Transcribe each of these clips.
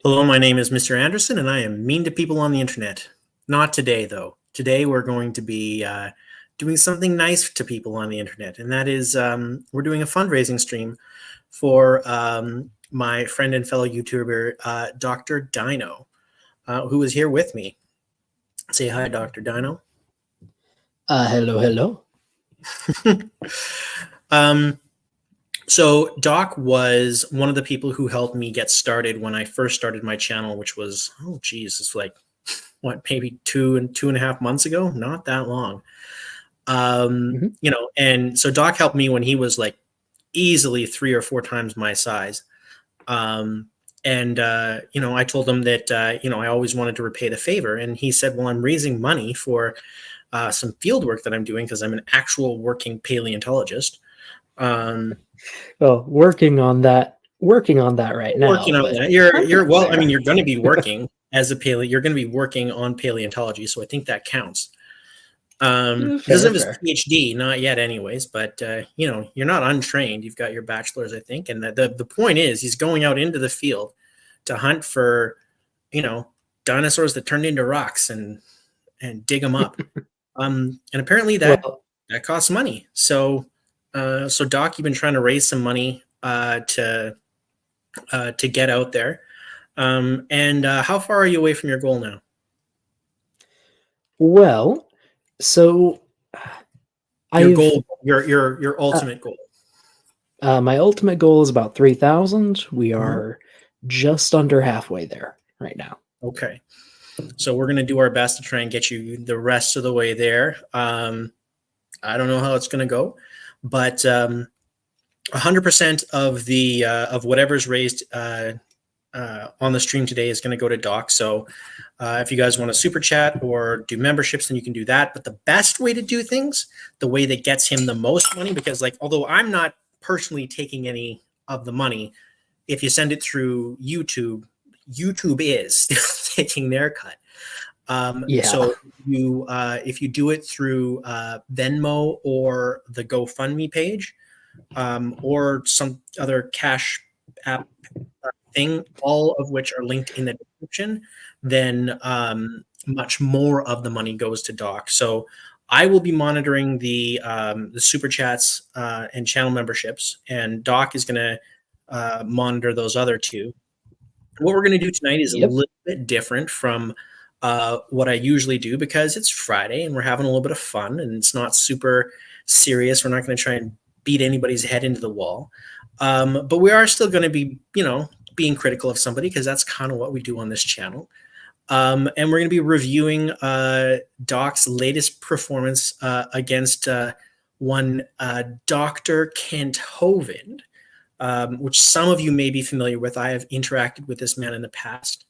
Hello, my name is Mr. Anderson, and I am mean to people on the internet. Not today, though. Today, we're going to be doing something nice to people on the internet, and that is we're doing a fundraising stream for my friend and fellow YouTuber, Dr. Deino, who is here with me. Say hi, Dr. Deino. Hello, hello. So Doc was one of the people who helped me get started when I first started my channel, which was, oh geez, it's like, what, maybe 2.5 months ago? Not that long. And so Doc helped me when he was like easily 3 or 4 times my size. I told him that, I always wanted to repay the favor. And he said, well, I'm raising money for some field work that I'm doing because I'm an actual working paleontologist. Well, working on that right now. Working on that. You're well, I mean, you're going to be working as a you're going to be working on paleontology. So I think that counts. Doesn't have his PhD, not yet anyways, but you're not untrained. You've got your bachelor's, I think. And the point is he's going out into the field to hunt for, dinosaurs that turned into rocks and dig them up. And apparently that costs money. So Doc, you've been trying to raise some money to get out there. How far are you away from your goal now? Well, so your ultimate goal. My ultimate goal is about 3,000. We are just under halfway there right now. Okay. So we're going to do our best to try and get you the rest of the way there. I don't know how it's going to go, but 100% of the of whatever's raised on the stream today is going to go to Doc. So if you guys want to super chat or do memberships, then you can do that. But the best way to do things, the way that gets him the most money, because although I'm not personally taking any of the money, if you send it through YouTube is still taking their cut. So if you do it through Venmo or the GoFundMe page, or some other cash app thing, all of which are linked in the description, then much more of the money goes to Doc. So I will be monitoring the super chats and channel memberships, and Doc is going to monitor those other two. What we're going to do tonight is a little bit different from what I usually do because it's Friday and we're having a little bit of fun and it's not super serious. We're not going to try and beat anybody's head into the wall. But we are still going to be, being critical of somebody because that's kind of what we do on this channel. And we're going to be reviewing Doc's latest performance against one Dr. Kent Hovind, which some of you may be familiar with. I have interacted with this man in the past.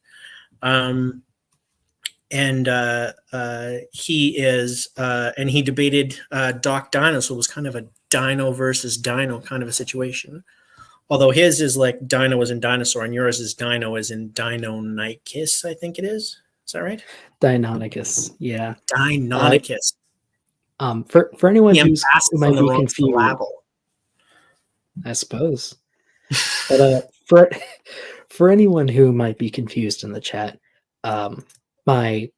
He debated Dok Deino, so it was kind of a dino versus dino kind of a situation. Although his is like dino as in dinosaur, and yours is dino as in Deinonychus, I think it is. Is that right? Deinonychus, yeah. Deinonychus. For anyone who might be confused, syllable. I suppose. But for anyone who might be confused in the chat, my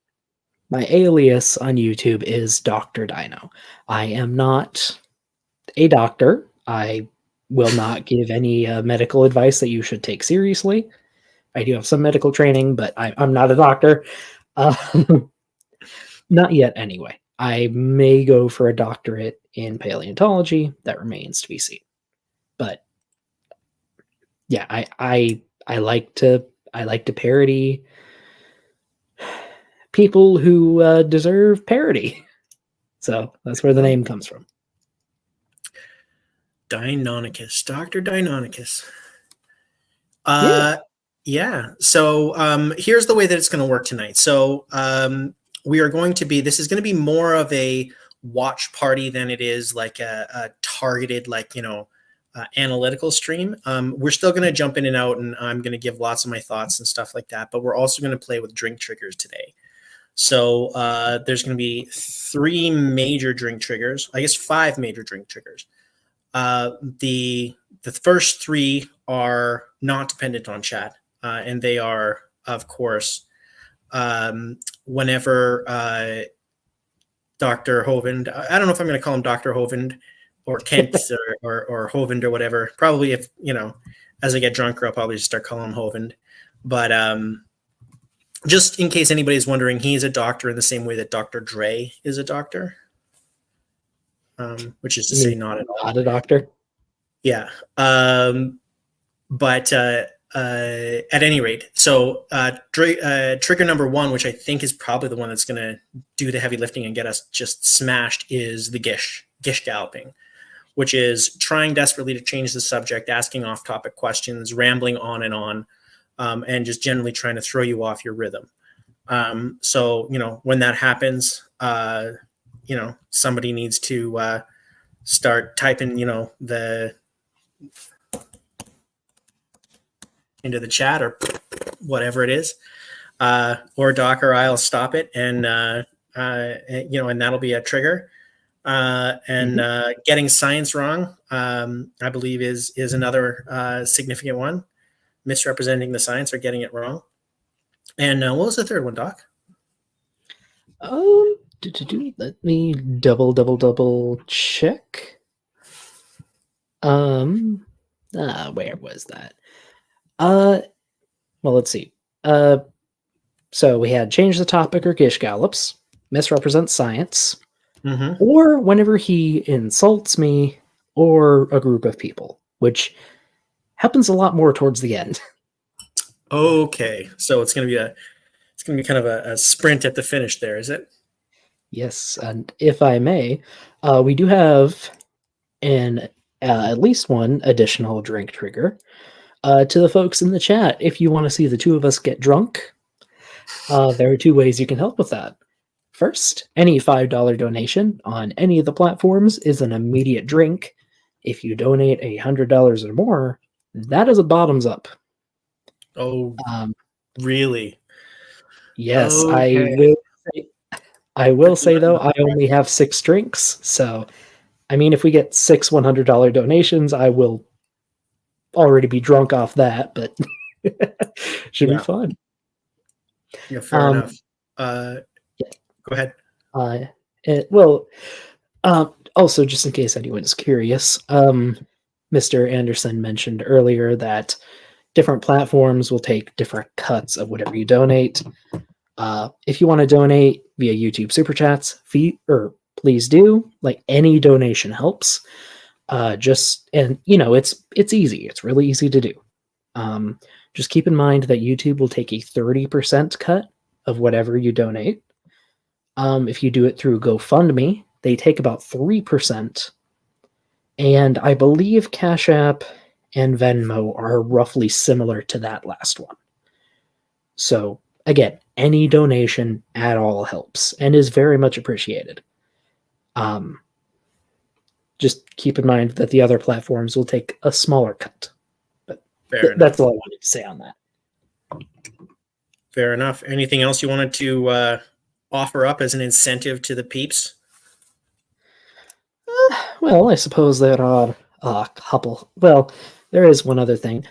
alias on YouTube is Dr. Deino. I am not a doctor. I will not give any medical advice that you should take seriously. I do have some medical training, but I'm not a doctor. Not yet, anyway. I may go for a doctorate in paleontology. That remains to be seen. But yeah, I like to parody people who deserve parody. So that's where the name comes from. Deinonychus, Dr. Deinonychus. Yeah. So here's the way that it's going to work tonight. So we are going to be, this is going to be more of a watch party than it is like a targeted, analytical stream. We're still going to jump in and out, and I'm going to give lots of my thoughts and stuff like that. But we're also going to play with drink triggers today. So there's going to be 3 major drink triggers, I guess 5 major drink triggers. The first 3 are not dependent on chat. and they are, of course, whenever Dr. Hovind, I don't know if I'm going to call him Dr. Hovind or Kent or Hovind or whatever. Probably if, as I get drunker, I'll probably just start calling him Hovind. But just in case anybody's wondering, he's a doctor in the same way that Dr. Dre is a doctor, which is to say not at all. Not a doctor? Yeah. But at any rate, so trigger number one, which I think is probably the one that's going to do the heavy lifting and get us just smashed, is the gish galloping, which is trying desperately to change the subject, asking off-topic questions, rambling on, and just generally trying to throw you off your rhythm. So, when that happens, somebody needs to start typing, into the chat or whatever it is, or Doc or I'll stop it, and and that'll be a trigger. Getting science wrong, I believe, is another significant one. Misrepresenting the science or getting it wrong. And what was the third one, Doc? Let me double check. Where was that? Well, let's see. So we had change the topic or gish gallops, misrepresent science, or whenever he insults me or a group of people, which happens a lot more towards the end. Okay, so it's going to be kind of a sprint at the finish there, is it? Yes, and if I may, we do have at least one additional drink trigger. To the folks in the chat, if you want to see the two of us get drunk, there are two ways you can help with that. First, any $5 donation on any of the platforms is an immediate drink. If you donate $100 or more, that is a bottoms up. Oh, really? Yes, Okay. I will say though, I only have 6 drinks, so I mean, if we get 6 $100 donations, I will already be drunk off that, but should be fun. Yeah, fair enough. Go ahead. Also, just in case anyone's curious, Mr. Anderson mentioned earlier that different platforms will take different cuts of whatever you donate. If you want to donate via YouTube Super Chats, please do. Like, any donation helps. It's easy. It's really easy to do. Just keep in mind that YouTube will take a 30% cut of whatever you donate. If you do it through GoFundMe, they take about 3%. And I believe Cash App and Venmo are roughly similar to that last one. So, again, any donation at all helps and is very much appreciated. Just keep in mind that the other platforms will take a smaller cut. But that's all I wanted to say on that. Fair enough. Anything else you wanted to offer up as an incentive to the peeps? Well, I suppose there are a couple. Well, there is one other thing.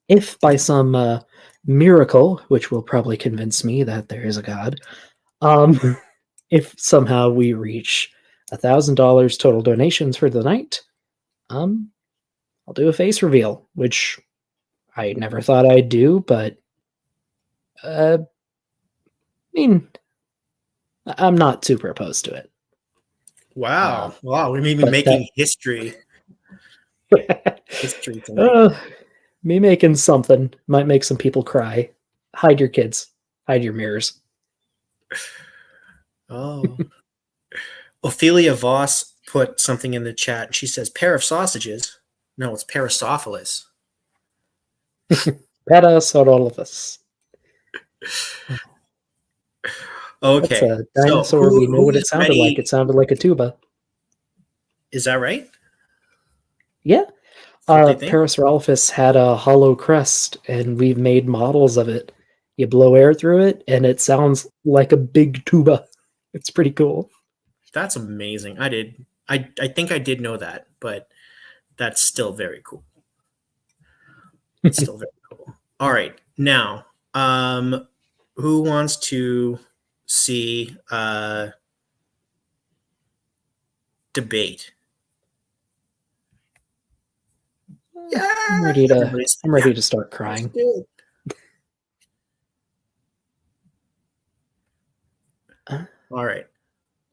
If by some miracle, which will probably convince me that there is a God, if somehow we reach $1,000 total donations for the night, I'll do a face reveal, which I never thought I'd do, but I mean, I'm not super opposed to it. Wow. We may be making history. History tonight. Me making something might make some people cry. Hide your kids. Hide your mirrors. Oh. Ophelia Voss put something in the chat. She says, pair of sausages. No, it's Parasophilus. Parasaurolophus. Okay. That's a dinosaur. We know what it sounded like. It sounded like a tuba. Is that right? Yeah. Parasaurolophus had a hollow crest, and we've made models of it. You blow air through it, and it sounds like a big tuba. It's pretty cool. That's amazing. I think I did know that, but that's still very cool. It's still very cool. All right. Now, who wants to see debate? Yeah. I'm ready to start crying. All right.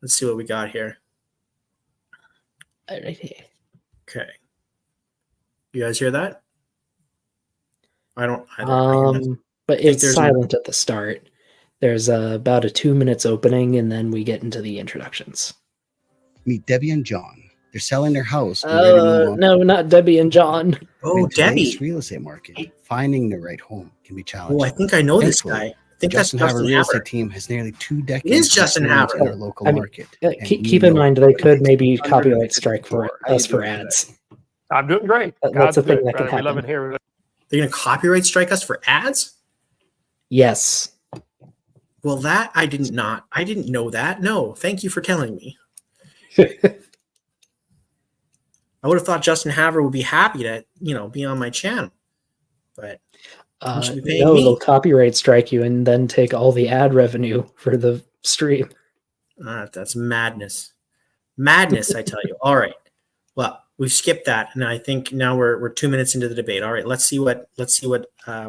Let's see what we got here. Right here. Okay. You guys hear that? I don't either. But it's silent at the start. There's about a 2 minutes opening, and then we get into the introductions. Meet Debbie and John. They're selling their house. No, not Debbie and John. Oh, Debbie. Real estate market, finding the right home can be challenging. Oh, I think I know this guy. I think Justin that's Haver Justin real Haver. estate team has nearly 2 decades. It is Justin Haver in our local market. Keep in mind they could maybe copyright strike for us for ads. I'm doing great. That's a thing that can We love happen. it here. They're going to copyright strike us for ads? Yes. Well, that I didn't know that. No, thank you for telling me. I would have thought Justin Haver would be happy to, be on my channel. But no, they'll copyright strike you and then take all the ad revenue for the stream. That's madness. Madness, I tell you. All right. Well, we've skipped that, and I think now we're 2 minutes into the debate. All right, let's see what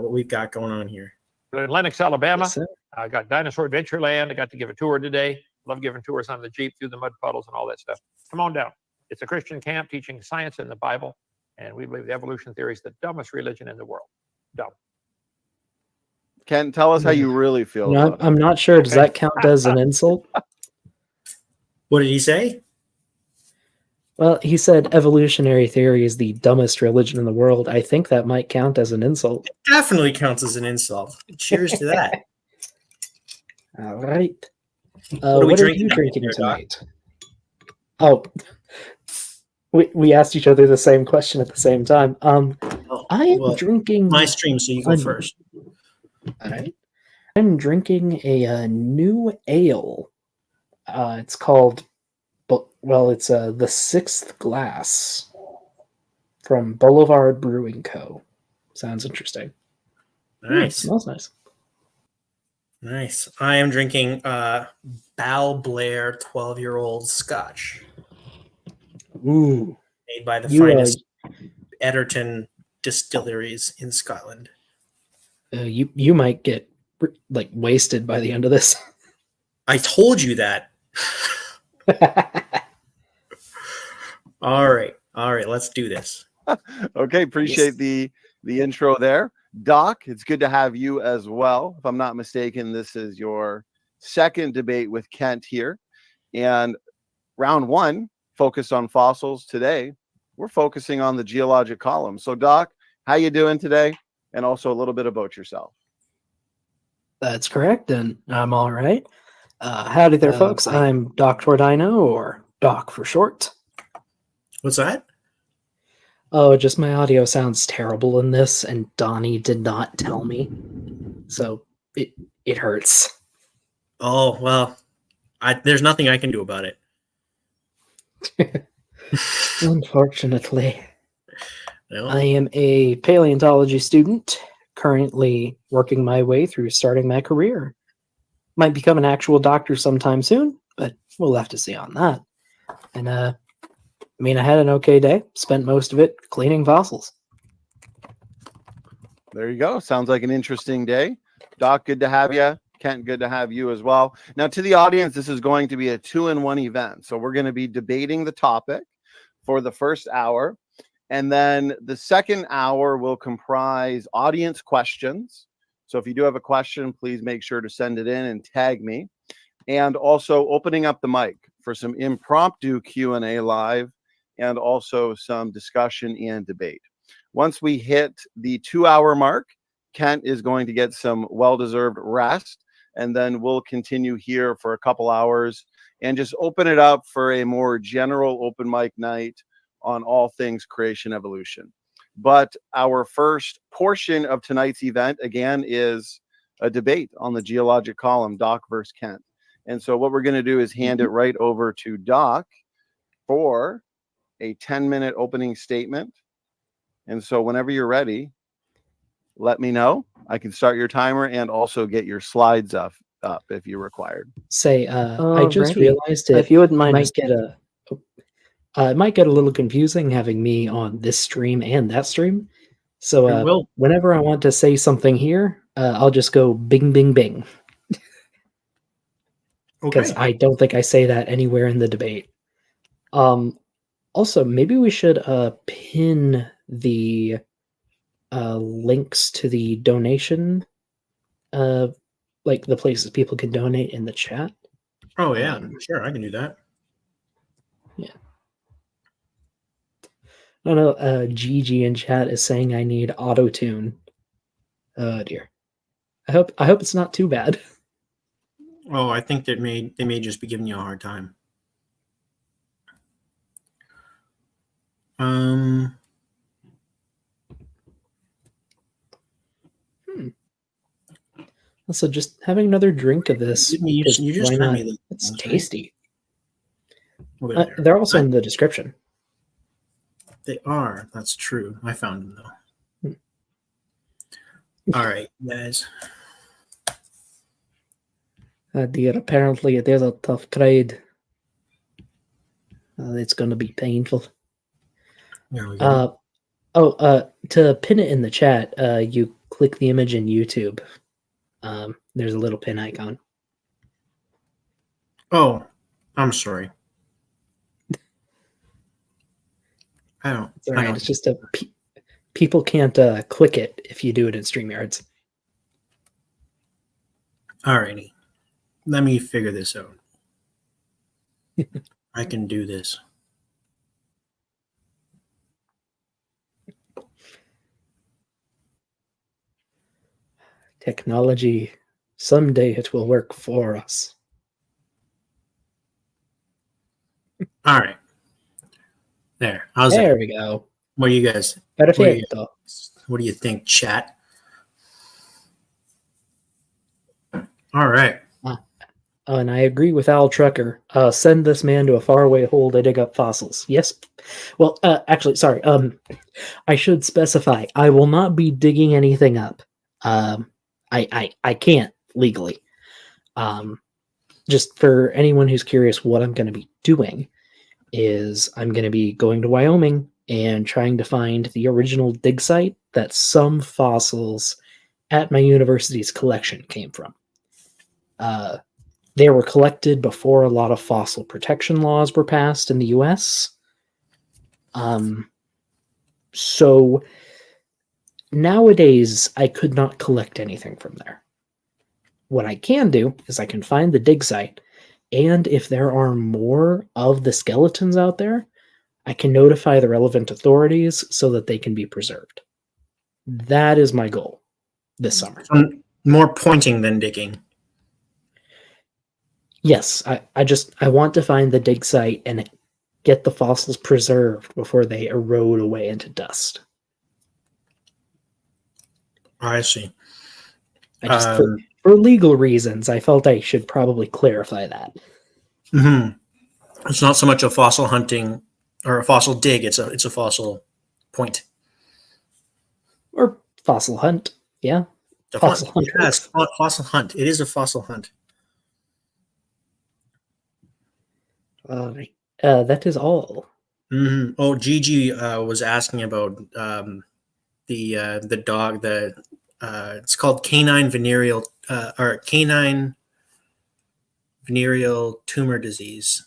we've got going on here. In Lenox, Alabama, Yes, sir. I got Dinosaur Adventureland. I got to give a tour today. Love giving tours on the Jeep through the mud puddles and all that stuff. Come on down. It's a Christian camp teaching science and the Bible, and we believe the evolution theory is the dumbest religion in the world. Dumb. Kent, tell us how you really feel. No, about it. I'm not sure. Does that count as an insult? What did he say? Well, he said evolutionary theory is the dumbest religion in the world. I think that might count as an insult. It definitely counts as an insult. Cheers to that. All right. What are what are you drinking drinking here, Doc? tonight? Oh, we asked each other the same question at the same time. I am drinking my stream, so you go first. All right. I'm drinking a new ale. It's called, it's the Sixth Glass from Boulevard Brewing Co. Sounds interesting. Nice. Smells nice. Nice. I am drinking Bal Blair 12-year-old Scotch. Ooh. Made by the finest Edgerton distilleries in Scotland. You might get wasted by the end of this. I told you that. All right. Let's do this. Okay, appreciate the intro there. Doc, it's good to have you as well. If I'm not mistaken, this is your second debate with Kent here. And round one focused on fossils. Today, we're focusing on the geologic column. So Doc, how you doing today? And also a little bit about yourself. That's correct, and I'm all right. Howdy there, folks. I'm Dok Deino, or Doc for short. What's that? Oh, just my audio sounds terrible in this, and Donnie did not tell me. So it hurts. Oh, well, there's nothing I can do about it. Unfortunately. No. I am a paleontology student, currently working my way through starting my career. Might become an actual doctor sometime soon, but we'll have to see on that. And I had an okay day. Spent most of it cleaning fossils. There you go. Sounds like an interesting day. Doc, good to have you. Kent, good to have you as well. Now, to the audience, this is going to be a 2-in-1 event. So we're going to be debating the topic for the first hour. And then the second hour will comprise audience questions. So if you do have a question, please make sure to send it in and tag me. And also opening up the mic for some impromptu Q&A live and also some discussion and debate. Once we hit the 2-hour mark, Kent is going to get some well-deserved rest, and then we'll continue here for a couple hours and just open it up for a more general open mic night on all things creation evolution. But our first portion of tonight's event, again, is a debate on the geologic column, Doc versus Kent. And so what we're going to do is hand it right over to Doc for a 10-minute opening statement. And so whenever you're ready, let me know. I can start your timer and also get your slides up if you required. Say, I just Alrighty. realized If you wouldn't mind might just get it might get a little confusing having me on this stream and that stream. So It will. whenever I want to say something here, I'll just go bing, bing, bing. Because Okay. I don't think I say that anywhere in the debate. Also, maybe we should pin the links to the donation, like the places people can donate in the chat. Oh yeah, sure, I can do that. No, Gigi in chat is saying I need auto tune. Oh dear. I hope it's not too bad. Oh, I think that they may just be giving you a hard time. Also, just having another drink of this. You just why sent not? me the It's things, right? tasty. Over there. They're also in the description. They are. That's true. I found them though. All right, guys. Dear, apparently it is a tough crowd. It's going to be painful. There we go. To pin it in the chat, you click the image in YouTube. There's a little pin icon. Oh, I'm sorry. I don't. It's all I right. don't. It's just people can't click it if you do it in StreamYards. Alrighty. Let me figure this out. I can do this. Technology, someday it will work for us. All right. There. How's There that? we go. What do you guys? Perfecto. What do you think, chat? All right. Oh, and I agree with Al Trucker. Send this man to a faraway hole to dig up fossils. Yes. Well, actually, sorry. I should specify. I will not be digging anything up. I can't legally. Just for anyone who's curious, what I'm going to be doing is I'm going to be going to Wyoming and trying to find the original dig site that some fossils at my university's collection came from. They were collected before a lot of fossil protection laws were passed in the US. So nowadays, I could not collect anything from there. What I can do is I can find the dig site, and if there are more of the skeletons out there, I can notify the relevant authorities so that they can be preserved. That is my goal this summer. More pointing than digging. Yes, I want to find the dig site and get the fossils preserved before they erode away into dust. I see. For legal reasons, I felt I should probably clarify that. It's not so much a fossil hunting or a fossil dig. It's a fossil point. Or fossil hunt. Yeah. The Fossil hunt. hunt. Yeah, it's fossil hunt. It is a fossil hunt. All right. That is all. Oh, Gigi was asking about the dog. It's called canine venereal or canine venereal tumor disease,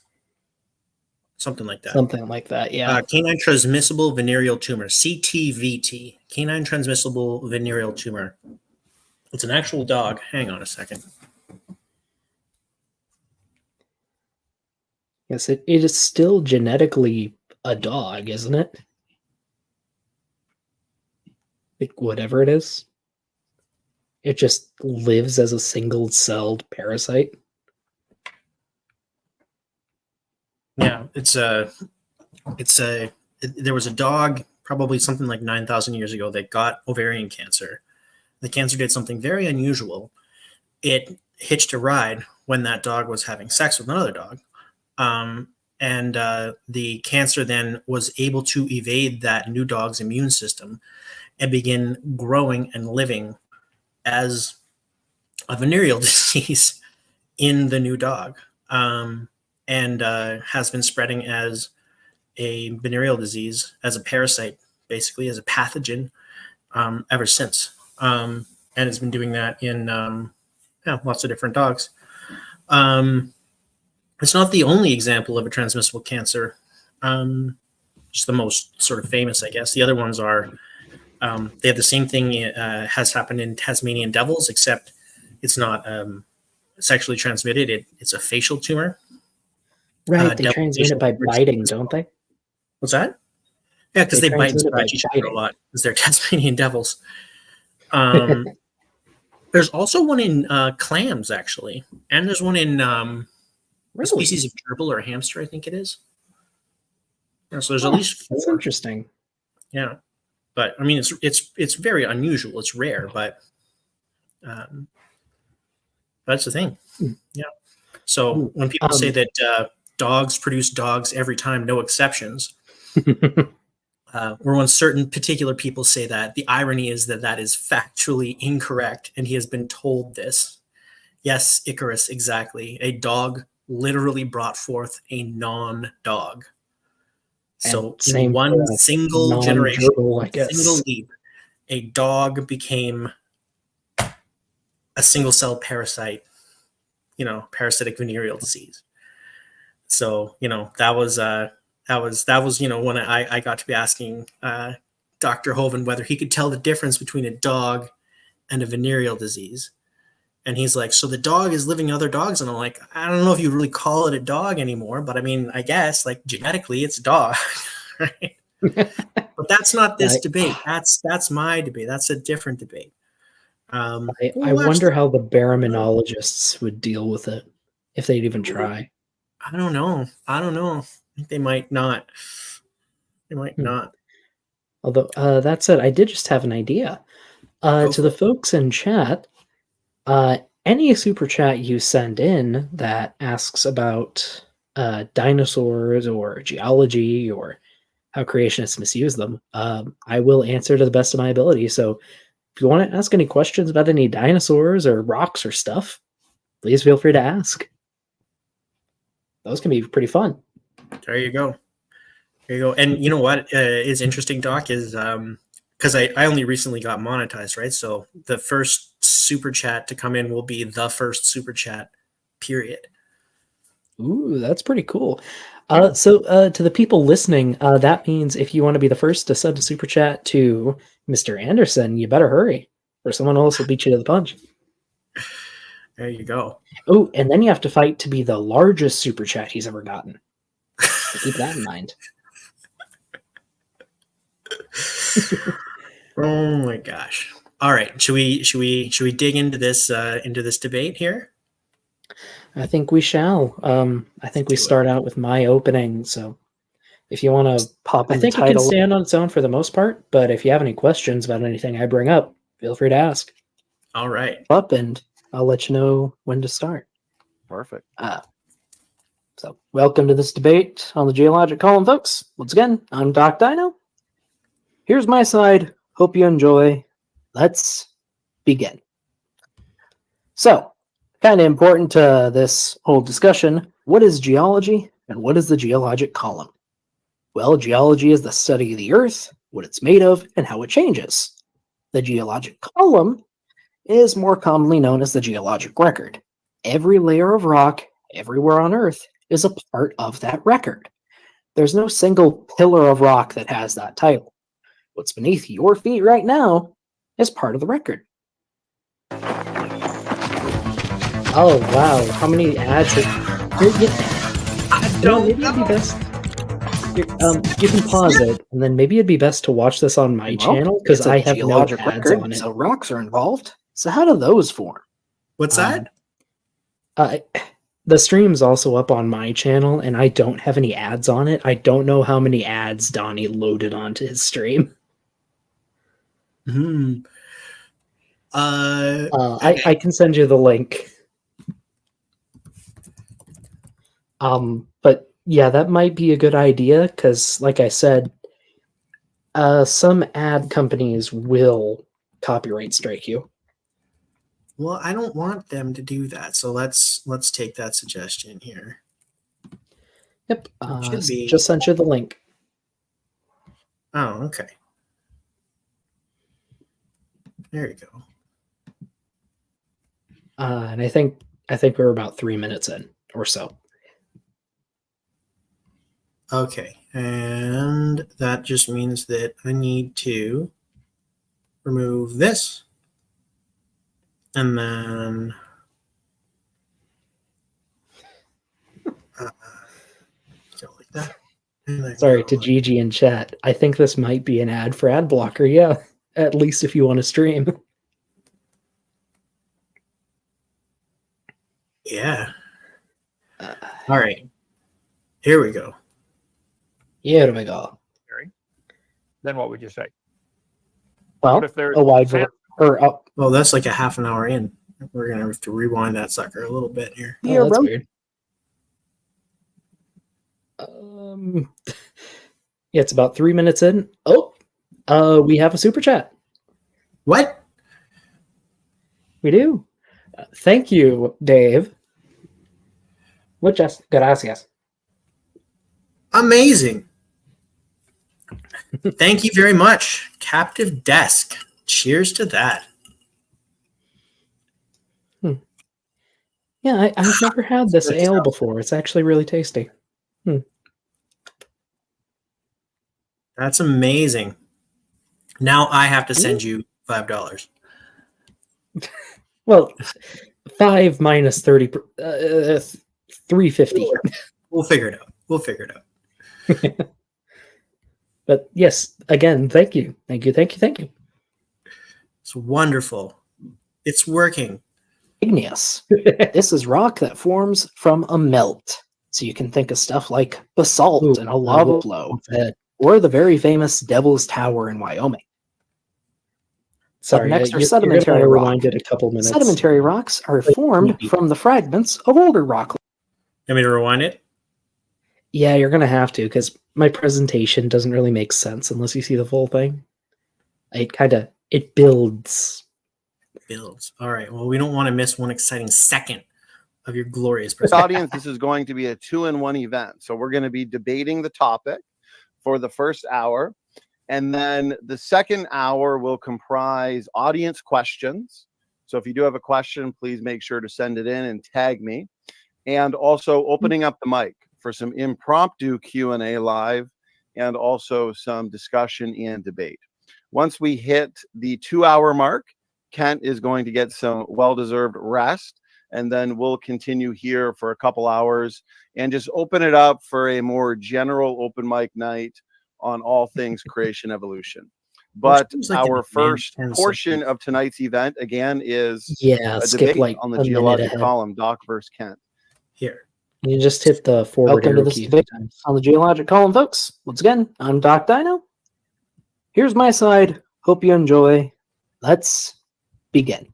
something like that. Something like that. Yeah. Canine transmissible venereal tumor, CTVT. Canine transmissible venereal tumor. It's an actual dog. Hang on a second. Yes, it is still genetically a dog, isn't it? Like whatever it is. It just lives as a single-celled parasite. Yeah, there was a dog probably something like 9,000 years ago that got ovarian cancer. The cancer did something very unusual. It hitched a ride when that dog was having sex with another dog. The cancer then was able to evade that new dog's immune system and begin growing and living as a venereal disease in the new dog, and has been spreading as a venereal disease, as a parasite, basically as a pathogen, ever since. And it's been doing that in lots of different dogs. It's not the only example of a transmissible cancer. Just the most sort of famous, I guess. The other ones are, they have the same thing has happened in Tasmanian devils, except it's not sexually transmitted. It's a facial tumor. Right, they devil transmit facial it by tumor biting, disease. don't they? What's that? Yeah, because They they bite and transmit it by scratch each other a biting. lot, because they're Tasmanian devils. There's also one in clams, actually, and there's one in a Really? species of gerbil or hamster, I think it is. Yeah, so there's at least That's 4. interesting. Yeah, but I mean, it's very unusual. It's rare, but that's the thing. Yeah. So when people say that dogs produce dogs every time, no exceptions, or when certain particular people say that, the irony is that that is factually incorrect, and he has been told this. Yes, Icarus, exactly. A dog literally brought forth a non-dog. So And in same one for a single generation, non-gerbil, I guess. single leap, a dog became a single cell parasite, parasitic venereal disease. So, that was when I got to be asking Dr. Hovind whether he could tell the difference between a dog and a venereal disease. And he's like, so the dog is living other dogs. And I'm like, I don't know if you really call it a dog anymore, but I mean, I guess like genetically it's a dog, right? But that's not this debate. That's my debate. That's a different debate. I wonder how the baraminologists would deal with it, if they'd even try. I don't know. I think they might not. They might not. Although, that said, I did just have an idea. To the folks in chat, any super chat you send in that asks about dinosaurs or geology or how creationists misuse them, I will answer to the best of my ability. So if you want to ask any questions about any dinosaurs or rocks or stuff, please feel free to ask. Those can be pretty fun. There you go. And you know what is interesting, Doc, is because I only recently got monetized, right? So the first super chat to come in will be the first super chat, period. Ooh, that's pretty cool. So to the people listening, that means if you want to be the first to send a super chat to Mr. Anderson, you better hurry, or someone else will beat you to the punch. There you go. Oh, and then you have to fight to be the largest super chat he's ever gotten. So keep that in mind. Oh my gosh! All right, should we dig into this debate here? I think we shall. I think we start out with my opening. So if you want to pop in I think the it can title, stand on its own for the most part. But if you have any questions about anything I bring up, feel free to ask. All right. up, and I'll let you know when to start. Perfect. So welcome to this debate on the geologic column, folks. Once again, I'm Dok Deino. Here's my side. Hope you enjoy. Let's begin. So, kind of important to this whole discussion, what is geology and what is the geologic column? Well, geology is the study of the Earth, what it's made of, and how it changes. The geologic column is more commonly known as the geologic record. Every layer of rock everywhere on Earth is a part of that record. There's no single pillar of rock that has that title. What's beneath your feet right now is part of the record. Oh wow, how many ads are maybe it'd be best. You can pause it, and then maybe it'd be best to watch this on my channel because I have no ads on it. So rocks are involved. So how do those form? What's that? The stream's also up on my channel, and I don't have any ads on it. I don't know how many ads Donnie loaded onto his stream. I can send you the link. But yeah, that might be a good idea because, like I said, Some ad companies will copyright strike you. Well, I don't want them to do that. So let's take that suggestion here. Yep. Should be. Just sent you the link. Oh, okay. There you go. And I think we're about 3 minutes in or so. Okay, and that just means that I need to remove this, and then go like that. And then Sorry go to like- Gigi in chat. I think this might be an ad for ad blocker. Yeah, at least if you want to stream. Yeah. All right. Here we go. Here we go. Then what would you say? Well, What if there's a wide fan- or oh, Well, that's like a half an hour in. We're gonna have to rewind that sucker a little bit here. oh, that's bro. weird. Yeah, it's about 3 minutes in. Oh, we have a super chat. What? We do. Thank you, Dave. Muchas gracias. Amazing. Thank you very much, Captive Desk. Cheers to that. Yeah, I've never had this Good ale stuff. before. It's actually really tasty. That's amazing. Now I have to send you $5. Well, 5 minus 30, 350. We'll figure it out. We'll figure it out. But yes, again, thank you. Thank you, thank you, thank you. It's wonderful. It's working. Igneous. This is rock that forms from a melt. So you can think of stuff like basalt Ooh, and a lava flow, or the very famous Devil's Tower in Wyoming. Sorry, next are you're sedimentary gonna rock. rewind it a couple minutes. Sedimentary rocks are Like, formed maybe. from the fragments of older rock. Want me to rewind it? Yeah, you're gonna have to because my presentation doesn't really make sense unless you see the full thing. It builds. Builds. All right. Well, we don't want to miss one exciting second of your glorious This presentation. audience, this is going to be a 2-in-1 event. So we're going to be debating the topic for the first hour. And then the second hour will comprise audience questions. So if you do have a question, please make sure to send it in and tag me. And also opening up the mic for some impromptu Q&A live and also some discussion and debate. Once we hit the 2-hour mark, Kent is going to get some well-deserved rest, and then we'll continue here for a couple hours and just open it up for a more general open mic night on all things creation evolution. But seems like our an first intense portion subject. of tonight's event, again, is Yeah, a skip debate like on the a minute geologic ahead. column, Doc versus Kent. Here. You just hit the forward Welcome to arrow this key a few debate times. on the geologic column, folks. Once again, I'm Dok Deino. Here's my side. Hope you enjoy. Let's begin.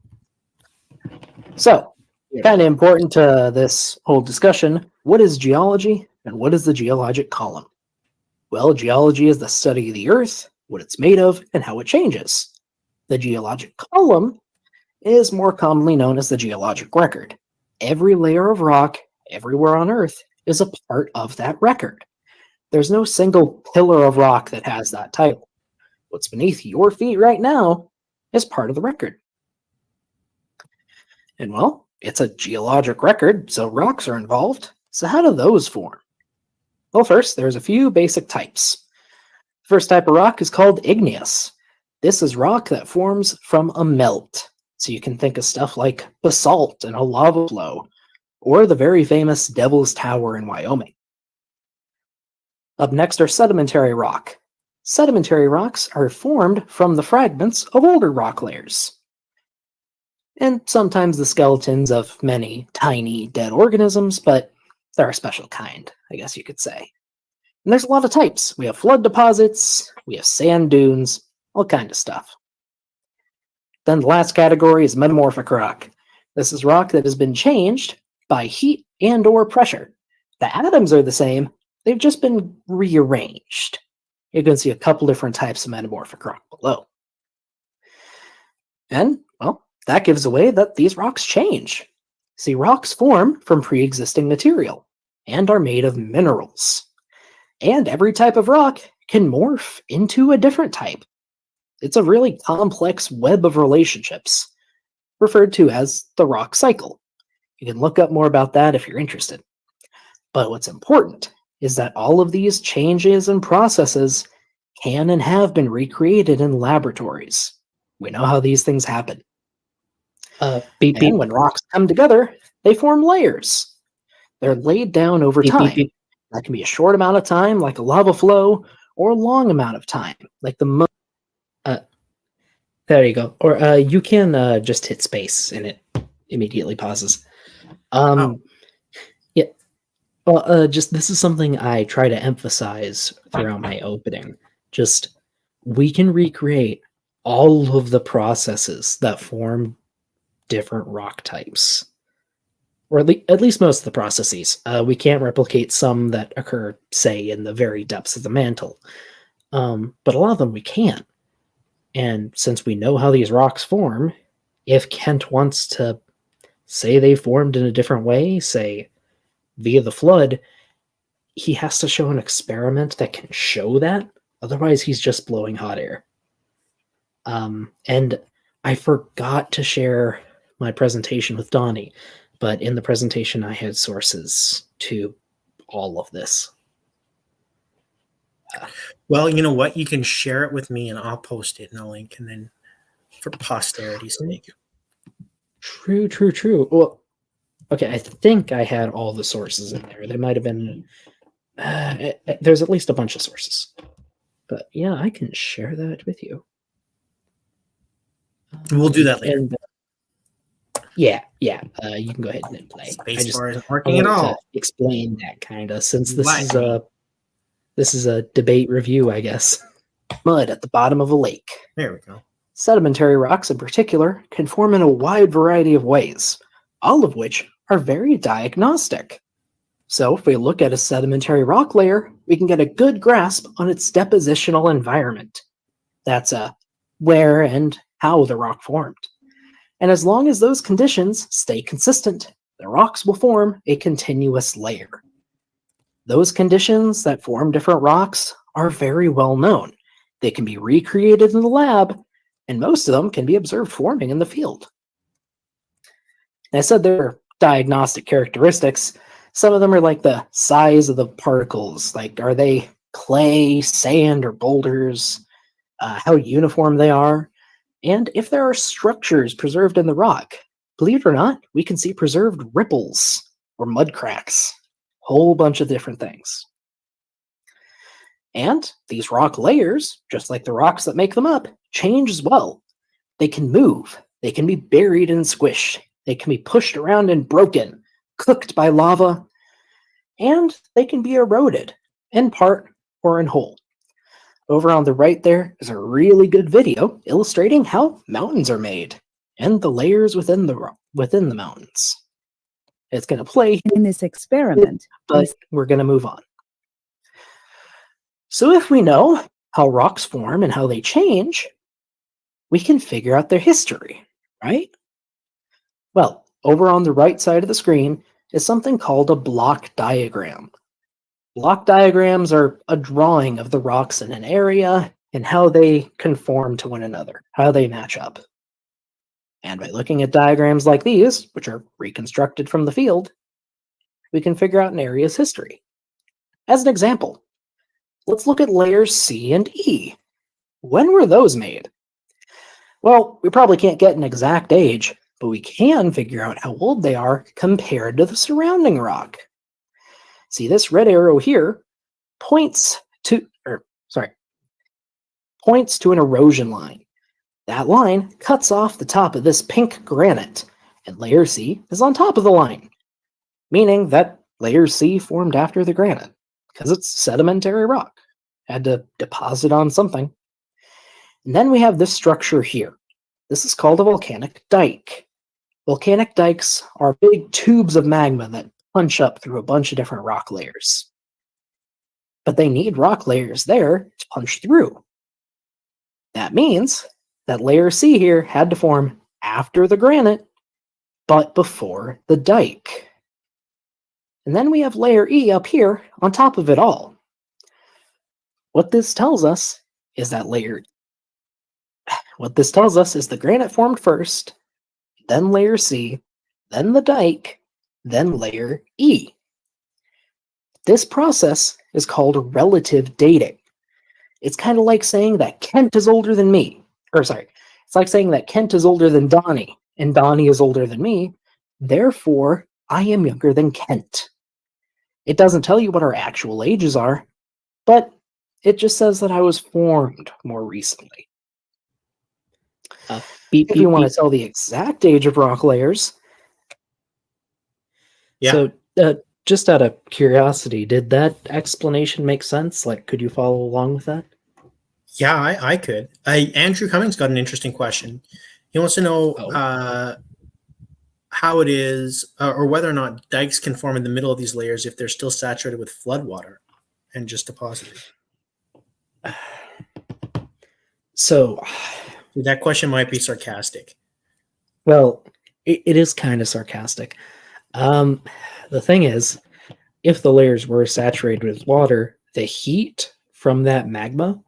So, kind of important to this whole discussion, what is geology and what is the geologic column? Well, geology is the study of the earth, what it's made of, and how it changes. The geologic column is more commonly known as the geologic record. Every layer of rock everywhere on earth is a part of that record. There's no single pillar of rock that has that title. What's beneath your feet right now is part of the record. And well, it's a geologic record, so rocks are involved. So how do those form? Well, first, there's a few basic types. First type of rock is called igneous. This is rock that forms from a melt. So you can think of stuff like basalt and a lava flow, or the very famous Devil's Tower in Wyoming. Up next are sedimentary rock. Sedimentary rocks are formed from the fragments of older rock layers, and sometimes the skeletons of many tiny dead organisms, but they're a special kind, I guess you could say. And there's a lot of types. We have flood deposits, we have sand dunes, all kind of stuff. Then the last category is metamorphic rock. This is rock that has been changed by heat and or pressure. The atoms are the same, they've just been rearranged. you can see a couple different types of metamorphic rock below. And, well, that gives away that these rocks change. See, rocks form from pre-existing material and are made of minerals. And every type of rock can morph into a different type. It's a really complex web of relationships, referred to as the rock cycle. You can look up more about that if you're interested. But what's important is that all of these changes and processes can and have been recreated in laboratories. We know how these things happen. Beep, beep. And when rocks come together, they form layers. They're laid down over Beep, time. beep, beep. That can be a short amount of time, like a lava flow, or a long amount of time, like the moon. There you go. Or you can just hit space and it immediately pauses. Oh. Yeah. Well, just this is something I try to emphasize throughout my opening. Just we can recreate all of the processes that form different rock types, or at least most of the processes. We can't replicate some that occur, say, in the very depths of the mantle, but a lot of them we can. And since we know how these rocks form, if Kent wants to say they formed in a different way, say via the flood, he has to show an experiment that can show that. Otherwise, he's just blowing hot air. And I forgot to share my presentation with Donnie, but in the presentation, I had sources to all of this. Well, you know what? You can share it with me and I'll post it in a link, and then for posterity's sake. True. Well, okay, I think I had all the sources in there. There might have been... there's at least a bunch of sources. But yeah, I can share that with you. We'll do that later. And, yeah. You can go ahead and hit play. Spacebar isn't I working at want all. to explain that kind of, since Why? this is a debate review, I guess. Mud at the bottom of a lake. There we go. Sedimentary rocks in particular can form in a wide variety of ways, all of which are very diagnostic. So if we look at a sedimentary rock layer, we can get a good grasp on its depositional environment. That's where and how the rock formed. And as long as those conditions stay consistent, the rocks will form a continuous layer. Those conditions that form different rocks are very well known. They can be recreated in the lab, and most of them can be observed forming in the field. And I said there are diagnostic characteristics. Some of them are like the size of the particles, like are they clay, sand, or boulders, how uniform they are, and if there are structures preserved in the rock. Believe it or not, we can see preserved ripples or mud cracks. Whole bunch of different things. And these rock layers, just like the rocks that make them up, change as well. They can move, they can be buried and squished, they can be pushed around and broken, cooked by lava, and they can be eroded, in part or in whole. Over on the right there is a really good video illustrating how mountains are made and the layers within the mountains. It's going to play in this experiment, but we're going to move on. So if we know how rocks form and how they change, we can figure out their history, right? Well, over on the right side of the screen is something called a block diagram. Block diagrams are a drawing of the rocks in an area and how they conform to one another, how they match up. And by looking at diagrams like these, which are reconstructed from the field, we can figure out an area's history. As an example, let's look at layers C and E. When were those made? Well, we probably can't get an exact age, but we can figure out how old they are compared to the surrounding rock. See, this red arrow here points to an erosion line. That line cuts off the top of this pink granite, and layer C is on top of the line, meaning that layer C formed after the granite, because it's sedimentary rock. Had to deposit on something. And then we have this structure here. This is called a volcanic dike. Volcanic dikes are big tubes of magma that punch up through a bunch of different rock layers. but they need rock layers there to punch through. That means that layer C here had to form after the granite, but before the dike. And then we have layer E up here on top of it all. What this tells us is that the granite formed first, then layer C, then the dike, then layer E. This process is called relative dating. It's kind of like saying that Kent is older than me. It's like saying that Kent is older than Donnie, and Donnie is older than me. Therefore, I am younger than Kent. It doesn't tell you what our actual ages are, but it just says that I was formed more recently. If you want to tell the exact age of rock layers. Yeah. So, just out of curiosity, did that explanation make sense? Like, could you follow along with that? Yeah, I could. Andrew Cummings got an interesting question. He wants to know how it is, or whether or not dikes can form in the middle of these layers if they're still saturated with floodwater and just deposited. So, that question might be sarcastic. well, it is kind of sarcastic. The thing is, if the layers were saturated with water, the heat from that magma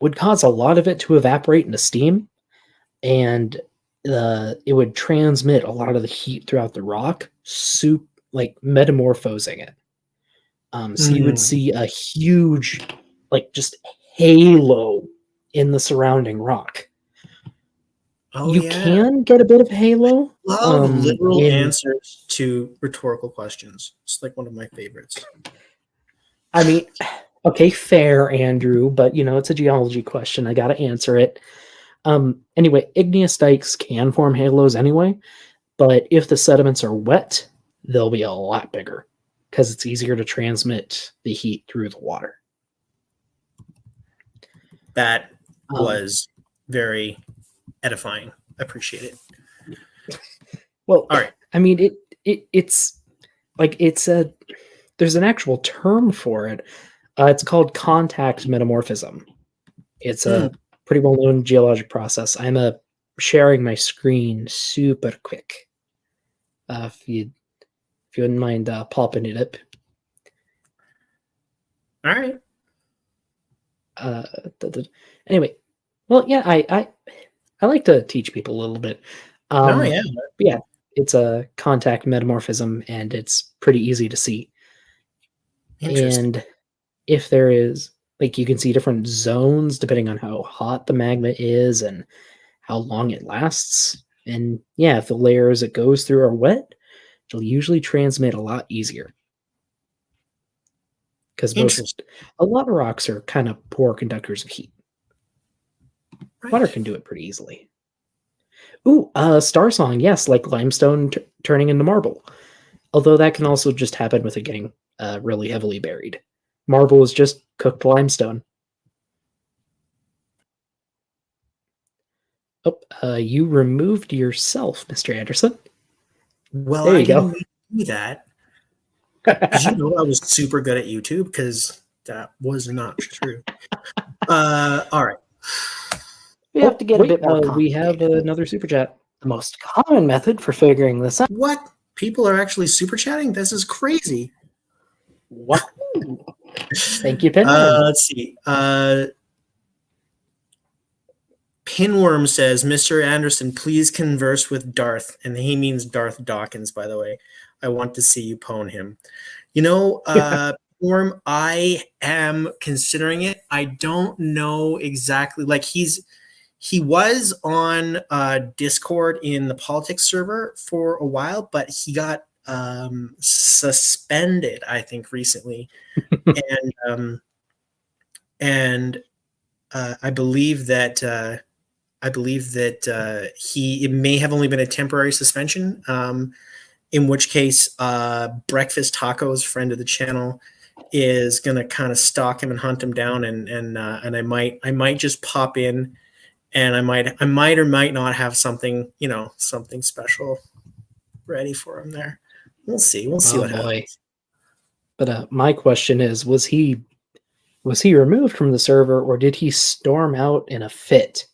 would cause a lot of it to evaporate into steam, and it would transmit a lot of the heat throughout the rock, like metamorphosing it. So you would see a huge, like, just halo in the surrounding rock. Oh, You yeah. can get a bit of halo. Love literal answers to rhetorical questions. It's like one of my favorites. I mean, okay, fair, Andrew, but it's a geology question. I got to answer it. Anyway, igneous dikes can form halos anyway, but if the sediments are wet, they'll be a lot bigger because it's easier to transmit the heat through the water. That was very edifying. I appreciate it. Well, all right. I mean, it's like there's an actual term for it. It's called contact metamorphism. It's a pretty well-known geologic process. I'm sharing my screen super quick. If you wouldn't mind popping it up. All right. Anyway, well, yeah, I like to teach people a little bit. Yeah. Yeah, it's a contact metamorphism, and it's pretty easy to see. And if there is, like, you can see different zones depending on how hot the magma is and how long it lasts. And yeah, if the layers it goes through are wet, it'll usually transmit a lot easier. Because a lot of rocks are kind of poor conductors of heat. Right. Water can do it pretty easily. Ooh, star song, yes, like limestone turning into marble. Although that can also just happen with it getting really heavily buried. Marble is just cooked limestone. Oh, you removed yourself, Mr. Anderson. Well, there you go. Do that. Did you know I was super good at YouTube? Because that was not true. All right. We have to get a bit more. We have another super chat. The most common method for figuring this out. What? People are actually super chatting? This is crazy. What? Thank you, Pinworm. Let's see. Pinworm says, Mr. Anderson, please converse with Darth. And he means Darth Dawkins, by the way. I want to see you pwn him. Pinworm, I am considering it. I don't know exactly. Like, he was on Discord in the politics server for a while, but he got suspended, I think, recently. and I believe that it may have only been a temporary suspension. In which case, Breakfast Tacos, friend of the channel, is gonna kind of stalk him and hunt him down, and I might just pop in, and I might or might not have something special ready for him there. We'll see. We'll see what happens. But my question is, was he removed from the server, or did he storm out in a fit?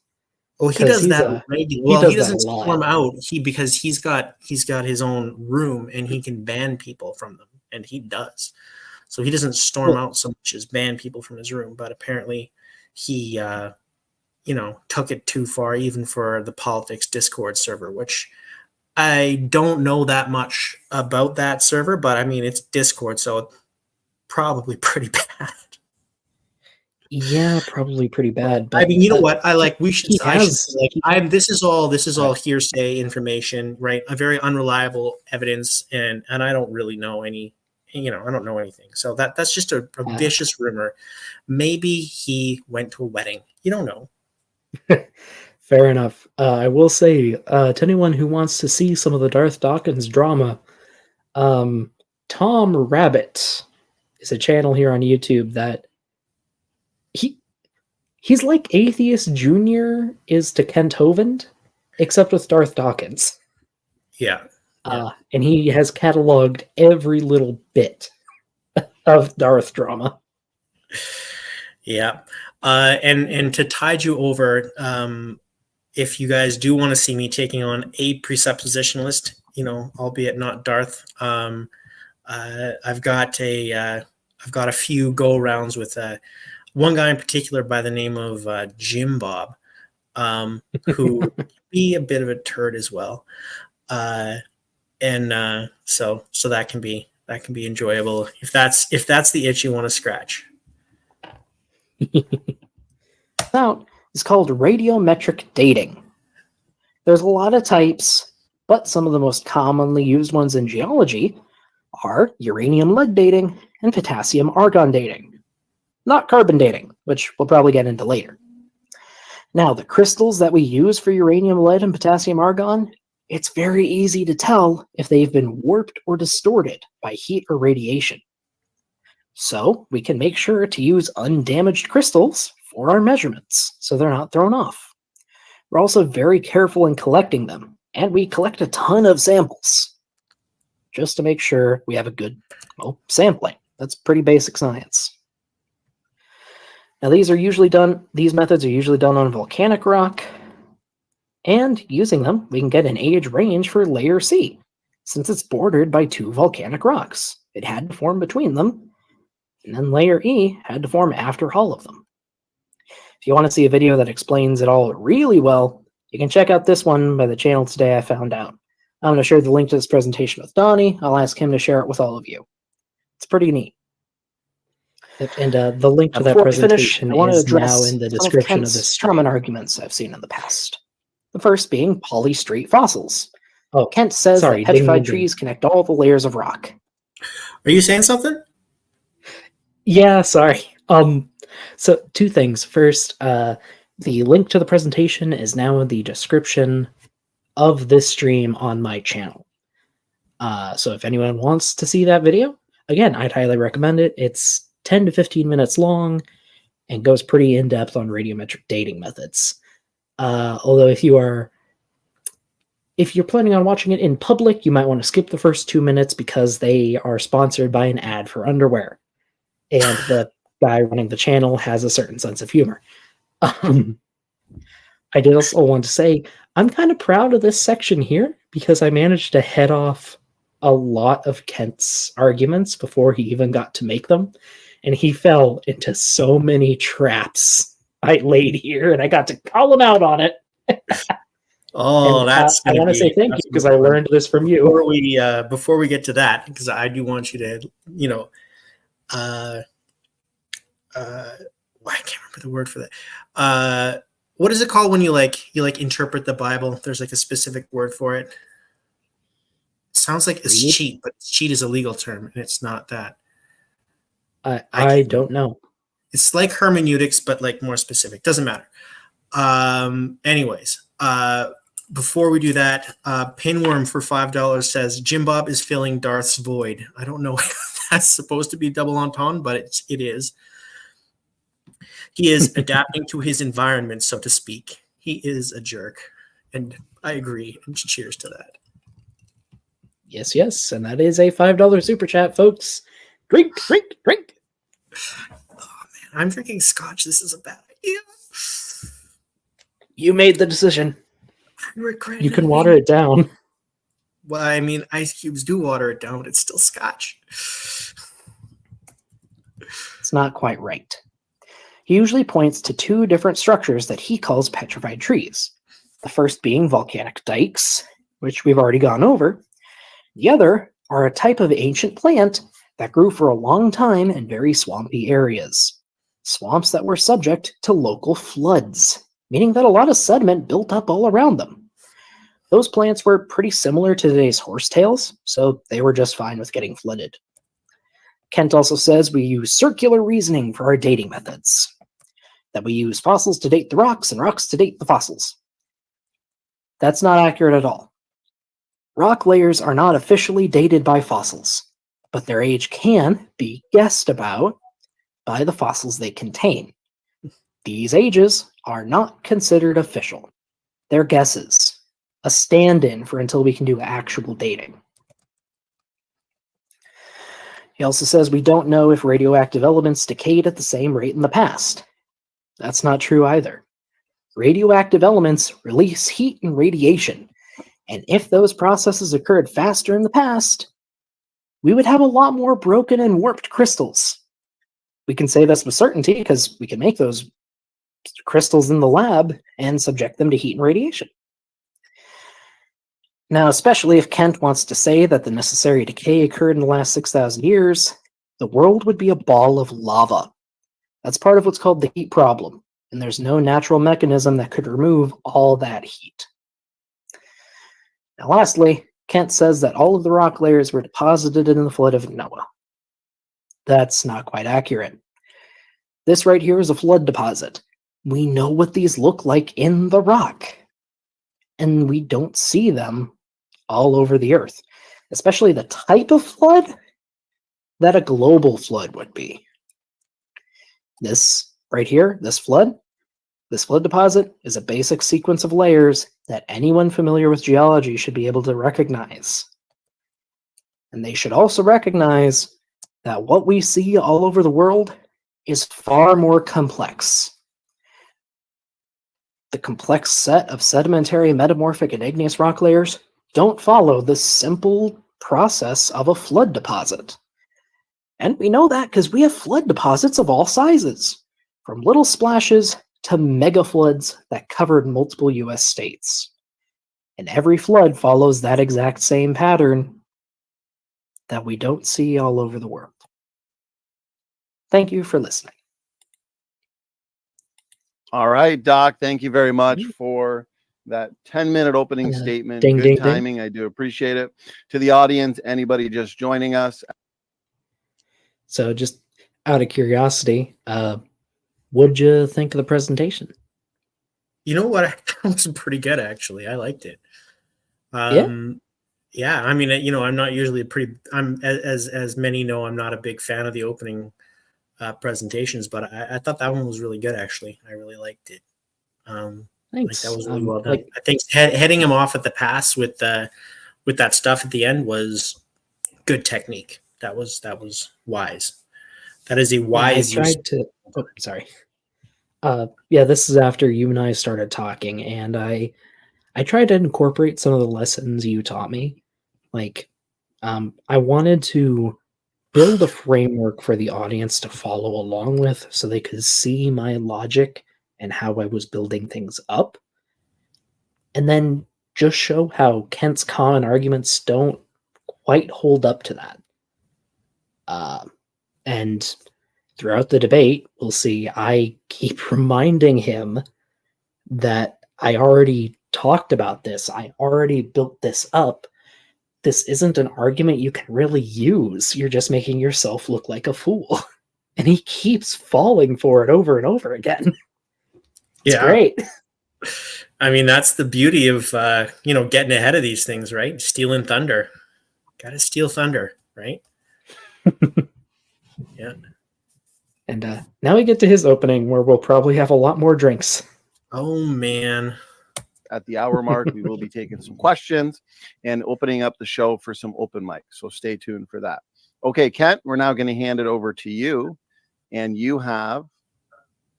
Oh, he 'Cause does he's that. a- Well, does he that doesn't a lot. storm out. Because he's got his own room and he can ban people from them, and he does. So he doesn't storm out so much as ban people from his room. But apparently, he took it too far, even for the politics Discord server, which I don't know that much about that server. But I mean, it's Discord, so it's probably pretty bad. Yeah, probably pretty bad. But I mean, you know what? We should. he I should has- say, this is all hearsay information, right? A very unreliable evidence, and I don't really know any. I don't know anything. So that's just a vicious rumor. Maybe he went to a wedding. You don't know. Fair enough. I will say to anyone who wants to see some of the Darth Dawkins drama, Tom Rabbit is a channel here on YouTube that he's like Atheist Junior is to Kent Hovind, except with Darth Dawkins. Yeah. And he has cataloged every little bit of Darth drama. Yeah. And to tide you over, if you guys do want to see me taking on a presuppositionalist, albeit not Darth, I've got a few go rounds with one guy in particular by the name of Jim Bob, who can be a bit of a turd as well, and so that can be enjoyable if that's the itch you want to scratch. Out is called radiometric dating. There's a lot of types, but some of the most commonly used ones in geology are uranium-lead dating and potassium-argon dating. Not carbon dating, which we'll probably get into later. Now, the crystals that we use for uranium, lead, and potassium-argon, it's very easy to tell if they've been warped or distorted by heat or radiation. So, we can make sure to use undamaged crystals for our measurements, so they're not thrown off. We're also very careful in collecting them, and we collect a ton of samples, just to make sure we have a good sampling. That's pretty basic science. Now, these methods are usually done on volcanic rock, and using them, we can get an age range for layer C, since it's bordered by two volcanic rocks. It had to form between them, and then layer E had to form after all of them. If you want to see a video that explains it all really well, you can check out this one by the channel Today I Found Out. I'm going to share the link to this presentation with Donnie. I'll ask him to share it with all of you. It's pretty neat. And the link to that Before we finish, presentation I want to is address now in the some description of Kent's this stream. common arguments I've seen in the past. The first being polystreet fossils. Oh, Kent says sorry, that ding, petrified ding, ding. trees connect all the layers of rock. Are you saying something? Yeah, sorry. So two things. First, the link to the presentation is now in the description of this stream on my channel. So if anyone wants to see that video, again, I'd highly recommend it. It's 10 to 15 minutes long and goes pretty in depth on radiometric dating methods. Although if you're planning on watching it in public, you might want to skip the first 2 minutes because they are sponsored by an ad for underwear. And the guy running the channel has a certain sense of humor. I did also want to say, I'm kind of proud of this section here because I managed to head off a lot of Kent's arguments before he even got to make them. And he fell into so many traps I laid here, and I got to call him out on it. Oh, And, that's. I want to say thank you because I learned this from you. Before we get to that, because I do want you to, I can't remember the word for that. What is it called when you interpret the Bible? There's like a specific word for it. It sounds like it's Read? cheat, but cheat is a legal term, and it's not that. I don't know. It's like hermeneutics, but like more specific. Doesn't matter. Anyways, before we do that, Pinworm for $5 says Jim Bob is filling Darth's void. I don't know if that's supposed to be double entendre, but it is. He is adapting to his environment, so to speak. He is a jerk, and I agree. And cheers to that. Yes, and that is a $5 super chat, folks. drink, drink, drink. I'm drinking scotch. This is a bad idea. You made the decision. I regret You can water it down. Well, I mean, ice cubes do water it down, but it's still scotch. It's not quite right. He usually points to two different structures that he calls petrified trees. The first being volcanic dikes, which we've already gone over. The other are a type of ancient plant that grew for a long time in very swampy areas. Swamps that were subject to local floods, meaning that a lot of sediment built up all around them. Those plants were pretty similar to today's horsetails, so they were just fine with getting flooded. Kent also says we use circular reasoning for our dating methods, that we use fossils to date the rocks and rocks to date the fossils. That's not accurate at all. Rock layers are not officially dated by fossils, but their age can be guessed about by the fossils they contain. These ages are not considered official. They're guesses, a stand-in for until we can do actual dating. He also says we don't know if radioactive elements decayed at the same rate in the past. That's not true either. Radioactive elements release heat and radiation, and if those processes occurred faster in the past, we would have a lot more broken and warped crystals. We can say this with certainty because we can make those crystals in the lab and subject them to heat and radiation. Now, especially if Kent wants to say that the necessary decay occurred in the last 6,000 years, the world would be a ball of lava. That's part of what's called the heat problem, and there's no natural mechanism that could remove all that heat. Now, lastly, Kent says that all of the rock layers were deposited in the flood of Noah. That's not quite accurate. This right here is a flood deposit. We know what these look like in the rock, and we don't see them all over the earth, especially the type of flood that a global flood would be. This right here, this flood deposit is a basic sequence of layers that anyone familiar with geology should be able to recognize. And they should also recognize that what we see all over the world is far more complex. The complex set of sedimentary, metamorphic, and igneous rock layers don't follow the simple process of a flood deposit. And we know that because we have flood deposits of all sizes, from little splashes to mega floods that covered multiple US states. And every flood follows that exact same pattern that we don't see all over the world. Thank you for listening. All right, Doc. Thank you very much for that 10-minute opening statement. Ding, Good ding, ding. timing. I do appreciate it. To the audience, anybody just joining us. So just out of curiosity, what'd you think of the presentation? You know what? That was pretty good, actually. I liked it. Yeah. I mean, I'm not usually as many know, I'm not a big fan of the opening presentations, but I thought that one was really good. Actually, I really liked it. Thanks. That was really well done. I think heading him off at the pass with that stuff at the end was good technique. That was wise. That is a wise. Sorry. This is after you and I started talking, and I tried to incorporate some of the lessons you taught me. I wanted to build a framework for the audience to follow along with so they could see my logic and how I was building things up. And then just show how Kent's common arguments don't quite hold up to that. And throughout the debate, we'll see I keep reminding him that I already talked about this. I already built this up. This isn't an argument you can really use. You're just making yourself look like a fool. And he keeps falling for it over and over again. It's great. I mean, that's the beauty of, getting ahead of these things, right? Stealing thunder. Got to steal thunder, right? Yeah. And now we get to his opening where we'll probably have a lot more drinks. Oh, man. At the hour mark, we will be taking some questions and opening up the show for some open mics. So stay tuned for that. Okay, Kent, we're now going to hand it over to you, and you have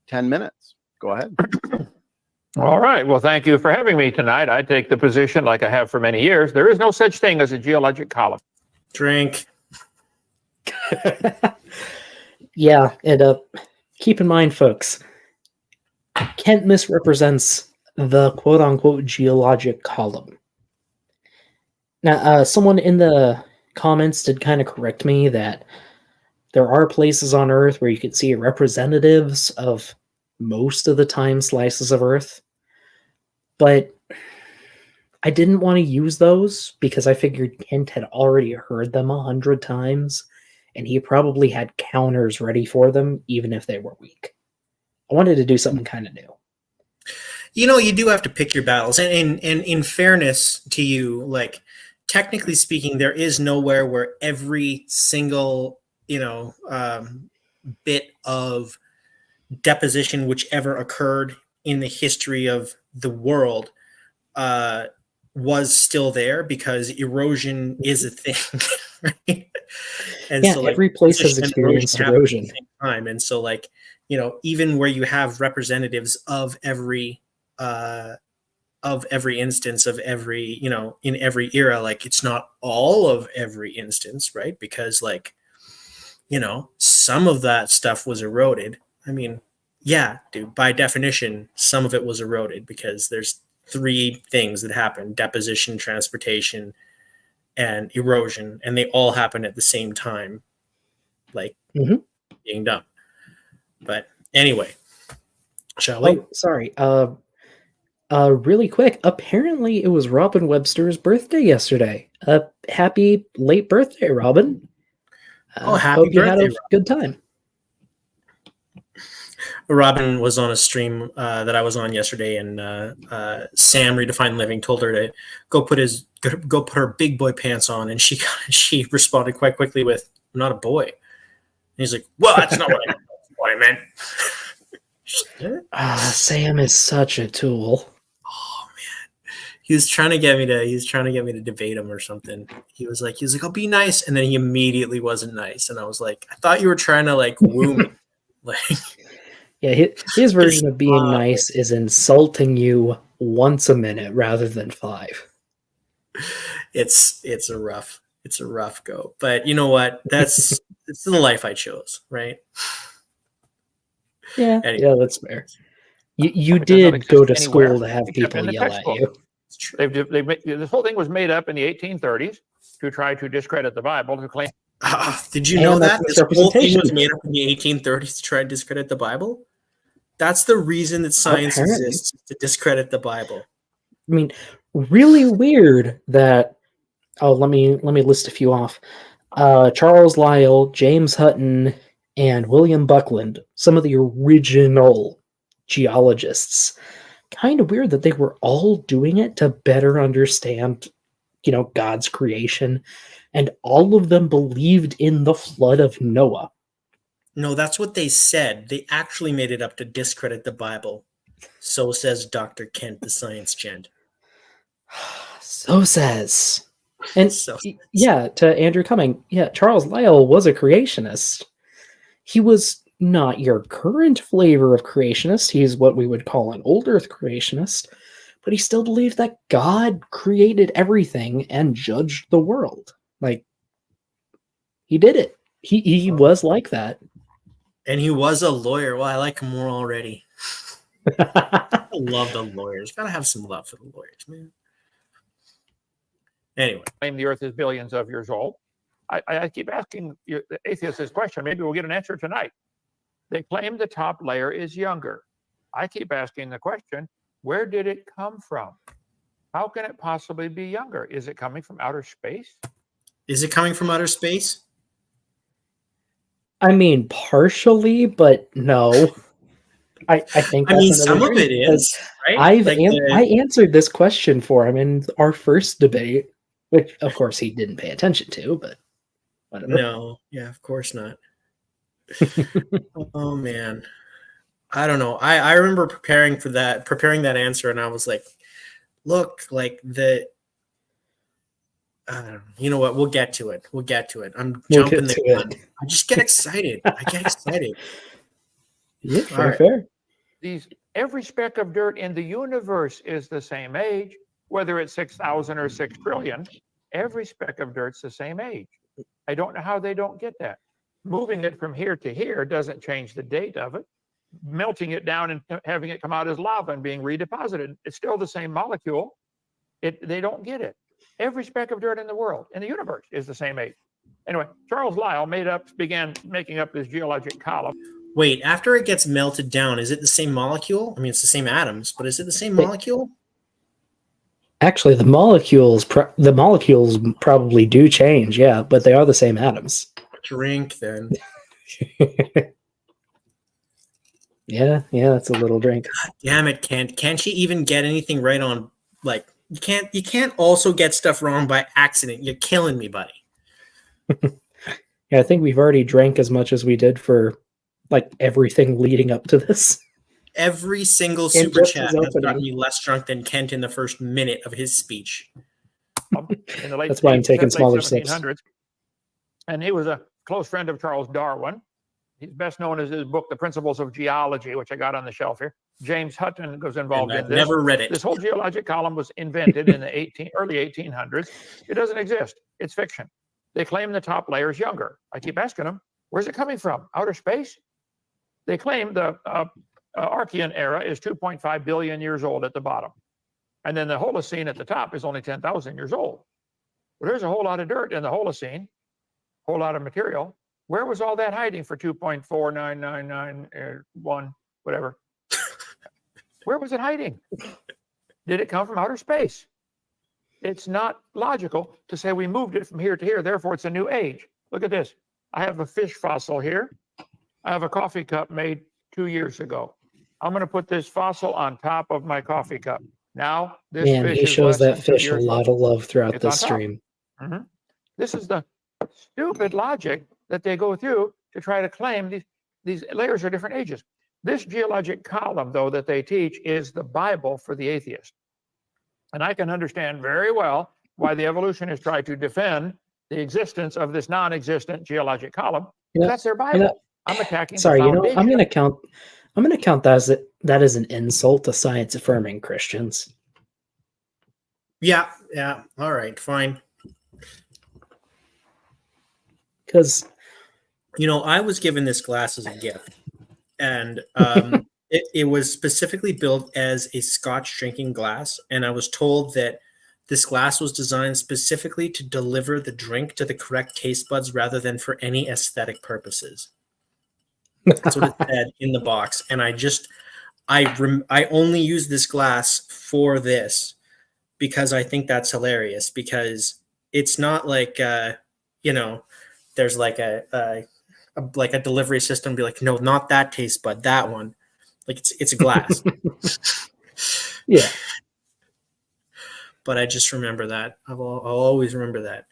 10 minutes. Go ahead. All right. Well, thank you for having me tonight. I take the position, like I have for many years, there is no such thing as a geologic column. Drink. Yeah, and keep in mind, folks, Kent misrepresents the quote-unquote geologic column. Now, someone in the comments did kind of correct me that there are places on Earth where you can see representatives of most of the time slices of Earth, but I didn't want to use those because I figured Kent had already heard them 100 times, and he probably had counters ready for them, even if they were weak. I wanted to do something kind of new. You know, you do have to pick your battles, and in fairness to you, like technically speaking, there is nowhere where every single bit of deposition which ever occurred in the history of the world was still there, because erosion is a thing, right? And Yeah, so like every place has deposition and experienced happen at the erosion. same time. And so like, even where you have representatives of every instance of every, in every era, like it's not all of every instance, right? Because like, some of that stuff was eroded. I mean, yeah, dude, by definition, some of it was eroded, because there's 3 things that happen: deposition, transportation, and erosion, and they all happen at the same time, like being done. But anyway, shall we? Oh, sorry. Really quick. Apparently, it was Robin Webster's birthday yesterday. Happy late birthday, Robin. Happy Hope you had birthday, a good time. Robin was on a stream that I was on yesterday, and Sam Redefined Living told her to go put her big boy pants on, and she responded quite quickly with, "I'm not a boy." And he's like, "Well, that's not what I meant." Sam is such a tool. Oh man, he was trying to get me to debate him or something. He was like, "I'll be nice," and then he immediately wasn't nice, and I was like, "I thought you were trying to like woo me." Like, Yeah, his version of being nice is insulting you once a minute rather than 5. it's a rough go, but you know what? It's the life I chose, right? Yeah, Anyway. yeah, that's fair. You It does not did go to exist anywhere school to have except people in the yell at textbook. you. It's true. This whole thing was made up in the 1830s to try to discredit the Bible, to claim. Did you know that that's this whole thing misrepresentation. was made up in the 1830s to try and discredit the Bible? That's the reason that science Apparently. exists, to discredit the Bible. I mean, really weird that. Oh, let me list a few off. Charles Lyell, James Hutton, and William Buckland, some of the original geologists. Kind of weird that they were all doing it to better understand, God's creation, and all of them believed in the flood of Noah. No, that's what they said. They actually made it up to discredit the Bible. So says Dr. Kent, the science gent. So says. And So yeah, to Andrew Cumming, yeah, Charles Lyell was a creationist. He was not your current flavor of creationist. He's what we would call an old earth creationist, but he still believed that God created everything and judged the world. Like, he did it. He was like that. And he was a lawyer. Well, I like him more already. I love the lawyers. Gotta have some love for the lawyers, man. Anyway. Claim the Earth is billions of years old. I keep asking the atheists this question. Maybe we'll get an answer tonight. They claim the top layer is younger. I keep asking the question, where did it come from? How can it possibly be younger? Is it coming from outer space? Is it coming from outer space? I mean, partially, but no. I think that's some of dream, it is, right? I answered this question for him in our first debate, which of course he didn't pay attention to, but whatever. No, yeah, of course not. Oh man, I don't know. I remember preparing that answer, and I was like, look, like You know what? We'll get to it. We'll get to it. I'm We'll jumping get the to gun. it. I just get excited. I get excited. Yeah, All fair, right. fair. Every speck of dirt in the universe is the same age, whether it's 6,000 or 6 trillion. Every speck of dirt's the same age. I don't know how they don't get that. Moving it from here to here doesn't change the date of it. Melting it down and having it come out as lava and being redeposited, it's still the same molecule. They don't get it. Every speck of dirt in the world, in the universe, is the same age. Anyway, Charles Lyell began making up this geologic column. Wait, after it gets melted down, is it the same molecule? I mean, it's the same atoms, but is it the same Wait. molecule? Actually, the molecules probably do change, yeah, but they are the same atoms. Drink then. Yeah, that's a little drink. Damn it, Kent. Can't you even get anything right on, like, you can't also get stuff wrong by accident. You're killing me, buddy. Yeah, I think we've already drank as much as we did for like everything leading up to this. Every single And super just chat his has opening. gotten me less drunk than Kent in the first minute of his speech. In the late That's why I'm taking smaller sips. 1700s. And he was a close friend of Charles Darwin. He's best known as his book, The Principles of Geology, which I got on the shelf here. James Hutton was involved And in I've this. never read it. This whole geologic column was invented in the early 1800s. It doesn't exist. It's fiction. They claim the top layer is younger. I keep asking them, where's it coming from? Outer space? They claim the Archean era is 2.5 billion years old at the bottom. And then the Holocene at the top is only 10,000 years old. Well, there's a whole lot of dirt in the Holocene, a whole lot of material. Where was all that hiding for 2.49991, whatever? Where was it hiding? Did it come from outer space? It's not logical to say we moved it from here to here, therefore it's a new age. Look at this. I have a fish fossil here. I have a coffee cup made 2 years ago. I'm going to put this fossil on top of my coffee cup. Now, this Man, fish he is shows less that than 2 fish a years lot old. of love throughout It's this on top. stream. This is the stupid logic that they go through to try to claim these layers are different ages. This geologic column, though, that they teach is the Bible for the atheist. And I can understand very well why the evolutionists try to defend the existence of this non-existent geologic column. Yeah, That's their Bible. I'm attacking Sorry, the I'm foundation. gonna count that as an insult to science affirming Christians. Yeah. All right, fine. Because You know, I was given this glass as a gift, and it was specifically built as a Scotch drinking glass, and I was told that this glass was designed specifically to deliver the drink to the correct taste buds rather than for any aesthetic purposes. That's what it said in the box, and I only use this glass for this because I think that's hilarious. Because it's not like there's like a delivery system be like, no, not that taste bud, that one. Like it's a glass. yeah, But I just remember that. I'll always remember that.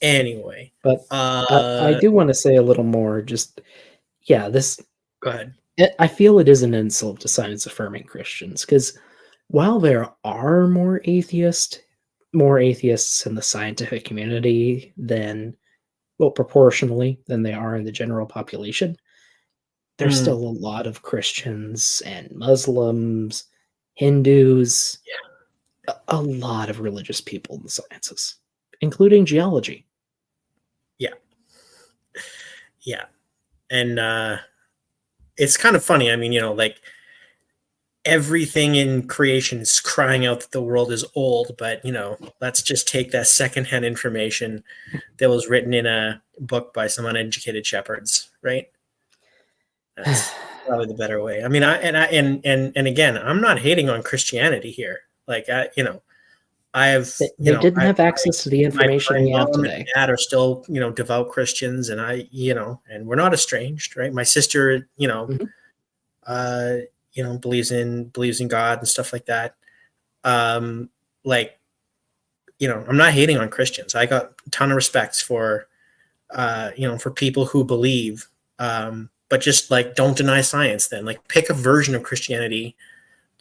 Anyway, but I do want to say a little more. This. Go ahead. I feel it is an insult to science affirming Christians because while there are more atheists in the scientific community proportionally than they are in the general population, there's still a lot of Christians and Muslims, Hindus, a lot of religious people in the sciences, including geology. Yeah. And it's kind of funny. I mean, like everything in creation is crying out that the world is old, but let's just take that secondhand information that was written in a book by some uneducated shepherds, right? That's probably the better way. I mean, and again, I'm not hating on Christianity here. Like, I have they didn't have access to the information we have today. And dad are still devout Christians, and and we're not estranged, right? My sister believes in God and stuff like that. I'm not hating on Christians. I got a ton of respect for for people who believe, but just like don't deny science. Then like pick a version of Christianity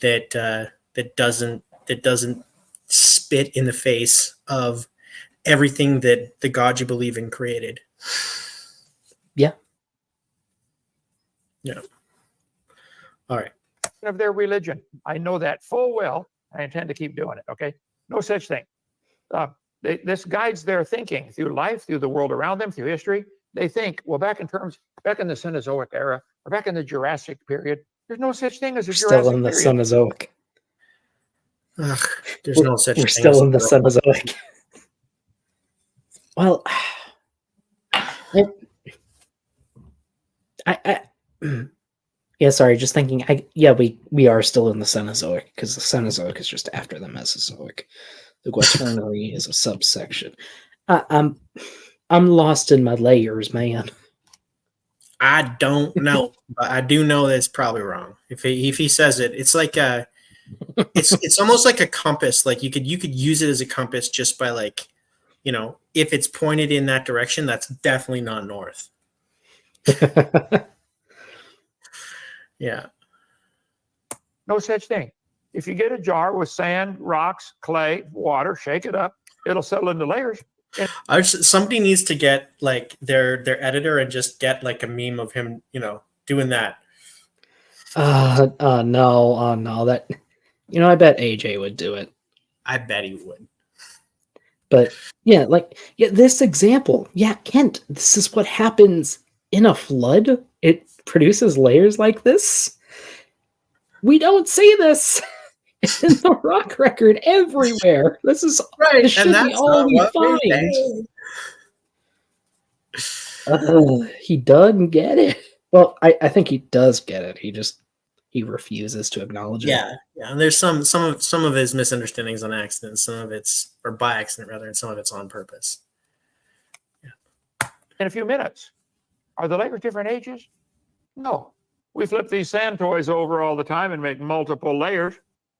that doesn't spit in the face of everything that the God you believe in created. Yeah. Yeah. All right. Of their religion. I know that full well. I intend to keep doing it. Okay. No such thing. This guides their thinking through life, through the world around them, through history. They think, well, back in the Cenozoic era or back in the Jurassic period, there's no such thing as a Still Jurassic in the period. Cenozoic. Ugh, there's no such We're thing. still as in the a- Cenozoic. Well, yeah, sorry, just thinking. We are still in the Cenozoic because the Cenozoic is just after the Mesozoic. The Quaternary is a subsection. I'm lost in my layers, man. I don't know, but I do know that it's probably wrong. If he says it, it's like it's almost like a compass. Like you could use it as a compass just by like, if it's pointed in that direction, that's definitely not north. Yeah. No such thing. If you get a jar with sand, rocks, clay, water, shake it up, it'll settle into layers. Somebody needs to get like their editor and just get like a meme of him, doing that. No, that I bet AJ would do it. I bet he would. But this example, Kent, this is what happens in a flood. It produces layers like this. We don't see this in the rock record everywhere. This should be all we find. He doesn't get it. Well, I think he does get it. He refuses to acknowledge it. Yeah, and there's some of his misunderstandings on accident, some of it's or by accident rather, and some of it's on purpose. Yeah. In a few minutes, are the layers different ages? No. We flip these sand toys over all the time and make multiple layers.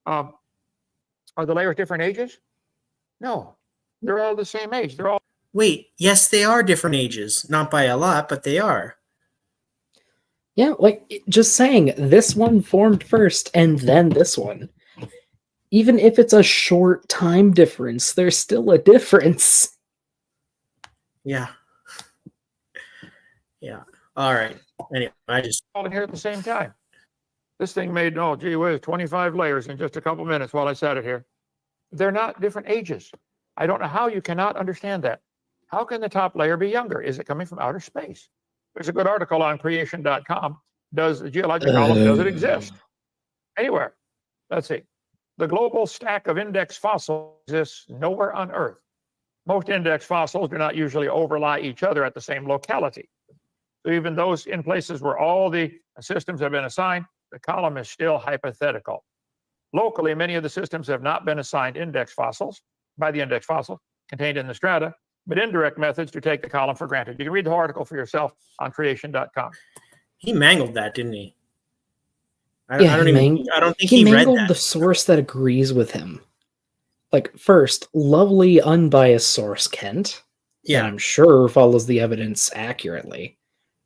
Are the layers different ages? No. They're all the same age. Wait, yes, they are different ages. Not by a lot, but they are. Yeah, just saying, this one formed first and then this one. Even if it's a short time difference, there's still a difference. Yeah. Yeah. All right. Anyway, I just all in here at the same time. This thing made, gee whiz, 25 layers in just a couple minutes while I sat it here. They're not different ages. I don't know how you cannot understand that. How can the top layer be younger? Is it coming from outer space? There's a good article on creation.com. Does the geologic column, does it exist? Anywhere. Let's see. The global stack of index fossils exists nowhere on Earth. Most index fossils do not usually overlie each other at the same locality. So even those in places where all the systems have been assigned, the column is still hypothetical. Locally, many of the systems have not been assigned index fossils by the index fossil contained in the strata, but indirect methods to take the column for granted. You can read the whole article for yourself on creation.com. He mangled that, didn't he? I don't think he read mangled that. the source that agrees with him. First, lovely unbiased source, Kent. Yeah, that I'm sure follows the evidence accurately.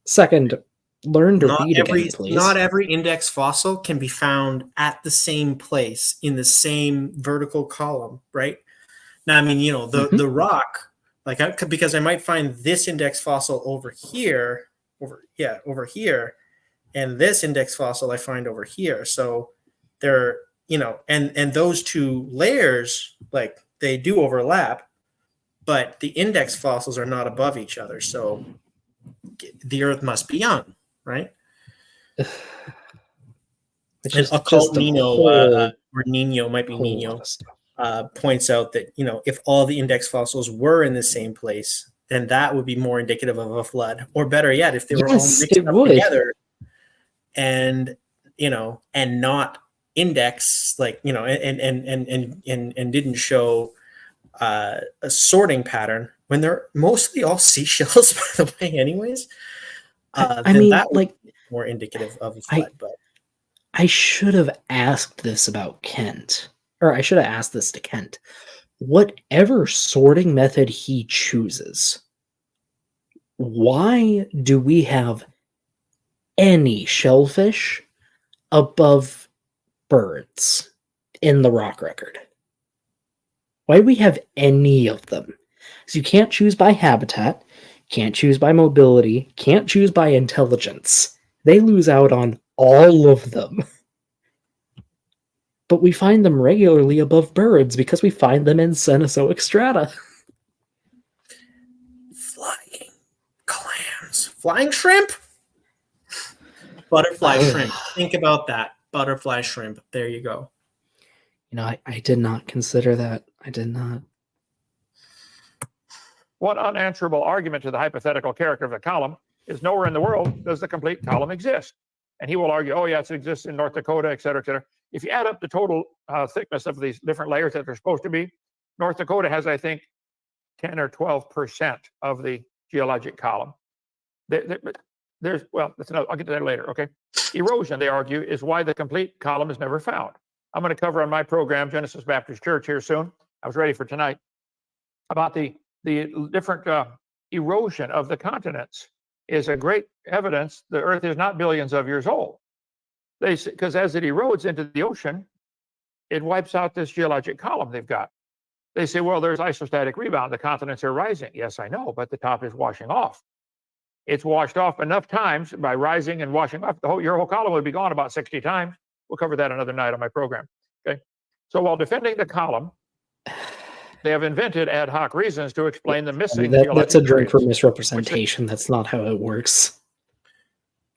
Second, learn to read again, please. Not every index fossil can be found at the same place in the same vertical column, right? Now, I mean, the rock, because I might find this index fossil over here, and this index fossil I find over here. So they're, and those two layers, they do overlap, but the index fossils are not above each other. So the Earth must be young, right? And occult Nino, or Nino, might be Nino, points out that, if all the index fossils were in the same place, then that would be more indicative of a flood. Or better yet, if they were all mixed up together and, and not index, and didn't show a sorting pattern when they're mostly all seashells, by the way, anyways. That would be more indicative of a flood. But I should have asked this about Kent, or I should have asked this to Kent. Whatever sorting method he chooses, why do we have any shellfish above birds in the rock record? Why do we have any of them? Because you can't choose by habitat, can't choose by mobility, can't choose by intelligence. They lose out on all of them. But we find them regularly above birds because we find them in Cenozoic strata. Flying clams. Flying shrimp? Butterfly shrimp. Think about that. Butterfly shrimp. There you go. I did not consider that. I did not. One unanswerable argument to the hypothetical character of the column is nowhere in the world does the complete column exist. And he will argue, oh, yes, it exists in North Dakota, et cetera, et cetera. If you add up the total thickness of these different layers that they're supposed to be, North Dakota has, I think, 10 or 12% of the geologic column. There's, well, that's another, I'll get to that later, okay? Erosion, they argue, is why the complete column is never found. I'm going to cover on my program, Genesis Baptist Church, here soon. I was ready for tonight, about the different erosion of the continents is a great evidence the Earth is not billions of years old. Because as it erodes into the ocean, it wipes out this geologic column they've got. They say, well, there's isostatic rebound. The continents are rising. Yes, I know, but the top is washing off. It's washed off enough times by rising and washing off. Your whole column would be gone about 60 times. We'll cover that another night on my program. Okay. So while defending the column, they have invented ad hoc reasons to explain the missing. That's a drink for misrepresentation. That's not how it works.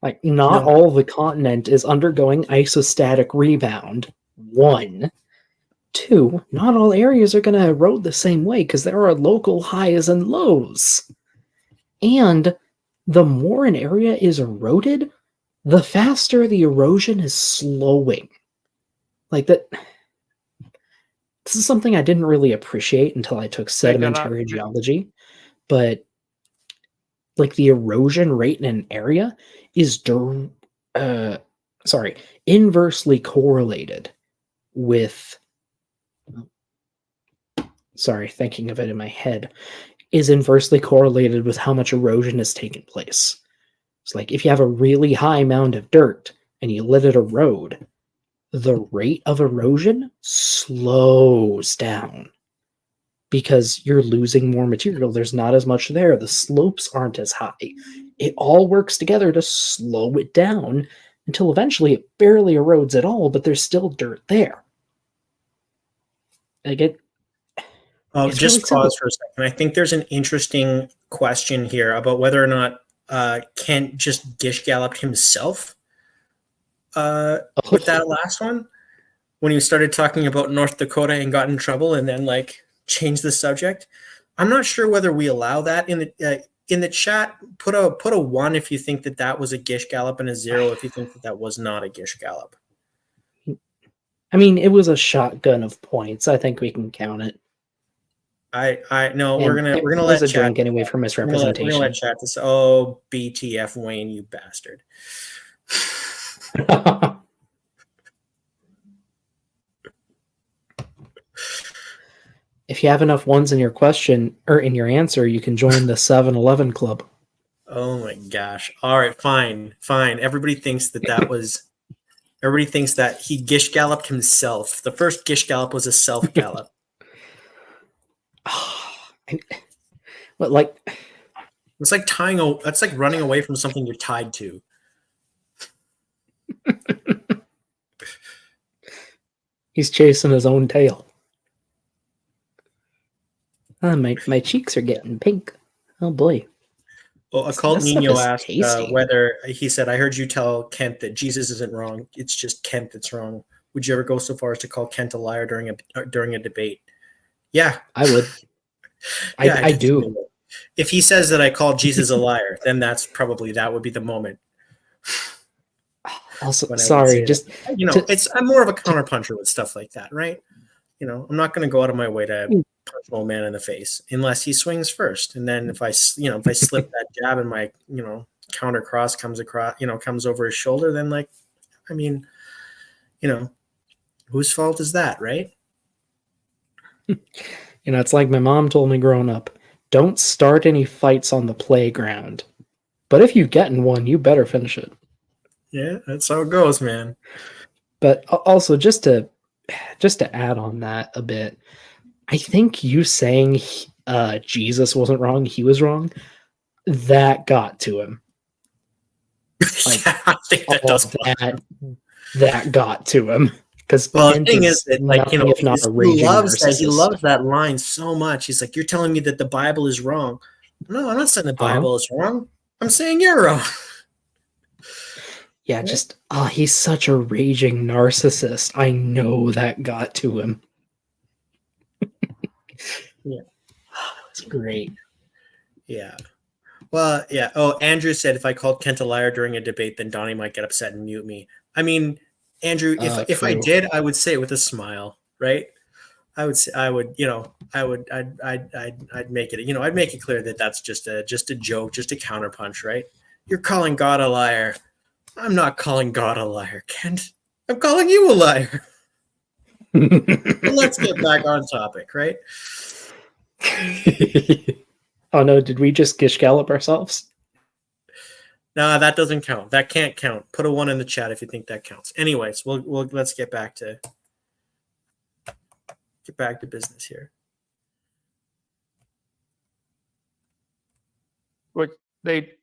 Like, not No. all the continent is undergoing isostatic rebound. 1. 2, not all areas are going to erode the same way because there are local highs and lows. And the more an area is eroded, the faster the erosion is slowing. Like that. This is something I didn't really appreciate until I took sedimentary geology, but like the erosion rate in an area is inversely correlated with thinking of it in my head, is inversely correlated with how much erosion has taken place. It's like if you have a really high mound of dirt and you let it erode, the rate of erosion slows down because you're losing more material. There's not as much there. The slopes aren't as high. It all works together to slow it down until eventually it barely erodes at all, but there's still dirt there. Just really pause for a second. I think there's an interesting question here about whether or not Kent just gish galloped himself with that last one when he started talking about North Dakota and got in trouble and then like changed the subject. I'm not sure whether we allow that in the chat. Put a 1 if you think that was a gish gallop and a 0 if you think that was not a gish gallop. I mean, it was a shotgun of points. I think we can count it. No, we're gonna let a chat drink anyway for misrepresentation. We're gonna let chat this. Oh, BTF Wayne, you bastard. If you have enough ones in your question or in your answer, you can join the 7-Eleven club. Oh my gosh. All right, fine. Everybody thinks that was everybody thinks that he gish galloped himself. The first gish gallop was a self gallop. But like it's like that's like running away from something you're tied to. He's chasing his own tail. My cheeks are getting pink. Oh boy. Well, Occult Nino asked tasty. whether he said, I heard you tell Kent that Jesus isn't wrong. It's just Kent that's wrong. Would you ever go so far as to call Kent a liar during a debate? Yeah. I would. Yeah, I do. If he says that I called Jesus a liar, then that would be the moment. Also, sorry, just I'm more of a counterpuncher with stuff like that, right? I'm not going to go out of my way to punch an old man in the face unless he swings first, and then if I slip that jab and my counter cross comes over his shoulder, then whose fault is that, right? It's like my mom told me growing up, don't start any fights on the playground. But if you get in one, you better finish it. Yeah, that's how it goes, man. But also, just to add on that a bit, I think you saying Jesus wasn't wrong, he was wrong, that got to him. Like, Yeah, I think that all does. that got to him. Because Well, the thing is that, like, you know, if not a he raging loves that. He narcissist. loves that line so much. He's like, "You're telling me that the Bible is wrong." No, I'm not saying the Bible is wrong. I'm saying you're wrong. Yeah, just he's such a raging narcissist. I know that got to him. Yeah. It's great. Yeah. Well, yeah. Oh, Andrew said if I called Kent a liar during a debate, then Donnie might get upset and mute me. I mean, Andrew, if I True. did, I would say it with a smile, right? I would say I'd make it, I'd make it clear that that's just a joke, just a counterpunch, right? You're calling God a liar. I'm not calling God a liar, Kent. I'm calling you a liar. But let's get back on topic, right? Oh no, did we just gish gallop ourselves? No, that doesn't count. That can't count. Put a 1 in the chat if you think that counts. Anyways, we'll let's get back to business here. Which they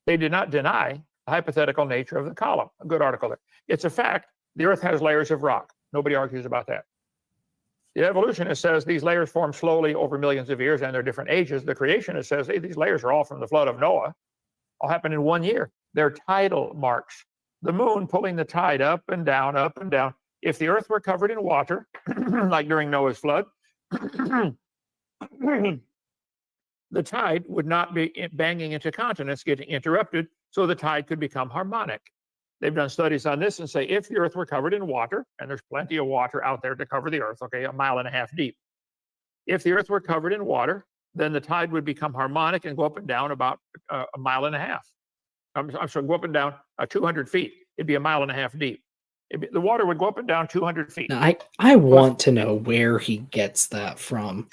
did not deny the hypothetical nature of the column. A good article there. It's a fact. The Earth has layers of rock. Nobody argues about that. The evolutionist says these layers form slowly over millions of years and they're different ages. The creationist says, hey, these layers are all from the flood of Noah. All happened in 1 year. They're tidal marks. The moon pulling the tide up and down, up and down. If the Earth were covered in water, like during Noah's flood, the tide would not be banging into continents, getting interrupted, so the tide could become harmonic. They've done studies on this and say if the Earth were covered in water, and there's plenty of water out there to cover the Earth, okay, 1.5 miles deep. If the Earth were covered in water, then the tide would become harmonic and go up and down about 1.5 miles. I'm sorry, go up and down 200 feet. It'd be 1.5 miles deep. The water would go up and down 200 feet. Now, I want to know where he gets that from.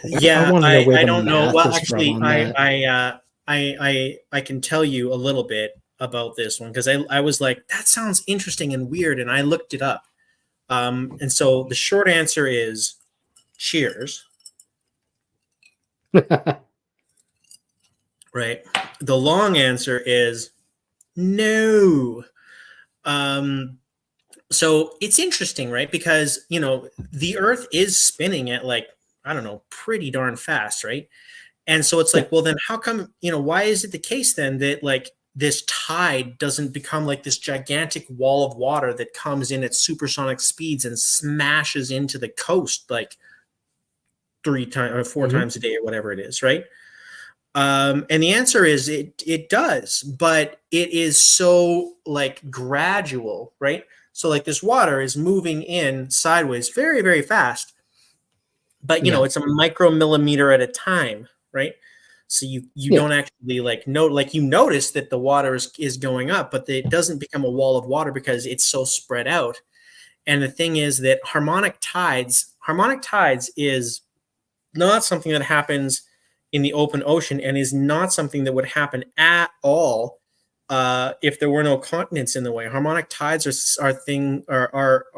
Yeah, want to know where I the don't know. math Well, is actually, from on that. I can tell you a little bit about this one because I was like, that sounds interesting and weird, and I looked it up. And so the short answer is cheers. Right. The long answer is no. So it's interesting, right? Because, the Earth is spinning at like, I don't know, pretty darn fast, right? And so it's like, well, then how come, why is it the case then that like this tide doesn't become like this gigantic wall of water that comes in at supersonic speeds and smashes into the coast like 3 times or 4 times a day or whatever it is, right? And the answer is it does, but it is so like gradual, right? So like this water is moving in sideways very, very fast, but it's a micromillimeter at a time, right? So you don't actually notice that the water is going up, but it doesn't become a wall of water because it's so spread out. And the thing is that harmonic tides is not something that happens in the open ocean and is not something that would happen at all if there were no continents in the way. Harmonic tides are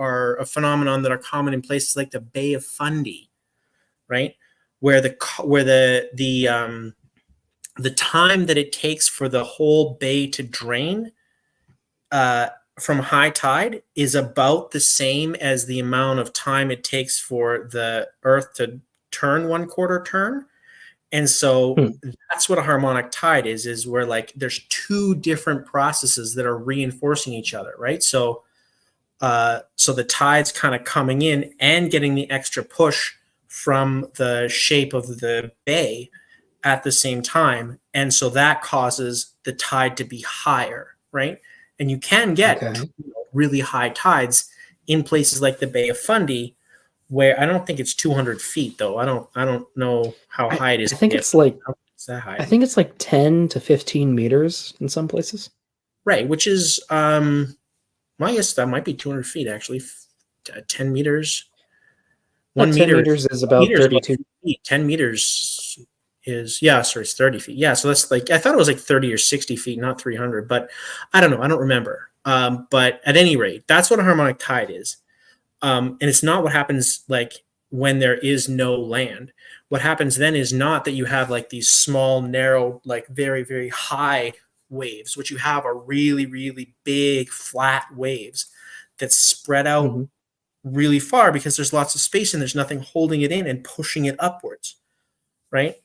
a phenomenon that are common in places like the Bay of Fundy, right? Where the time that it takes for the whole bay to drain from high tide is about the same as the amount of time it takes for the Earth to turn 1/4 turn. And so that's what a harmonic tide is where like there's 2 different processes that are reinforcing each other, right? So the tide's kind of coming in and getting the extra push from the shape of the bay at the same time. And so that causes the tide to be higher, right? And you can get really high tides in places like the Bay of Fundy, where I don't think it's 200 feet though. I don't know how high it is. I think it's like that high. I think it's like 10 to 15 meters in some places. Right, which is well, I guess that might be 200 feet actually. 10 meters. 10 meters is about 32 feet. 10 meters is it's 30 feet. Yeah, so that's like I thought it was like 30 or 60 feet, not 300, but I don't know. I don't remember. But at any rate, that's what a harmonic tide is. And it's not what happens like when there is no land. What happens then is not that you have like these small, narrow, like very, very high waves. What you have are really, really big, flat waves that spread out Mhm. really far because there's lots of space and there's nothing holding it in and pushing it upwards, right?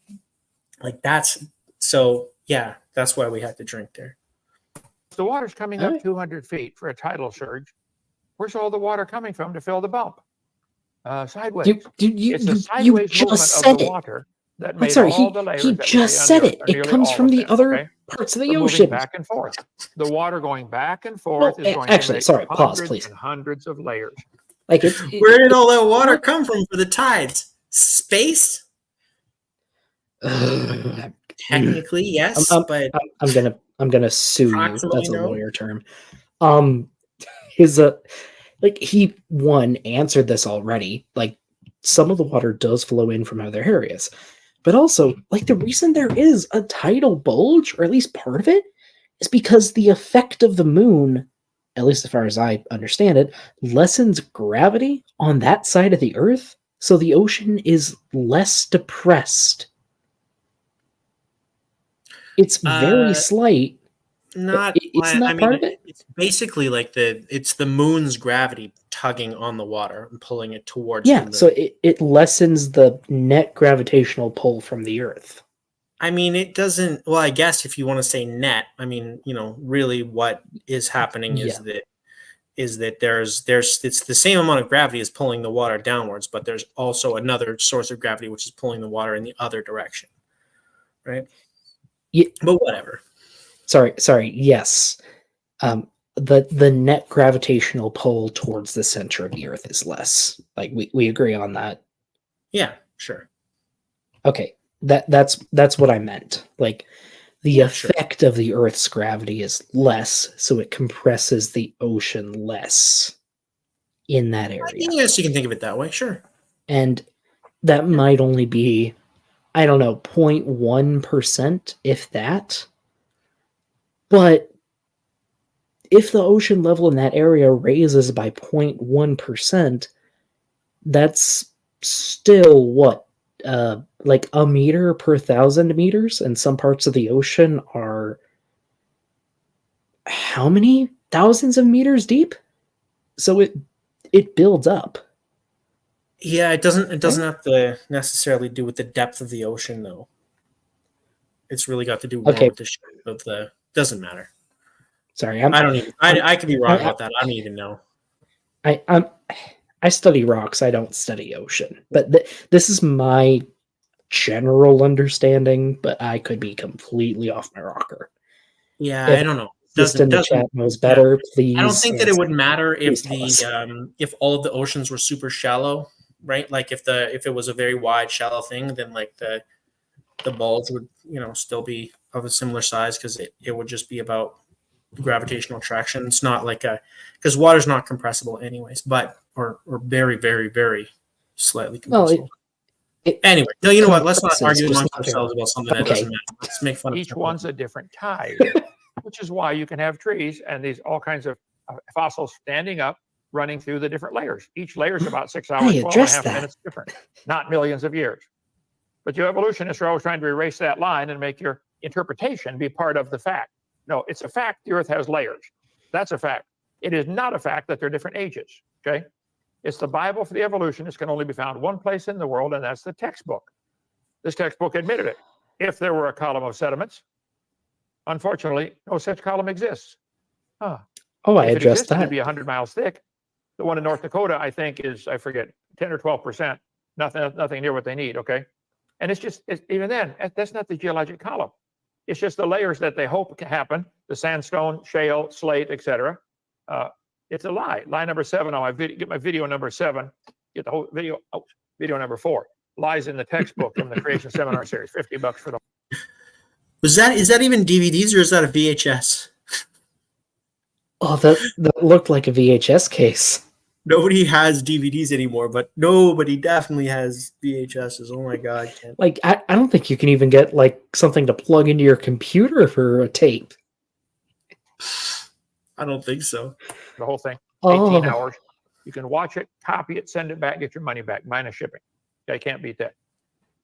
Like that's why we had to drink there. The water's coming All up right. 200 feet for a tidal surge. Where's all the water coming from to fill the bump? Sideways. You It's the sideways just movement said of the it. water that I'm made sorry, all the layers he that just lay on said the it. Earth, or It nearly comes all from of the them, other okay? parts of the They're moving ocean. back and forth. The water going back and forth Well, is going to actually, make sorry, pause, hundreds please. and hundreds of layers. Like Where did all that water come from for the tides? Space? Ugh. Technically, yes, I'm, but I'm gonna sue you. approximately That's a no. lawyer term. His like he answered this already. Like some of the water does flow in from other areas, but also like the reason there is a tidal bulge, or at least part of it, is because the effect of the moon, at least as far as I understand it, lessens gravity on that side of the Earth, so the ocean is less depressed. It's very slight. Not. Isn't that I part mean, of it? it's basically like it's the moon's gravity tugging on the water and pulling it towards Yeah, the so moon. it lessens the net gravitational pull from the Earth. I mean, it doesn't. Well, I guess if you want to say net, I mean, really, what is happening Yeah. is that there's it's the same amount of gravity is pulling the water downwards, but there's also another source of gravity which is pulling the water in the other direction, right? Yeah. But whatever. Sorry. Yes, the net gravitational pull towards the center of the Earth is less. Like we agree on that. Yeah, sure. Okay, that's what I meant. Like the Yeah, sure. effect of the Earth's gravity is less, so it compresses the ocean less in that area. I guess you can think of it that way. Sure. And that might only be, I don't know, 0.1%, if that. But if the ocean level in that area raises by 0.1%, that's still what? Like a meter per 1,000 meters, and some parts of the ocean are how many thousands of meters deep? So it builds up. Yeah, it doesn't have to necessarily do with the depth of the ocean, though. It's really got to do more Okay. with the shape of the. Doesn't matter. Sorry, I could be wrong about that. I don't even know. I study rocks. I don't study ocean. But this is my general understanding. But I could be completely off my rocker. Yeah, If I don't know. just in the chat knows better, please. I don't think that it would matter if please tell us. if all of the oceans were super shallow, right? Like if it was a very wide, shallow thing, then like the bulge would still be of a similar size because it would just be about gravitational attraction. It's not like because water's not compressible anyways, but or very, very, very slightly compressible. Anyway, no, you know what? Let's not argue amongst ourselves about something that doesn't matter. Let's make fun of Each one's a different tide, which is why you can have trees and these all kinds of fossils standing up, running through the different layers. Each layer is about 6 hours, 12 and a half minutes different, not millions of years. But you evolutionists are always trying to erase that line and make your interpretation be part of the fact. No, it's a fact the Earth has layers. That's a fact. It is not a fact that they're different ages, okay? It's the Bible for the evolutionists can only be found one place in the world, and that's the textbook. This textbook admitted it. If there were a column of sediments, unfortunately, no such column exists. Oh, I if it addressed existed, that. it'd be 100 miles thick. The one in North Dakota, I think, is, I forget, 10 or 12%. Nothing near what they need, okay? And even then, that's not the geologic column. It's just the layers that they hope can happen, the sandstone, shale, slate, etc. It's a lie. Lie number 7 on get my video number 7, get the whole video, video number 4. Lies in the textbook from the Creation Seminar Series, $50 for them. Is that even DVDs or is that a VHS? Oh, that looked like a VHS case. Nobody has DVDs anymore, but nobody definitely has VHSs. Oh my God, Kent. Like, I don't think you can even get like something to plug into your computer for a tape. I don't think so. The whole thing, 18 hours. You can watch it, copy it, send it back, get your money back, minus shipping. Okay, can't beat that.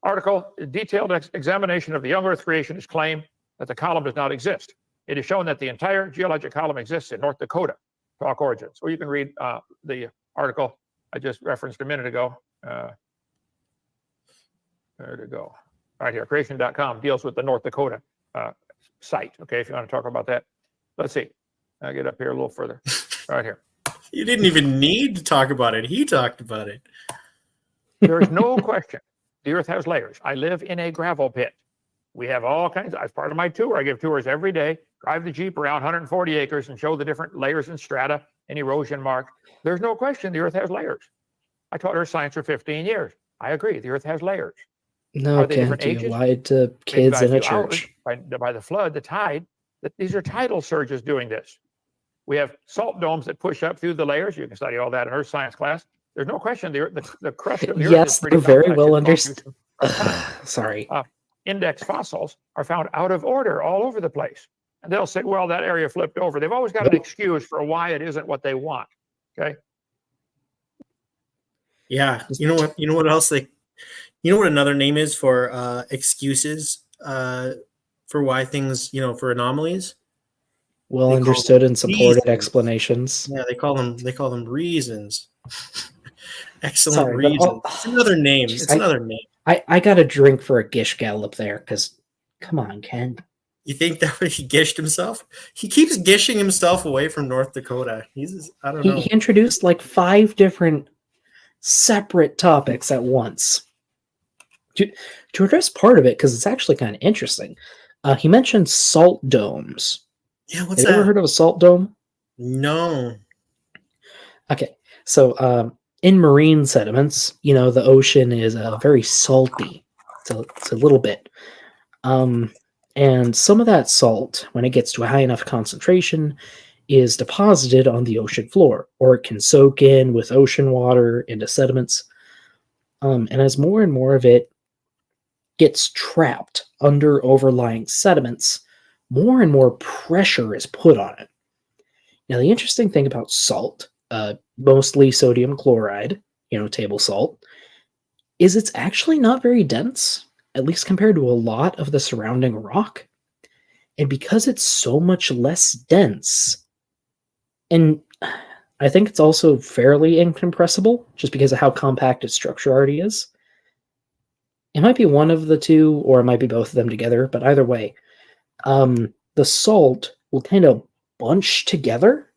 Article, detailed examination of the young Earth creationist claim that the column does not exist. It is shown that the entire geologic column exists in North Dakota. Talk origins. Or you can read the article I just referenced a minute ago. There to go. Right here, creation.com deals with the North Dakota site. Okay, if you want to talk about that. Let's see. I'll get up here a little further. Right here. You didn't even need to talk about it. He talked about it. There is no question the Earth has layers. I live in a gravel pit. We have all kinds as part of my tour. I give tours every day, drive the Jeep around 140 acres and show the different layers and strata and erosion marks. There's no question the Earth has layers. I taught Earth science for 15 years. I agree. The Earth has layers. No, Are they different Kent, you ages? lied to Maybe kids by a in a few hours, church. by the flood, the tide. These are tidal surges doing this. We have salt domes that push up through the layers. You can study all that in Earth science class. There's no question the crust of the Earth Yes, is pretty they're very complex. well It's gone through understood. Sorry. Index fossils are found out of order all over the place. And they'll say, well, that area flipped over. They've always got an excuse for why it isn't what they want. Okay. Yeah. You know what else you know what another name is for excuses for why things, for anomalies? Well They call understood them and supported reasons. explanations. Yeah, they call them reasons. Excellent Sorry, but reasons. It's another name. Jeez, It's another name. I got a drink for a gish gallop there, because come on, Ken. You think that he gished himself? He keeps gishing himself away from North Dakota. I don't know. He introduced like 5 different separate topics at once. To address part of it, because it's actually kind of interesting, he mentioned salt domes. Yeah, what's Have you ever that? heard of a salt dome? No. Okay, so in marine sediments, the ocean is very salty. It's a little bit. And some of that salt, when it gets to a high enough concentration, is deposited on the ocean floor, or it can soak in with ocean water into sediments. And as more and more of it gets trapped under overlying sediments, more and more pressure is put on it. Now, the interesting thing about salt, mostly sodium chloride, table salt, is it's actually not very dense, at least compared to a lot of the surrounding rock. And because it's so much less dense, and I think it's also fairly incompressible, just because of how compact its structure already is. It might be one of the two, or it might be both of them together, but either way, the salt will kind of bunch together,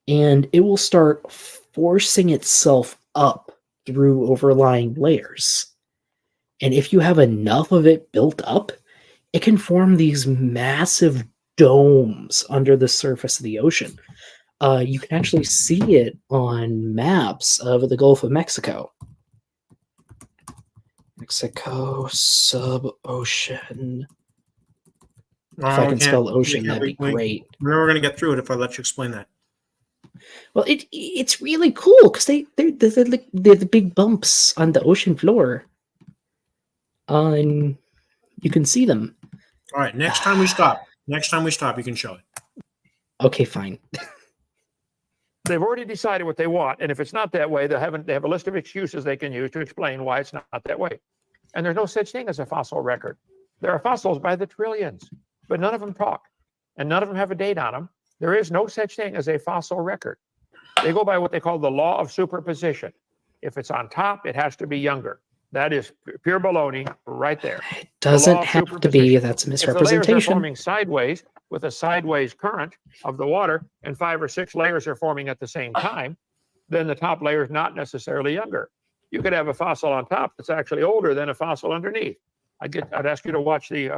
and it will start forcing itself up through overlying layers. And if you have enough of it built up, it can form these massive domes under the surface of the ocean. You can actually see it on maps of the Gulf of Mexico. Mexico sub-ocean. If I can spell ocean, that'd be great. We're never going to get through it if I let you explain that. Well, it's really cool because they're the big bumps on the ocean floor. You can see them. All right, next time we stop, you can show it. Okay, fine. They've already decided what they want, and if it's not that way, they have a list of excuses they can use to explain why it's not that way. And there's no such thing as a fossil record. There are fossils by the trillions, but none of them talk, and none of them have a date on them. There is no such thing as a fossil record. They go by what they call the law of superposition. If it's on top, it has to be younger. That is pure baloney right there. It doesn't have to be. That's a If the layers are misrepresentation. forming sideways with a sideways current of the water, and 5 or 6 layers are forming at the same time, then the top layer is not necessarily younger. You could have a fossil on top that's actually older than a fossil underneath. I'd ask you to watch the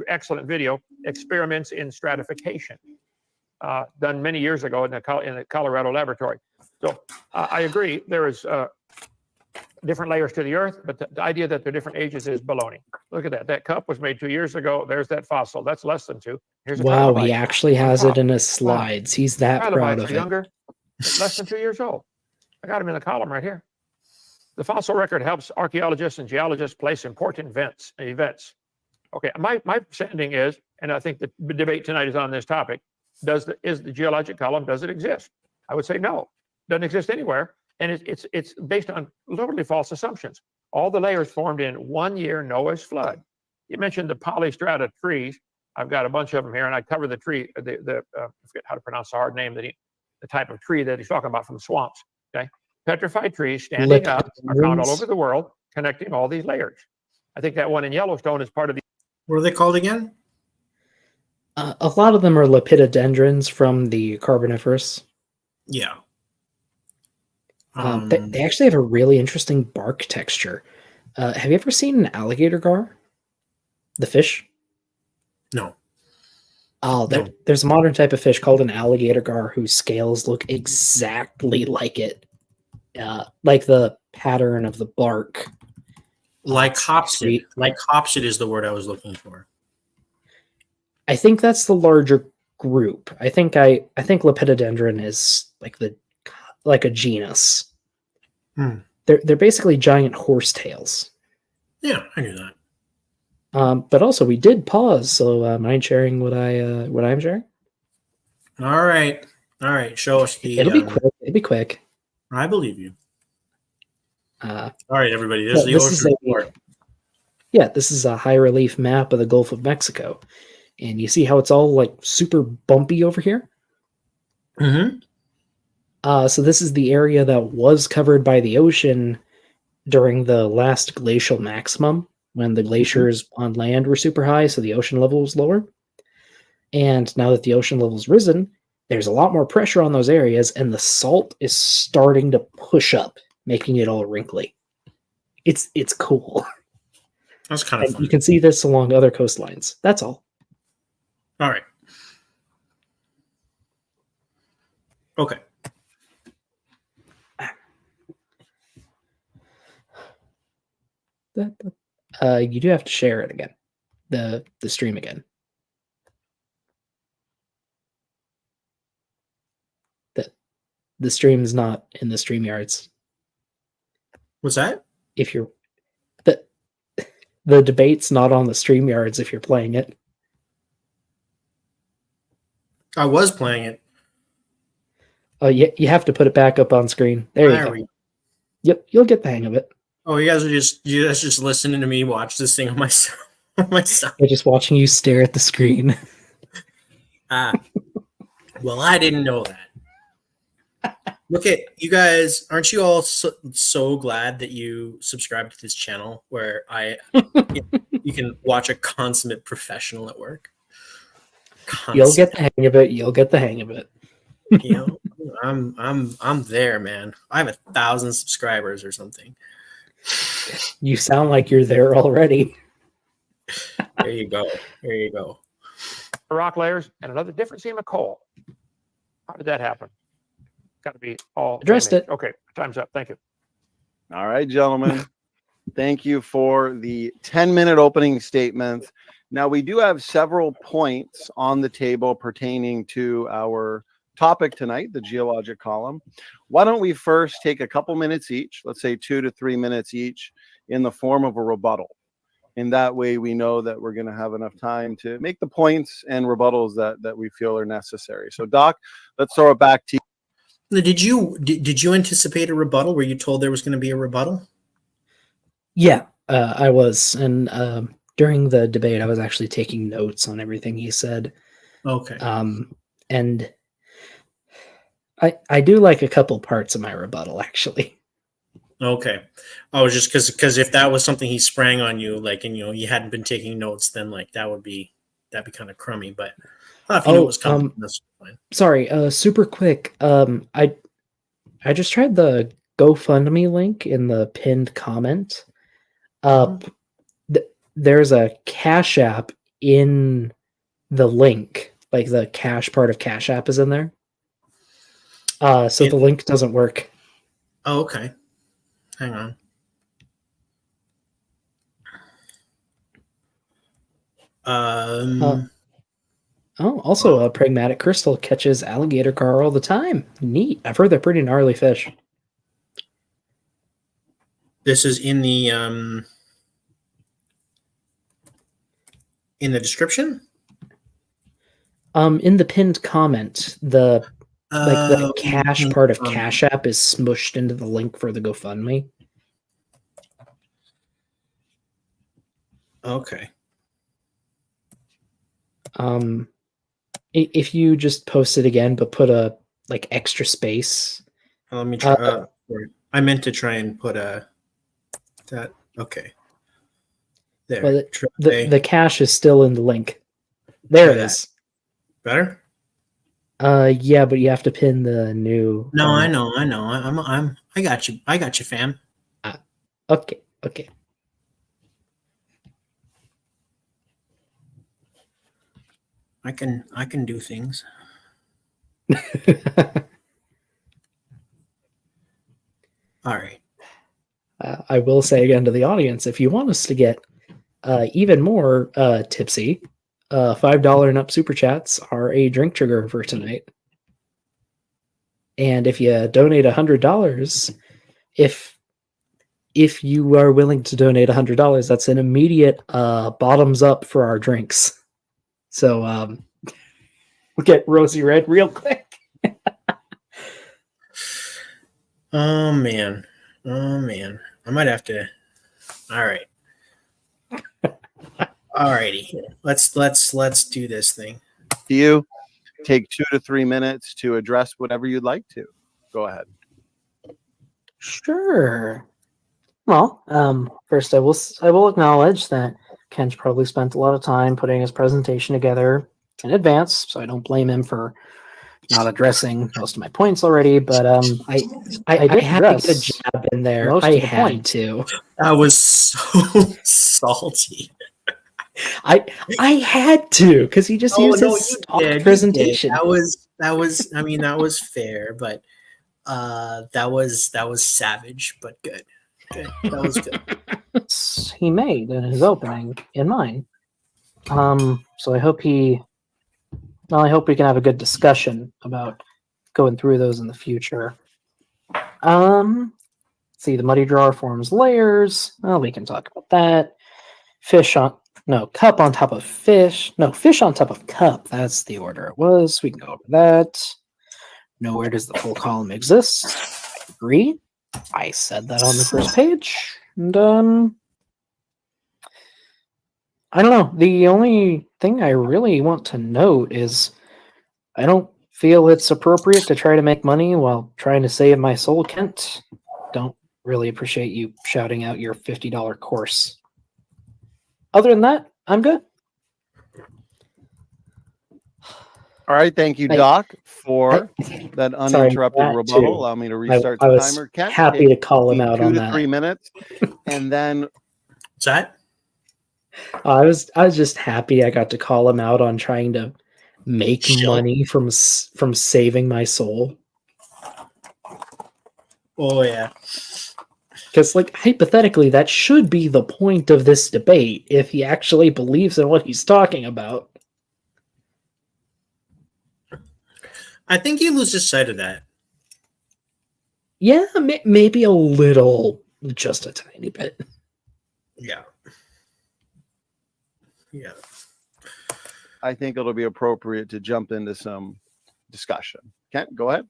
excellent video, Experiments in Stratification, done many years ago in the Colorado laboratory. So I agree, there is different layers to the Earth, but the idea that they're different ages is baloney. Look at that. That cup was made 2 years ago. There's that fossil. That's less than 2. Here's a Wow, he trilobite. actually has it in his slides. He's that proud Trilobites of are it. younger, less than 2 years old. I got them in the column right here. The fossil record helps archaeologists and geologists place important events. Okay, my understanding is, and I think the debate tonight is on this topic, is the geologic column, does it exist? I would say no. doesn't exist anywhere, and it's based on literally false assumptions. All the layers formed in 1 year Noah's flood. You mentioned the polystrata trees. I've got a bunch of them here, and I cover the tree. I forget how to pronounce the hard name the type of tree that he's talking about from swamps. Okay, petrified trees standing up are found all over the world, connecting all these layers. I think that one in Yellowstone is part of the. What are they called again? A lot of them are lepidodendrons from the Carboniferous. Yeah. They actually have a really interesting bark texture. Have you ever seen an alligator gar? The fish? No. Oh, No. there's a modern type of fish called an alligator gar whose scales look exactly like it. Like the pattern of the bark. Lycopsid. Lycopsid is the word I was looking for. I think that's the larger group. I think lepidodendron is like a genus. Hmm. They're basically giant horsetails. Yeah, I knew that. But also we did pause, so mind sharing what I'm sharing? All right. Show us the. It'll be quick. It'll be quick. I believe you. All right, everybody. There's the ocean report. Yeah, this is a high relief map of the Gulf of Mexico, and you see how it's all like super bumpy over here. Mm-hmm. So this is the area that was covered by the ocean during the last glacial maximum, when the glaciers on land were super high, so the ocean level was lower. And now that the ocean level's risen, there's a lot more pressure on those areas, and the salt is starting to push up, making it all wrinkly. It's cool. That's kind of fun. You can see this along other coastlines. That's all. All right. Okay. You do have to share it again, the stream again. The stream is not in the StreamYards. What's that? If you're the debate's not on the StreamYards if you're playing it. I was playing it. Oh, you have to put it back up on screen. There you go. Yep, you'll get the hang of it. Oh, you guys are just listening to me watch this thing on myself. They're just watching you stare at the screen. Well, I didn't know that. Look at you guys. Aren't you all so glad that you subscribe to this channel where you can watch a consummate professional at work? You'll get the hang of it. You'll get the hang of it. You know, I'm there, man. I have 1,000 subscribers or something. You sound like you're there already. There you go. Rock layers and another different seam of coal. How did that happen? Got to be all addressed it. Okay, time's up. Thank you. All right, gentlemen. Thank you for the 10-minute opening statements. Now, we do have several points on the table pertaining to our topic tonight, the geologic column. Why don't we first take a couple minutes each, let's say 2 to 3 minutes each, in the form of a rebuttal. And that way we know that we're going to have enough time to make the points and rebuttals that we feel are necessary. So, Doc, let's throw it back to you. Did you anticipate a rebuttal? Were you told there was going to be a rebuttal? Yeah, I was. And during the debate, I was actually taking notes on everything he said. Okay. And I do like a couple parts of my rebuttal, actually. Okay. Oh, just because if that was something he sprang on you, like, and you hadn't been taking notes, then like that'd be kind of crummy. But if you knew it was coming, that's fine. Sorry, super quick. I just tried the GoFundMe link in the pinned comment. There's a Cash App in the link, like the cash part of Cash App is in there. So the link doesn't work. Oh, okay. Hang on. Also, Pragmatic Crystal catches alligator gar all the time. Neat. I've heard they're pretty gnarly fish. This is in the description. In the pinned comment, the Like the cash part of um, Cash App is smushed into the link for the GoFundMe. Okay. If you just post it again, but put a like extra space. Let me try. I meant to try and put that. Okay. There. Well, Try the cash is still in the link. There it that. is. Better? Yeah, but you have to pin the new. No, I know. I got you. I got you, fam. Okay. I can do things. All right. I will say again to the audience, if you want us to get even more tipsy, $5 and up super chats are a drink trigger for tonight. And if you donate $100, if you are willing to donate $100, that's an immediate bottoms up for our drinks. So we'll get rosy red real quick. Oh man. I might have to. All right. All righty. Let's do this thing. Do you take 2 to 3 minutes to address whatever you'd like to? Go ahead. Sure. Well, first I will acknowledge that Ken's probably spent a lot of time putting his presentation together in advance, so I don't blame him for not addressing most of my points already. But I did had to get a address jab in there. most I of the had points. to. That was so salty. I had to because he just used his stock presentation. That was. I mean, that was fair, but that was savage, but good. That was good. He made in his opening in mine. So I hope we can have a good discussion about going through those in the future. See, the muddy drawer forms layers. Well, we can talk about that. Cup on top of fish. No, fish on top of cup. That's the order it was. We can go over that. Nowhere does the full column exist. I agree. I said that on the first page. And I don't know. The only thing I really want to note is I don't feel it's appropriate to try to make money while trying to save my soul, Kent. Don't really appreciate you shouting out your $50 course. Other than that, I'm good. All right. Thank you, Doc, for that uninterrupted that rebuttal. too. Allow me to restart I the was timer. Kent, happy take to call him out 2 on to that. 3 minutes, and then What's that? I was just happy I got to call him out on trying to make Chill. money from saving my soul. Oh yeah. Because, like, hypothetically, that should be the point of this debate if he actually believes in what he's talking about. I think he loses sight of that. Yeah, maybe a little, just a tiny bit. Yeah. Yeah. I think it'll be appropriate to jump into some discussion. Kent, go ahead.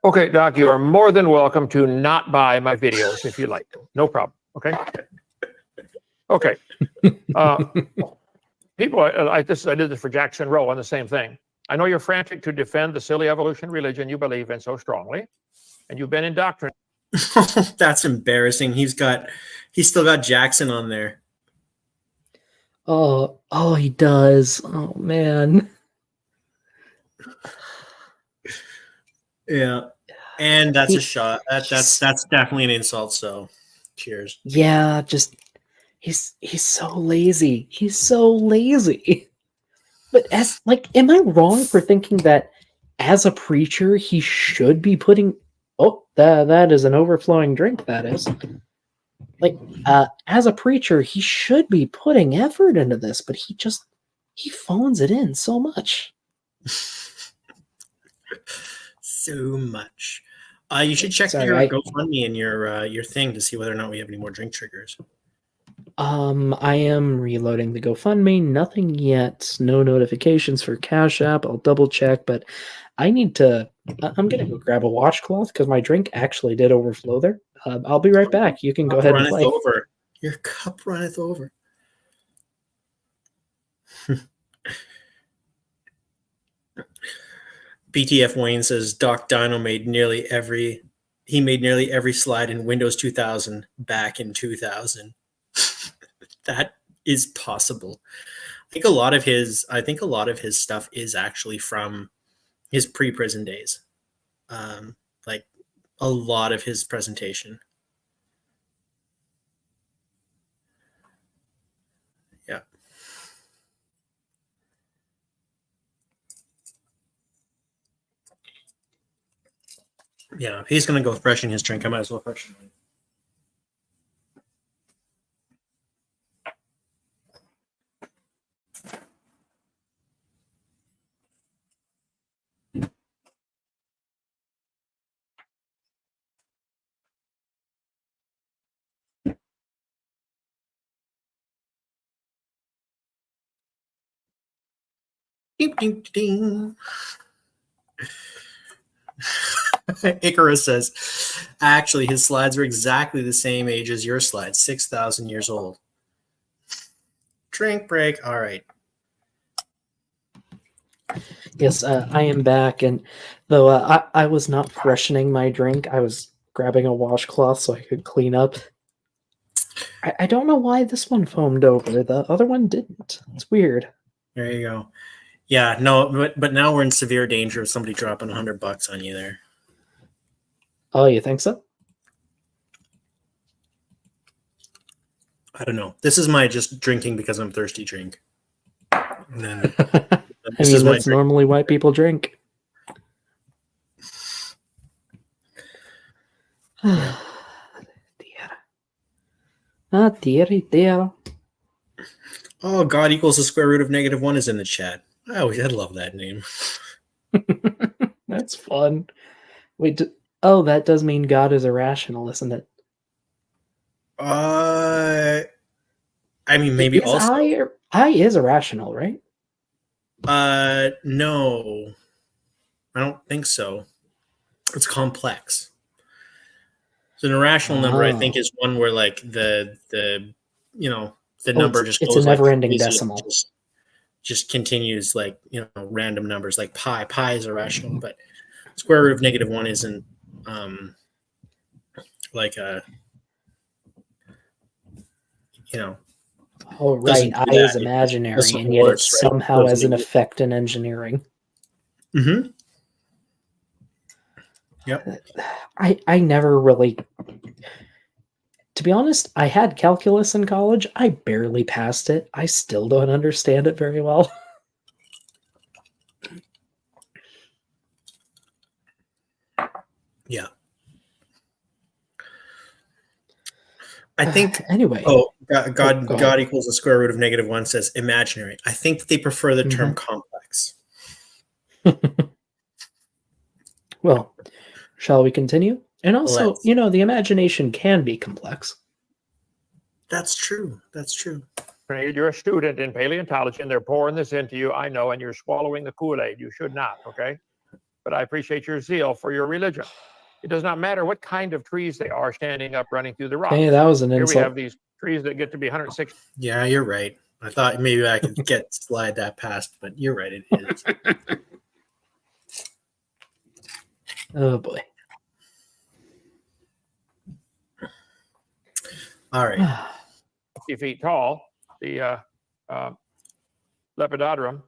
Okay, Doc, you are more than welcome to not buy my videos if you like. No problem. Okay. Okay. People, I did this for Jackson Rowe on the same thing. I know you're frantic to defend the silly evolution religion you believe in so strongly, and you've been indoctrinated. That's embarrassing. He's still got Jackson on there. Oh, he does. Oh man. Yeah. And that's a shot. That's definitely an insult. So cheers. Yeah, just he's so lazy. He's so lazy. But am I wrong for thinking that as a preacher he should be putting that is an overflowing drink, that is. As a preacher, he should be putting effort into this, but he phones it in so much. So much. You should check Sorry, your GoFundMe and your thing to see whether or not we have any more drink triggers. I am reloading the GoFundMe. Nothing yet. No notifications for Cash App. I'll double check, but I need to. I'm gonna go grab a washcloth because my drink actually did overflow there. I'll be right back. You can go Cup ahead and runneth play. over. Your cup runneth over. BTF Wayne says Dok Deino made nearly every slide in Windows 2000 back in 2000. That is possible. I think a lot of his stuff is actually from his pre-prison days. Like a lot of his presentation. Yeah. Yeah, he's gonna go freshen his drink. I might as well freshen mine. Ding, ding, ding. Icarus says, actually, his slides are exactly the same age as your slides, 6,000 years old. Drink break. All right. Yes, I am back, and though I was not freshening my drink, I was grabbing a washcloth so I could clean up. I don't know why this one foamed over. The other one didn't. It's weird. There you go. Yeah, no, but now we're in severe danger of somebody dropping $100 on you there. Oh, you think so? I don't know. This is my just drinking because I'm thirsty drink. And then I this mean, is my that's drink. normally why people drink. Yeah. Dear. Oh, God equals the square root of -1 is in the chat. I love that name. That's fun. Wait, oh, that does mean God is irrational, isn't it? I mean, maybe Is also. I is irrational, right? No, I don't think so. It's complex. So an irrational number, I think, is one where like the number just it's goes a never-ending like decimal. just continues like random numbers like pi. Pi is irrational, but square root of -1 isn't like a Oh, right. doesn't I do that. is imaginary, It and yet it supports, right? somehow has an Doesn't- effect in engineering. Mhm. Yep. I never really. To be honest, I had calculus in college. I barely passed it. I still don't understand it very well. Yeah. I think. Anyway. Oh, go God ahead. equals the square root of -1 says imaginary. I think they prefer the term complex. Well, shall we continue? And also, Let's. the imagination can be complex. That's true. That's true. You're a student in paleontology and they're pouring this into you, I know, and you're swallowing the Kool-Aid. You should not, okay? But I appreciate your zeal for your religion. It does not matter what kind of trees they are standing up running through the rocks. Hey, that was an Here insult. we have these trees that get to be 160. Yeah, you're right. I thought maybe I could slide that past, but you're right. It is. Oh boy. All right. 50 feet tall, the lepidodendron,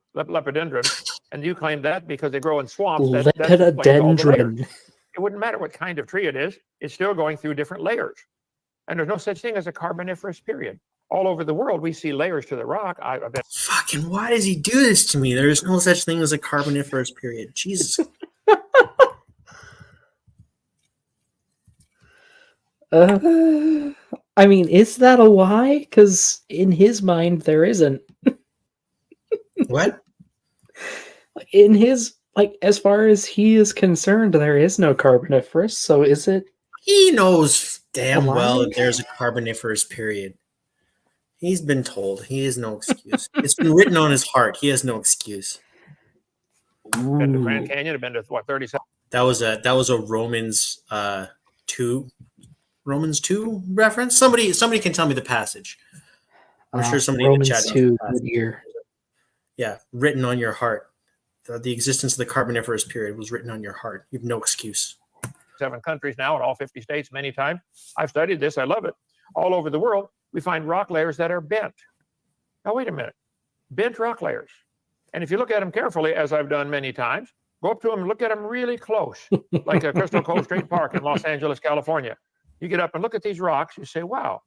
and you claim that because they grow in swamps. That explains all the layers. Lepidodendron. It wouldn't matter what kind of tree it is; it's still going through different layers. And there's no such thing as a Carboniferous period. All over the world, we see layers to the rock. I bet. Fucking why does he do this to me? There's no such thing as a Carboniferous period. Jesus. I mean, is that a lie? Because in his mind, there isn't. What? In his, as far as he is concerned, there is no Carboniferous. So is it? He knows damn A well lie? that there's a Carboniferous period. He's been told. He has no excuse. It's been written on his heart. He has no excuse. Been to Grand Ooh. Canyon. I've been to what 37. That was a Romans 2 reference. Somebody can tell me the passage. I'm sure somebody in the chat Romans knows 2, the passage. good year. Yeah, written on your heart. The existence of the Carboniferous period was written on your heart. You have no excuse. 7 countries now in all 50 states many times. I've studied this. I love it. All over the world, we find rock layers that are bent. Now, wait a minute. Bent rock layers. And if you look at them carefully, as I've done many times, go up to them and look at them really close, like a Crystal Cove State Park in Los Angeles, California. You get up and look at these rocks. You say, wow,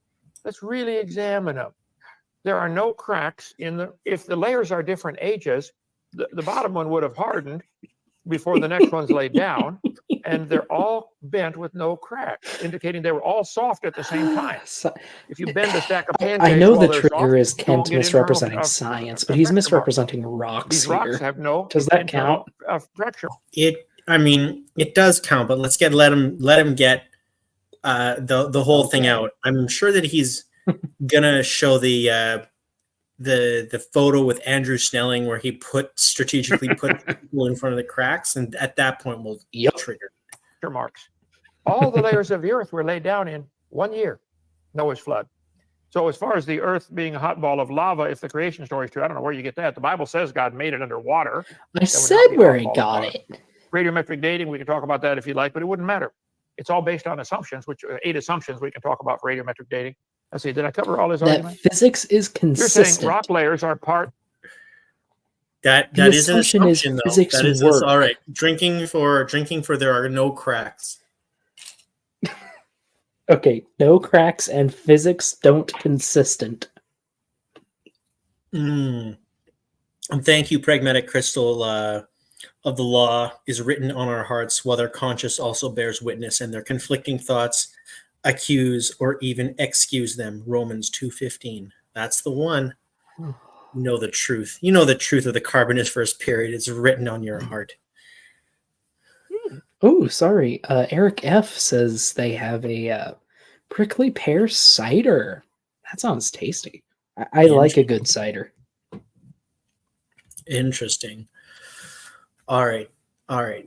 let's really examine them. There are no cracks in the, if the layers are different ages, the bottom one would have hardened before the next one's laid down, and they're all bent with no cracks, indicating they were all soft at the same time. So- If you bend a stack of pancakes, I know while the they're trigger soft, is you won't Kent get misrepresenting internal, science, but he's fracture marks. misrepresenting rocks These here. rocks have no Does that internal, count? fracture. I mean, it does count, but let him get the whole thing Okay. out. I'm sure that he's gonna show the photo with Andrew Snelling where he strategically put people in front of the cracks, and at that point we'll Yep. trigger. Marks. All the layers of the earth were laid down in 1 year, Noah's flood. So as far as the earth being a hot ball of lava, if the creation story is true, I don't know where you get that. The Bible says God made it underwater. I said be where a he hot got ball. it. Radiometric dating, we can talk about that if you like, but it wouldn't matter. It's all based on assumptions, which are 8 assumptions we can talk about for radiometric dating. Let's see, did I cover all his That arguments? physics is You're saying consistent. rock layers are part. That The is an assumption is assumption, though. physics That is work. all right. Drinking for there are no cracks. Okay, no cracks and physics don't consistent. And thank you, pragmatic crystal of the law is written on our hearts, while their conscience also bears witness, and their conflicting thoughts accuse or even excuse them. Romans 2:15. That's the one. You know the truth. You know the truth of the Carboniferous period is written on your heart. Oh, sorry. Eric F says they have a prickly pear cider. That sounds tasty. I like a good cider. Interesting. All right.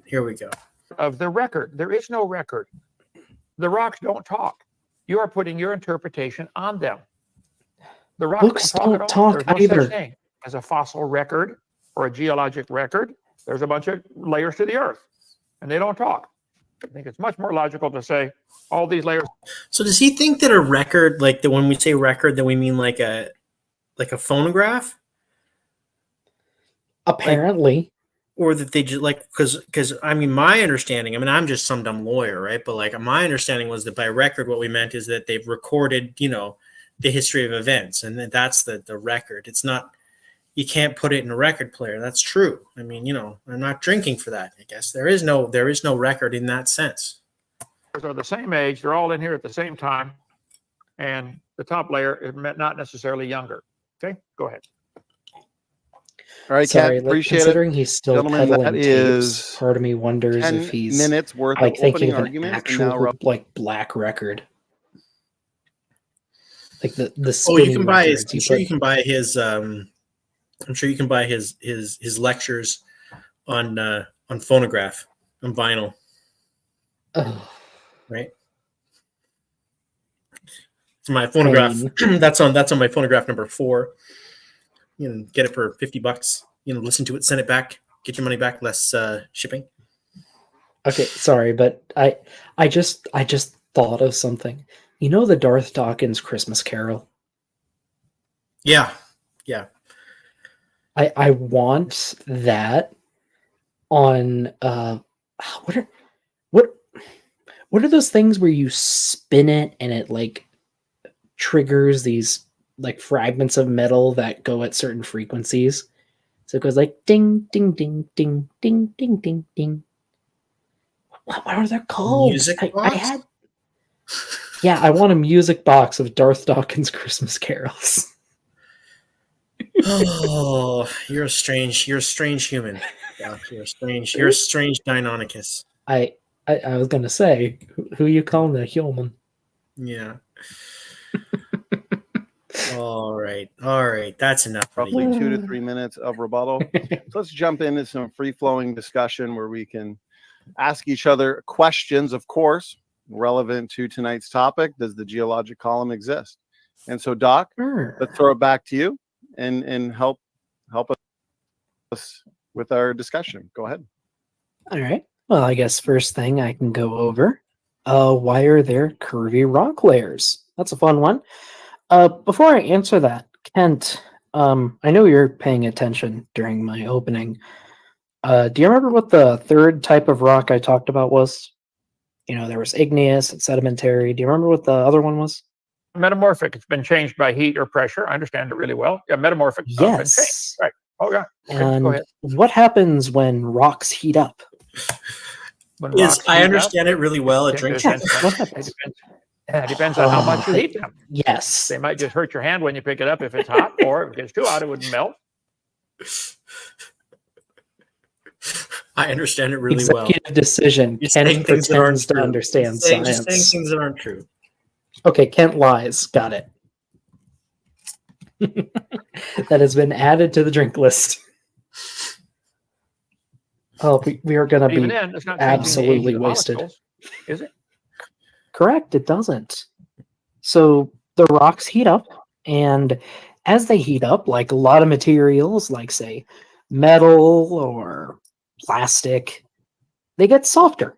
Here we go. Of the record. There is no record. The rocks don't talk. You are putting your interpretation on them. The rocks Books don't don't talk talk at all. There's no either. such thing as a fossil record or a geologic record. There's a bunch of layers to the earth, and they don't talk. I think it's much more logical to say all these layers. So does he think that a record, like when we say record, that we mean like a phonograph? Apparently. Or that they just like, because I mean, my understanding, I mean, I'm just some dumb lawyer, right? But like my understanding was that by record, what we meant is that they've recorded, the history of events, and that's the record. It's not, you can't put it in a record player. That's true. I mean, I'm not drinking for that. I guess there is no record in that sense. Are the same age. They're all in here at the same time, and the top layer is not necessarily younger. Okay, go ahead. All right, Sorry, Kat, appreciate it. considering he's still Gentlemen, peddling that tapes, is part of me wonders 10 if he's minutes worth like of thinking opening of an arguments. And now actual like black record. Like the Oh, spinning you can buy his. records. I'm sure you can buy his. I'm sure you can buy his lectures on phonograph, on vinyl, Oh, right? It's my phonograph. that's on my phonograph number 4. Get it for $50. Listen to it, send it back, get your money back, less shipping. okay, sorry, but I just thought of something. You know the Darth Dawkins Christmas Carol? Yeah. I want that on what are those things where you spin it and it like triggers these like fragments of metal that go at certain frequencies? So it goes like ding ding ding ding ding ding ding ding. What are they called? Music I box? had Yeah, I want a music box of Darth Dawkins Christmas carols. Oh, you're a strange human. Yeah, you're a strange Deinonychus. I was gonna say, who you calling a human? Yeah. All right. That's enough. For the Roughly evening. 2 to 3 minutes of rebuttal. So let's jump into some free-flowing discussion where we can ask each other questions, of course, relevant to tonight's topic. Does the geologic column exist? And so, Doc, let's throw it back to you and help us with our discussion. Go ahead. All right. Well, I guess first thing I can go over, why are there curvy rock layers? That's a fun one. Before I answer that, Kent, I know you're paying attention during my opening. Do you remember what the third type of rock I talked about was? There was igneous and sedimentary. Do you remember what the other one was? Metamorphic. It's been changed by heat or pressure. I understand it really well. Yeah, metamorphic. Been changed. Yes. Right. Oh, yeah. Okay, And go ahead. what happens when rocks heat up? When Yes, rocks I heat up, understand it really well. It it drinks. depends What on- happens? it depends on how much you heat them. Yes. They might just hurt your hand when you pick it up if it's hot, or if it gets too hot, it would melt. I understand it really well. Executive decision. You're saying Kent things that aren't pretends to true. understand You're saying science. things that aren't true. Okay, Kent lies. Got it. That has been added to the drink list. Oh, we are going to Even be then, it's not changing the age of absolutely the wasted. molecules, is it? Correct, it doesn't. So the rocks heat up, and as they heat up, like a lot of materials, like say metal or plastic, they get softer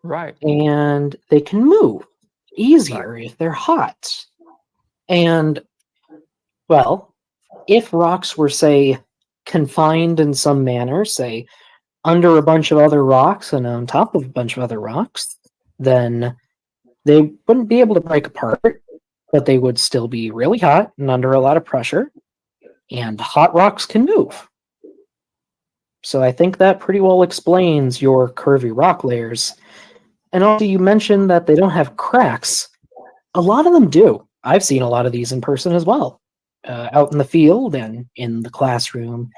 Right. and they can move easier if they're hot. And well, if rocks were, say, confined in some manner, say under a bunch of other rocks and on top of a bunch of other rocks, then they wouldn't be able to break apart, but they would still be really hot and under a lot of pressure, and hot rocks can move. So I think that pretty well explains your curvy rock layers. And also, you mentioned that they don't have cracks. A lot of them do. I've seen a lot of these in person as well, out in the field and in the classroom,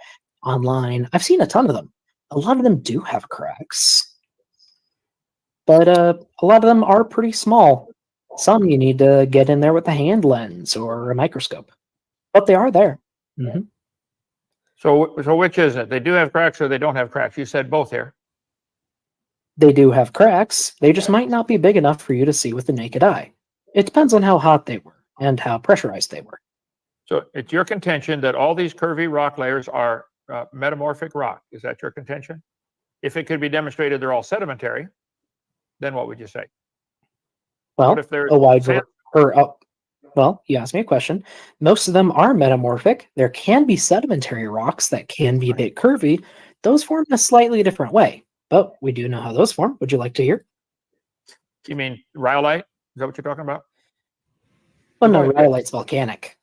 online. I've seen a ton of them. A lot of them do have cracks. But a lot of them are pretty small. Some you need to get in there with a hand lens or a microscope. But they are there. Mhm. So which is it? They do have cracks or they don't have cracks? You said both here. They do have cracks. They just might not be big enough for you to see with the naked eye. It depends on how hot they were and how pressurized they were. So it's your contention that all these curvy rock layers are metamorphic rock. Is that your contention? If it could be demonstrated they're all sedimentary, then what would you say? Well, What if there's a wide sand- well, you asked me a question. Most of them are metamorphic. There can be sedimentary rocks that can be a bit curvy. Those form in a slightly different way, but we do know how those form. Would you like to hear? You mean rhyolite? Is that what you're talking about? Well, no, Go ahead. rhyolite's volcanic.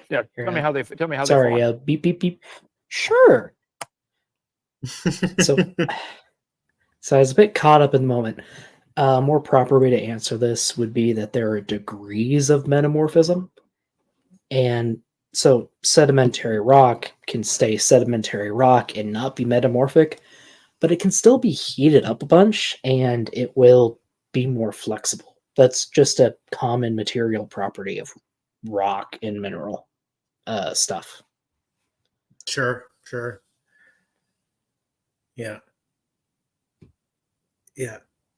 Yeah. Here, Tell me how they Sorry, form. beep, beep, beep. Sure. So I was a bit caught up in the moment. A more proper way to answer this would be that there are degrees of metamorphism. And so sedimentary rock can stay sedimentary rock and not be metamorphic, but it can still be heated up a bunch and it will be more flexible. That's just a common material property of rock and mineral stuff. Sure. Yeah.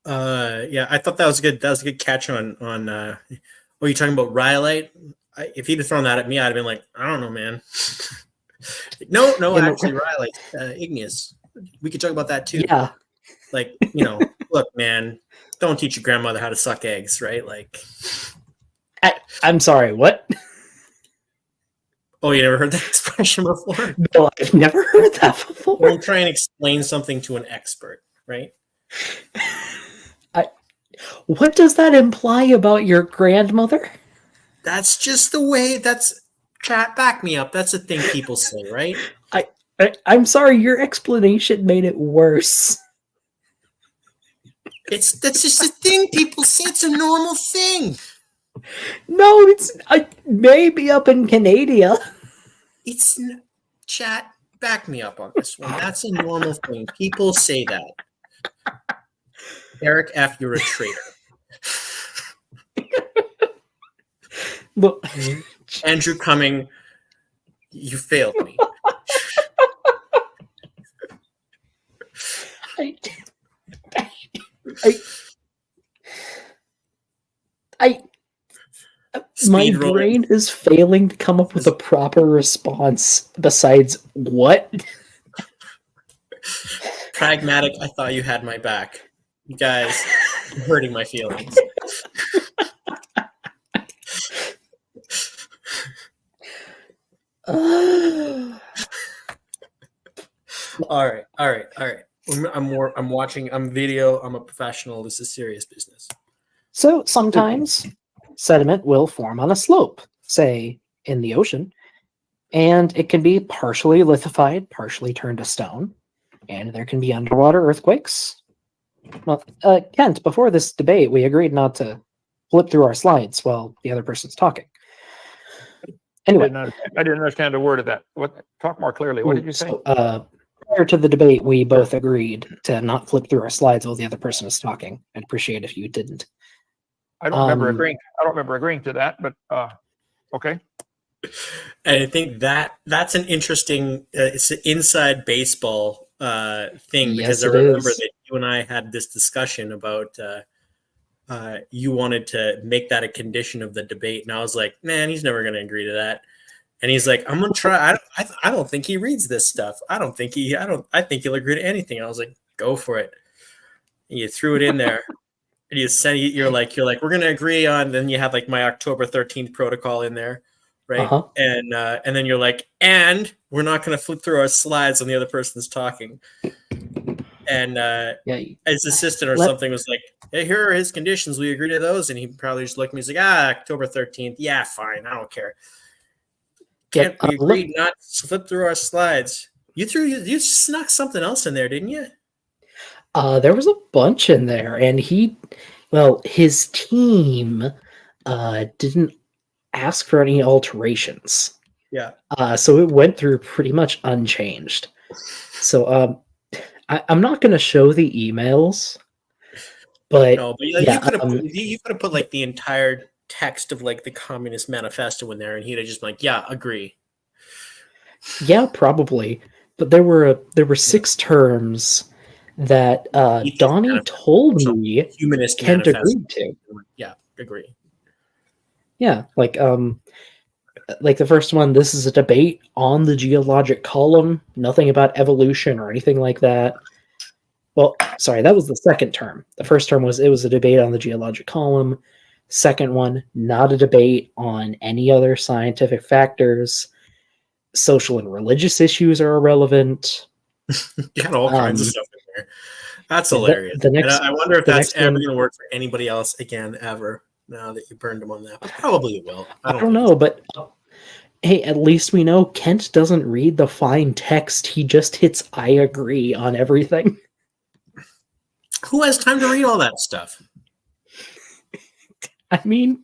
I thought that was good. That was a good catch on. You're talking about rhyolite. If he'd have thrown that at me, I'd have been like, I don't know, man. No, actually, rhyolite, igneous. We could talk about that too. Yeah. Like, look, man, don't teach your grandmother how to suck eggs, right? Like, I'm sorry, what? oh, you never heard that expression before? No, I've never heard that before. Don't try and explain something to an expert, right? What does that imply about your grandmother? That's just the way. Chat, back me up. That's the thing people say, right? I'm sorry, your explanation made it worse. That's just a thing people say. It's a normal thing. No, it's maybe up in Canada. Chat, back me up on this one. That's a normal thing. People say that. Eric F., you're a traitor. Look, Andrew Cumming, you failed me. My Speed roller. brain is failing to come up with a proper response besides what? Pragmatic, I thought you had my back. You guys, you're hurting my feelings. All right. I'm watching. I'm video. I'm a professional. This is serious business. So sometimes sediment will form on a slope, say in the ocean, and it can be partially lithified, partially turned to stone, and there can be underwater earthquakes. Well, Kent, before this debate, we agreed not to flip through our slides while the other person's talking. Anyway, I didn't understand a word of that. What? Talk more clearly. What did you say? So, prior to the debate, we both agreed to not flip through our slides while the other person is talking. I'd appreciate if you didn't. I don't remember agreeing. I don't remember agreeing to that, but okay. And I think that's an interesting. It's an inside baseball thing, because I remember that you and I had this discussion about. You wanted to make that a condition of the debate, and I was like, "Man, he's never going to agree to that." And he's like, "I'm going to try." I don't think he reads this stuff. I think he'll agree to anything. I was like, "Go for it." And you threw it in there, and you're like, "We're going to agree on." Then you have like my October 13th protocol in there, right? Uh-huh. And then you're like, "And we're not going to flip through our slides when the other person's talking." And his assistant or something was like, "Hey, here are his conditions. We agree to those." And he probably just looked at me. He's like, October 13th. Yeah, fine. I don't care. Can't we agree not to flip through our slides? You snuck something else in there, didn't you? There was a bunch in there, and his team didn't ask for any alterations. Yeah. So it went through pretty much unchanged. So I'm not going to show the emails, but no, but you could have put like the entire text of like the Communist Manifesto in there, and he'd have just been like, "Yeah, agree." Yeah, probably. But there were 6 terms that Donnie told me Humanist Kent Manifesto. agreed to. Yeah, agree. Yeah, like the first one, this is a debate on the geologic column, nothing about evolution or anything like that. Well, sorry, that was the second term. The first term was a debate on the geologic column. Second one, not a debate on any other scientific factors. Social and religious issues are irrelevant. You got all kinds of stuff in there. That's hilarious. I wonder if that's ever going to work for anybody else again, ever, now that you burned them on that. But probably it will. I don't know, but hey, at least we know Kent doesn't read the fine text. He just hits I agree on everything. Who has time to read all that stuff? I mean,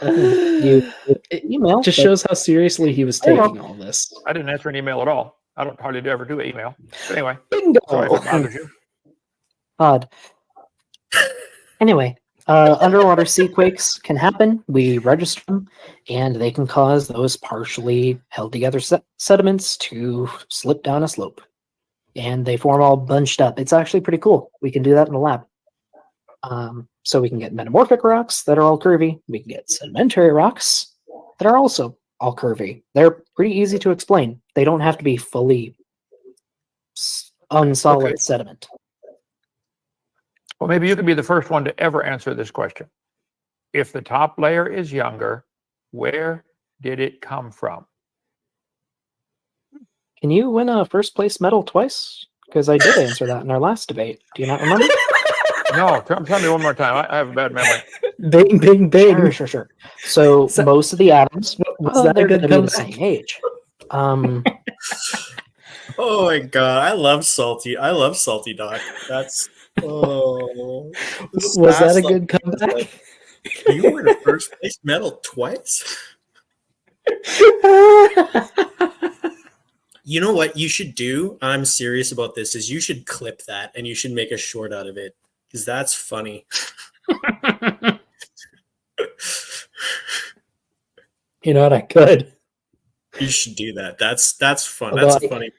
email just shows how seriously he was taking all this. I didn't answer an email at all. I don't hardly ever do email. But anyway, bingo. Sorry if it bothers you. Odd. Anyway, underwater sea quakes can happen. We register them, and they can cause those partially held together sediments to slip down a slope. And they form all bunched up. It's actually pretty cool. We can do that in the lab. So we can get metamorphic rocks that are all curvy. We can get sedimentary rocks that are also all curvy. They're pretty easy to explain. They don't have to be fully unsolid sediment. Well, maybe you could be the first one to ever answer this question. If the top layer is younger, where did it come from? Can you win a first place medal twice? Because I did answer that in our last debate. Do you not remember? No, tell me one more time. I have a bad memory. Bing, bing, bing. Sure. So most of the atoms, they're going to be the same age. Oh my god, I love Salty Doc. That's was that a good comeback? Like, you were the first place medal twice. You know what you should do? I'm serious about this. Is you should clip that and you should make a short out of it, because that's funny. You know what? I could. You should do that. That's fun. Although That's a funny.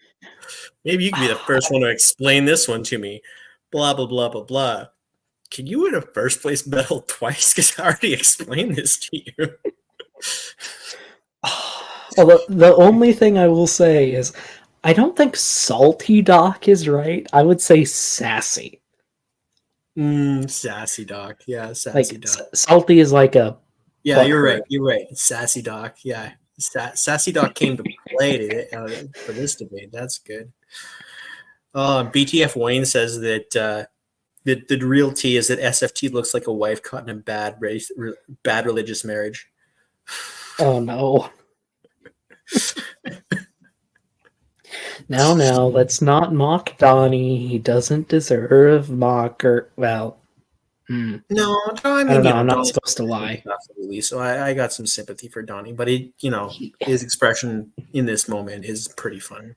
Maybe you can be the first one to explain this one to me. Blah blah blah blah blah. Can you win a first place medal twice? Because I already explained this to you. Although the only thing I will say is, I don't think salty Doc is right. I would say sassy. Sassy Doc. Yeah, Like sassy Doc. salty is like a Yeah, you're butthurt. right. You're right. Sassy Doc. Yeah. Sassy Doc came to play today, for this debate. That's good. BTF Wayne says that the real tea is that SFT looks like a wife caught in a bad religious marriage. Oh no. Now, let's not mock Donnie. He doesn't deserve mocker. Well, No, I mean, I don't know. you I'm not Donnie- supposed to lie. Absolutely. So I got some sympathy for Donnie, but his expression in this moment is pretty fun.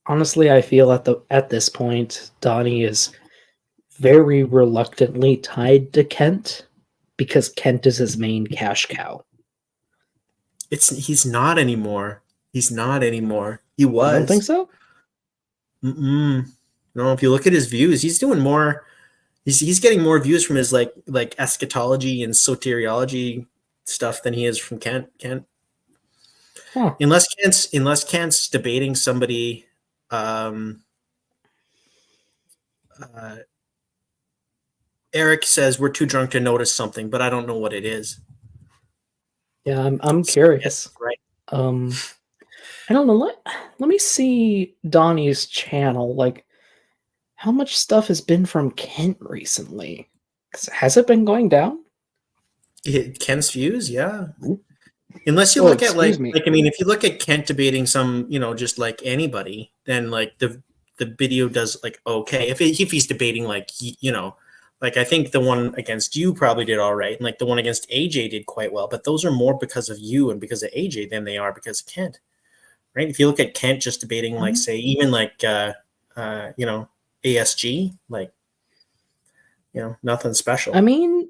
Honestly, I feel at this point, Donnie is very reluctantly tied to Kent because Kent is his main cash cow. He's not anymore. He's not anymore. He was. I don't think so. No, if you look at his views, he's doing more. He's getting more views from his like eschatology and soteriology stuff than he is from Kent. Huh. Unless Kent's debating somebody. Eric says we're too drunk to notice something, but I don't know what it is. Yeah, I'm curious. Right. I don't know. Let me see Donnie's channel. Like, how much stuff has been from Kent recently? Has it been going down? Kent's views, yeah. Unless you Oh, look at excuse me. I mean, if you look at Kent debating some, just like anybody, then like the video does like okay. If he's debating like like I think the one against you probably did all right, and like the one against AJ did quite well. But those are more because of you and because of AJ than they are because of Kent, right? If you look at Kent just debating like say even like ASG, like nothing special. I mean,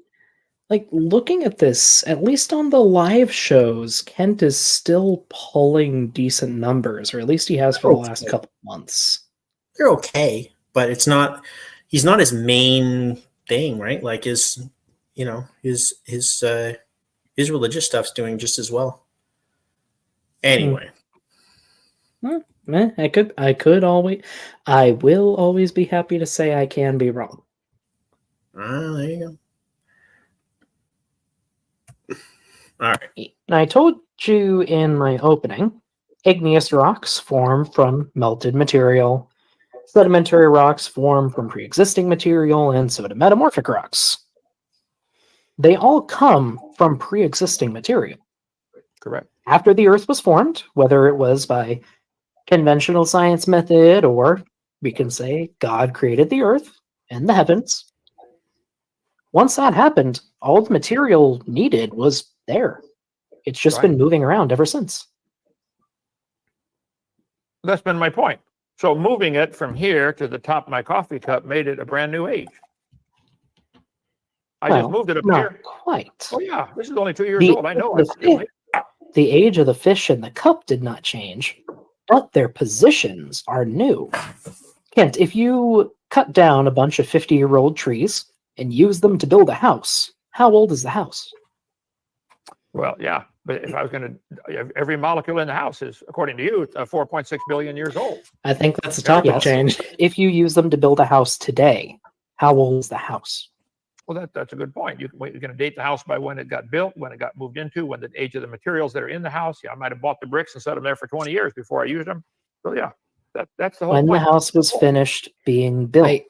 like looking at this, at least on the live shows, Kent is still pulling decent numbers, or at least he has for the last couple months. They're okay, but it's not. He's not his main thing, right? Like his religious stuff's doing just as well. Anyway, I will always be happy to say I can be wrong. there you go. All right. And I told you in my opening, igneous rocks form from melted material, sedimentary rocks form from pre-existing material, and so do metamorphic rocks. They all come from pre-existing material. Correct. After the Earth was formed, whether it was by conventional science method or we can say God created the Earth and the heavens. Once that happened, all the material needed was there. It's just been moving around ever since. That's been my point. So moving it from here to the top of my coffee cup made it a brand new age. I just moved it up not here. Quite. Oh yeah, this is only 2 years old. I know. The age of the fish in the cup did not change, but their positions are new. Kent, if you cut down a bunch of 50-year-old trees and use them to build a house, how old is the house? Well, yeah, but if I was going to, every molecule in the house is, according to you, 4.6 billion years old. I think that's a topic change. If you use them to build a house today, how old is the house? Well, that's a good point. You're going to date the house by when it got built, when it got moved into, when the age of the materials that are in the house. Yeah, I might have bought the bricks and set them there for 20 years before I used them. So yeah, that's the whole when point. The house was finished being built.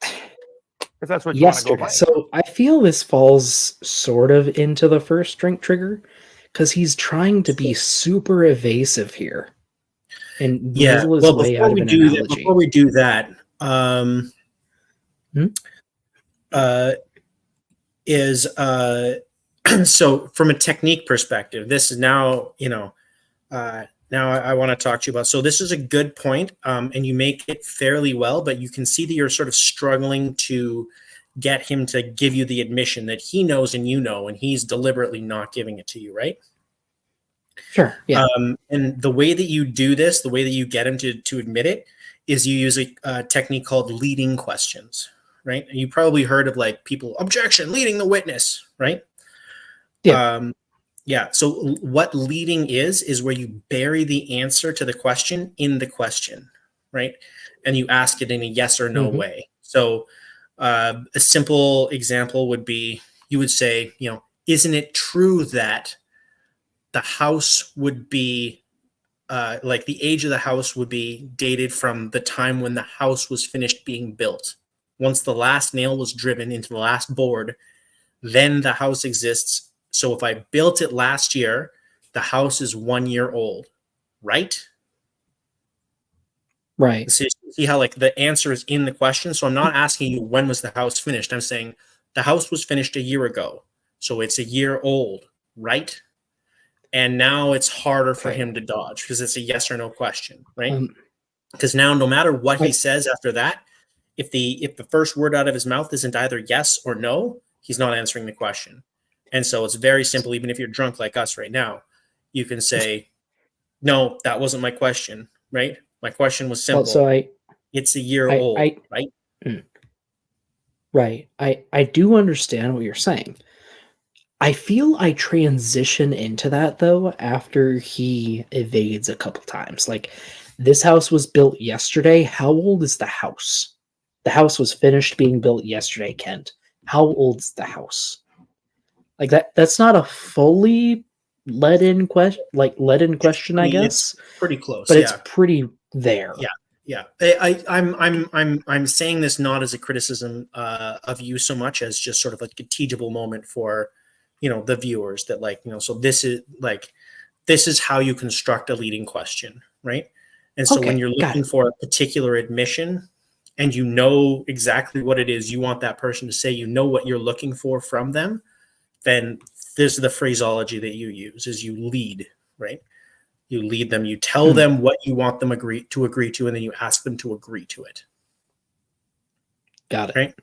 If that's what you want to go Yesterday. by. So I feel this falls sort of into the first drink trigger because he's trying to be super evasive here and weasel his way out of an analogy. Before we do that, so from a technique perspective, this is now now I want to talk to you about. So this is a good point, and you make it fairly well, but you can see that you're sort of struggling to get him to give you the admission that he knows and you know, and he's deliberately not giving it to you, right? Sure. Yeah. And the way that you do this, the way that you get him to admit it, is you use a technique called leading questions, right? And you probably heard of like people, objection, leading the witness, right? Yeah. Yeah. So what leading is where you bury the answer to the question in the question, right? And you ask it in a yes or no Mhm. way. So a simple example would be, you would say, isn't it true that the house would be like the age of the house would be dated from the time when the house was finished being built? Once the last nail was driven into the last board, then the house exists. So if I built it last year, the house is 1 year old, right? Right. See how like the answer is in the question. So I'm not asking you when was the house finished. I'm saying the house was finished a year ago. So it's a year old, right? And now it's harder for Okay. him to dodge because it's a yes or no question, right? Um, Because now no matter what he Right. says after that, if the first word out of his mouth isn't either yes or no, he's not answering the question. And so it's very simple. Even if you're drunk like us right now, you can say, no, that wasn't my question, right? My question was well, simple. so It's a year I, old, I, right? right. I do understand what you're saying. I feel I transition into that though after he evades a couple times. Like, this house was built yesterday. How old is the house? The house was finished being built yesterday, Kent. How old's the house? Like that's not a fully let in question, I guess, It's pretty close. but Yeah. it's pretty there. Yeah. Yeah, I'm saying this not as a criticism of you so much as just sort of like a teachable moment for, the viewers that so this is how you construct a leading question, right? And so when Okay, you're got looking it. for a particular admission and you know exactly what it is you want that person to say, what you're looking for from them, then this is the phraseology that you use is you lead, right? You lead them, you tell them what you want them agree to, and then you ask them to agree to it. Got it. Right?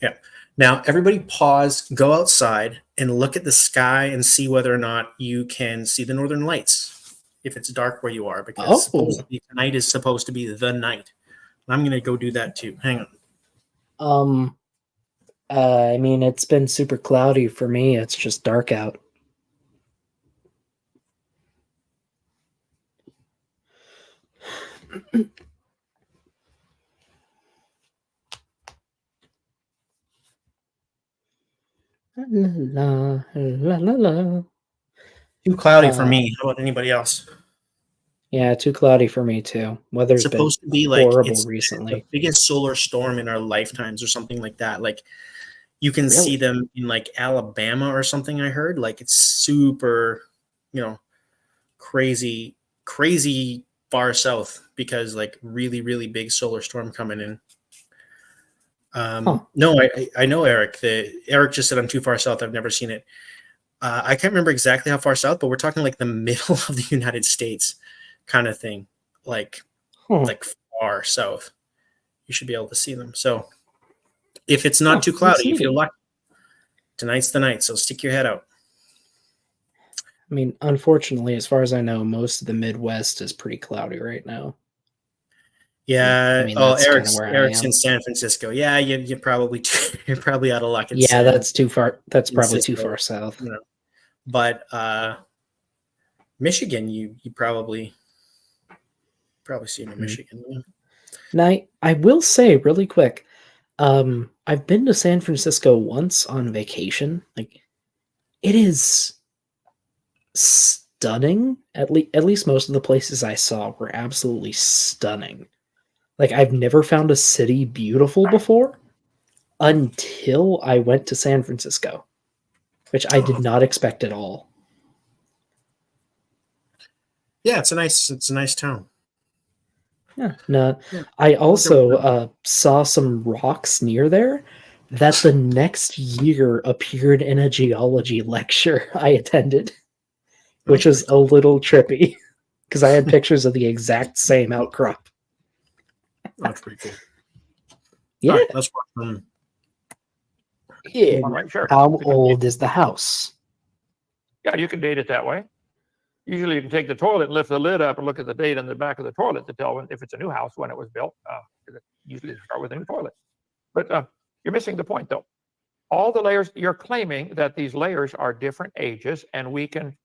Yeah. Now, everybody pause, go outside, and look at the sky and see whether or not you can see the northern lights if it's dark where you are, because tonight is supposed to be the night. I'm going to go do that too. Hang on. I mean, it's been super cloudy for me. It's just dark out. La, la, la, la. Too cloudy for me. How about anybody else? Yeah, too cloudy for me too. Weather's It's been supposed to be like horrible it's the recently. biggest solar storm in our lifetimes or something like that. Like you can see them in like Alabama or something. I heard like it's super, crazy far south because like really, really big solar storm coming in. No, I know Eric. Eric just said I'm too far south. I've never seen it. I can't remember exactly how far south, but we're talking like the middle of the United States kind of thing, like far south. You should be able to see them. So if it's not too cloudy, if you're lucky, tonight's the night. So stick your head out. I mean, unfortunately, as far as I know, most of the Midwest is pretty cloudy right now. Yeah. I mean, that's Eric's where I am. in San Francisco. Yeah, you're probably out of luck. Yeah, that's too far. That's probably too Francisco, far south. But Michigan, you probably see him in Michigan. Yeah. Now, I will say really quick, I've been to San Francisco once on vacation. Like, it is stunning. At least most of the places I saw were absolutely stunning. Like, I've never found a city beautiful before until I went to San Francisco, which I did not expect at all. Yeah, it's a nice town. Yeah. No, I also saw some rocks near there that the next year appeared in a geology lecture I attended, which was a little trippy because I had pictures of the exact same outcrop. That's pretty cool. Yeah. All right, let's watch them. Yeah. All right, sure. How old is the house? Yeah, you can date it that way. Usually you can take the toilet and lift the lid up and look at the date on the back of the toilet to tell if it's a new house when it was built. Usually they start with a new toilet. But you're missing the point, though. All the layers, you're claiming that these layers are different ages, and we can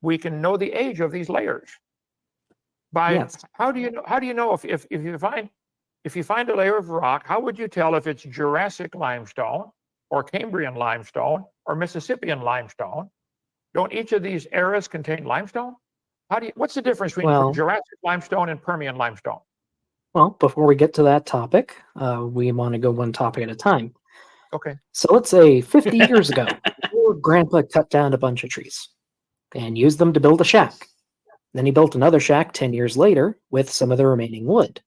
know the age of these layers. Yes. How do you know if you find a layer of rock, how would you tell if it's Jurassic limestone or Cambrian limestone or Mississippian limestone? Don't each of these eras contain limestone? What's the difference between Jurassic limestone and Permian limestone? Well, before we get to that topic, we want to go one topic at a time. Okay. So let's say 50 years ago, your grandpa cut down a bunch of trees and used them to build a shack. Then he built another shack 10 years later with some of the remaining wood.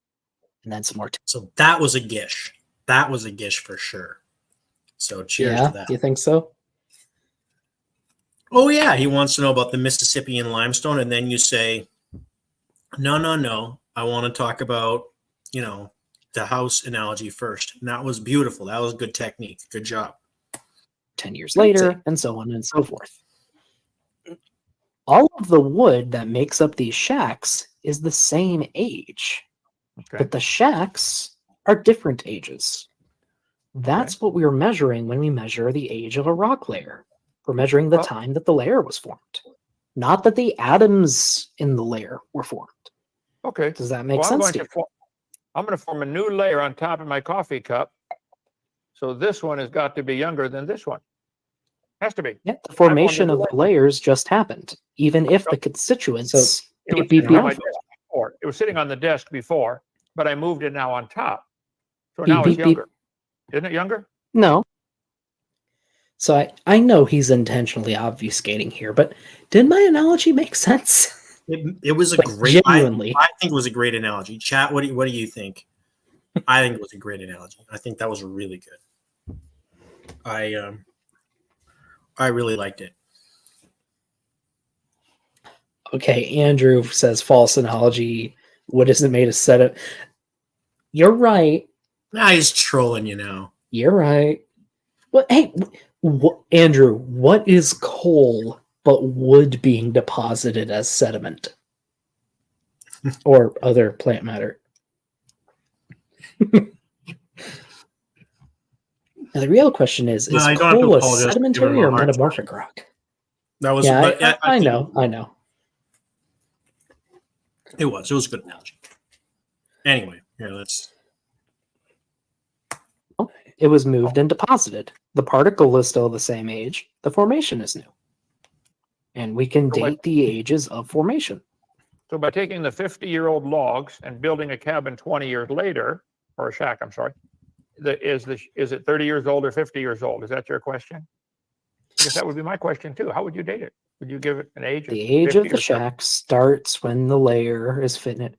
And then some more. So that was a gish. That was a gish for sure. So cheers to that. Do you think so? Oh, yeah. He wants to know about the Mississippian limestone. And then you say, no. I want to talk about, the house analogy first. And that was beautiful. That was good technique. Good job. 10 years later, and so on and so forth. All of the wood that makes up these shacks is the same age. Okay. But the shacks are different ages. That's what we are measuring when we measure the age of a rock layer. We're measuring the time that the layer was formed, not that the atoms in the layer were formed. Okay. Does that make sense to you? I'm going to form a new layer on top of my coffee cup. So this one has got to be younger than this one. Has to be. Yeah, the formation of the layers just happened, even if the constituents. It was sitting on the desk before, but I moved it now on top. So now it's younger. Isn't it younger? No. So I know he's intentionally obfuscating here, but did my analogy make sense? It was a great. Genuinely. I think it was a great analogy. Chat, what do you think? I think it was a great analogy. I think that was really good. I really liked it. Okay, Andrew says false analogy. What isn't made of set up? You're right. Nah, he's trolling you now. You're right. Well, hey, Andrew, what is coal but wood being deposited as sediment or other plant matter? Now, the real question is coal a sedimentary or metamorphic rock? That was, I know. It was a good analogy. Anyway, here, let's. It was moved and deposited. The particle is still the same age. The formation is new. And we can date the ages of formation. So by taking the 50-year-old logs and building a cabin 20 years later, or a shack, I'm sorry, is it 30 years old or 50 years old? Is that your question? I guess that would be my question too. How would you date it? Would you give it an age? The age of the shack starts when the layer is finished.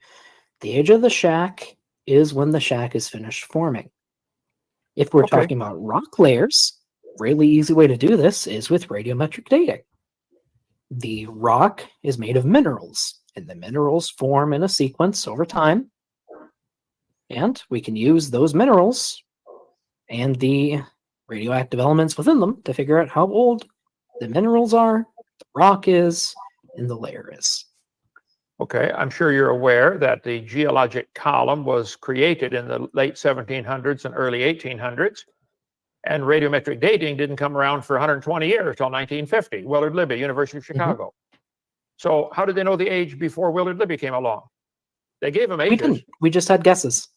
The age of the shack is when the shack is finished forming. If we're talking about rock layers, really easy way to do this is with radiometric dating. The rock is made of minerals, and the minerals form in a sequence over time. And we can use those minerals and the radioactive elements within them to figure out how old the minerals are, the rock is, and the layer is. Okay, I'm sure you're aware that the geologic column was created in the late 1700s and early 1800s, and radiometric dating didn't come around for 120 years till 1950. Willard Libby, University of Chicago. So how did they know the age before Willard Libby came along? They gave them ages. We just had guesses.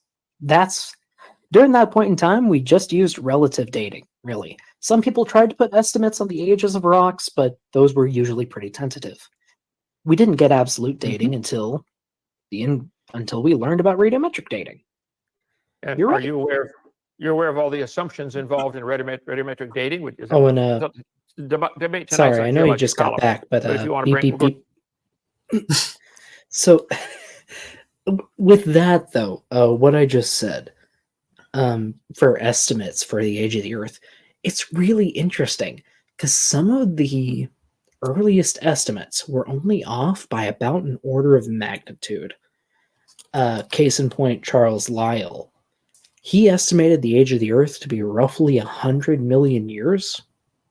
During that point in time, we just used relative dating, really. Some people tried to put estimates on the ages of rocks, but those were usually pretty tentative. We didn't get absolute dating until we learned about radiometric dating. And are you aware? You're aware of all the assumptions involved in radiometric dating? Which is debate tonight. Sorry, I know you just got back, but if you want to beep. So, with that though, what I just said for estimates for the age of the Earth, it's really interesting because some of the earliest estimates were only off by about an order of magnitude. Case in point, Charles Lyell. He estimated the age of the Earth to be roughly 100 million years,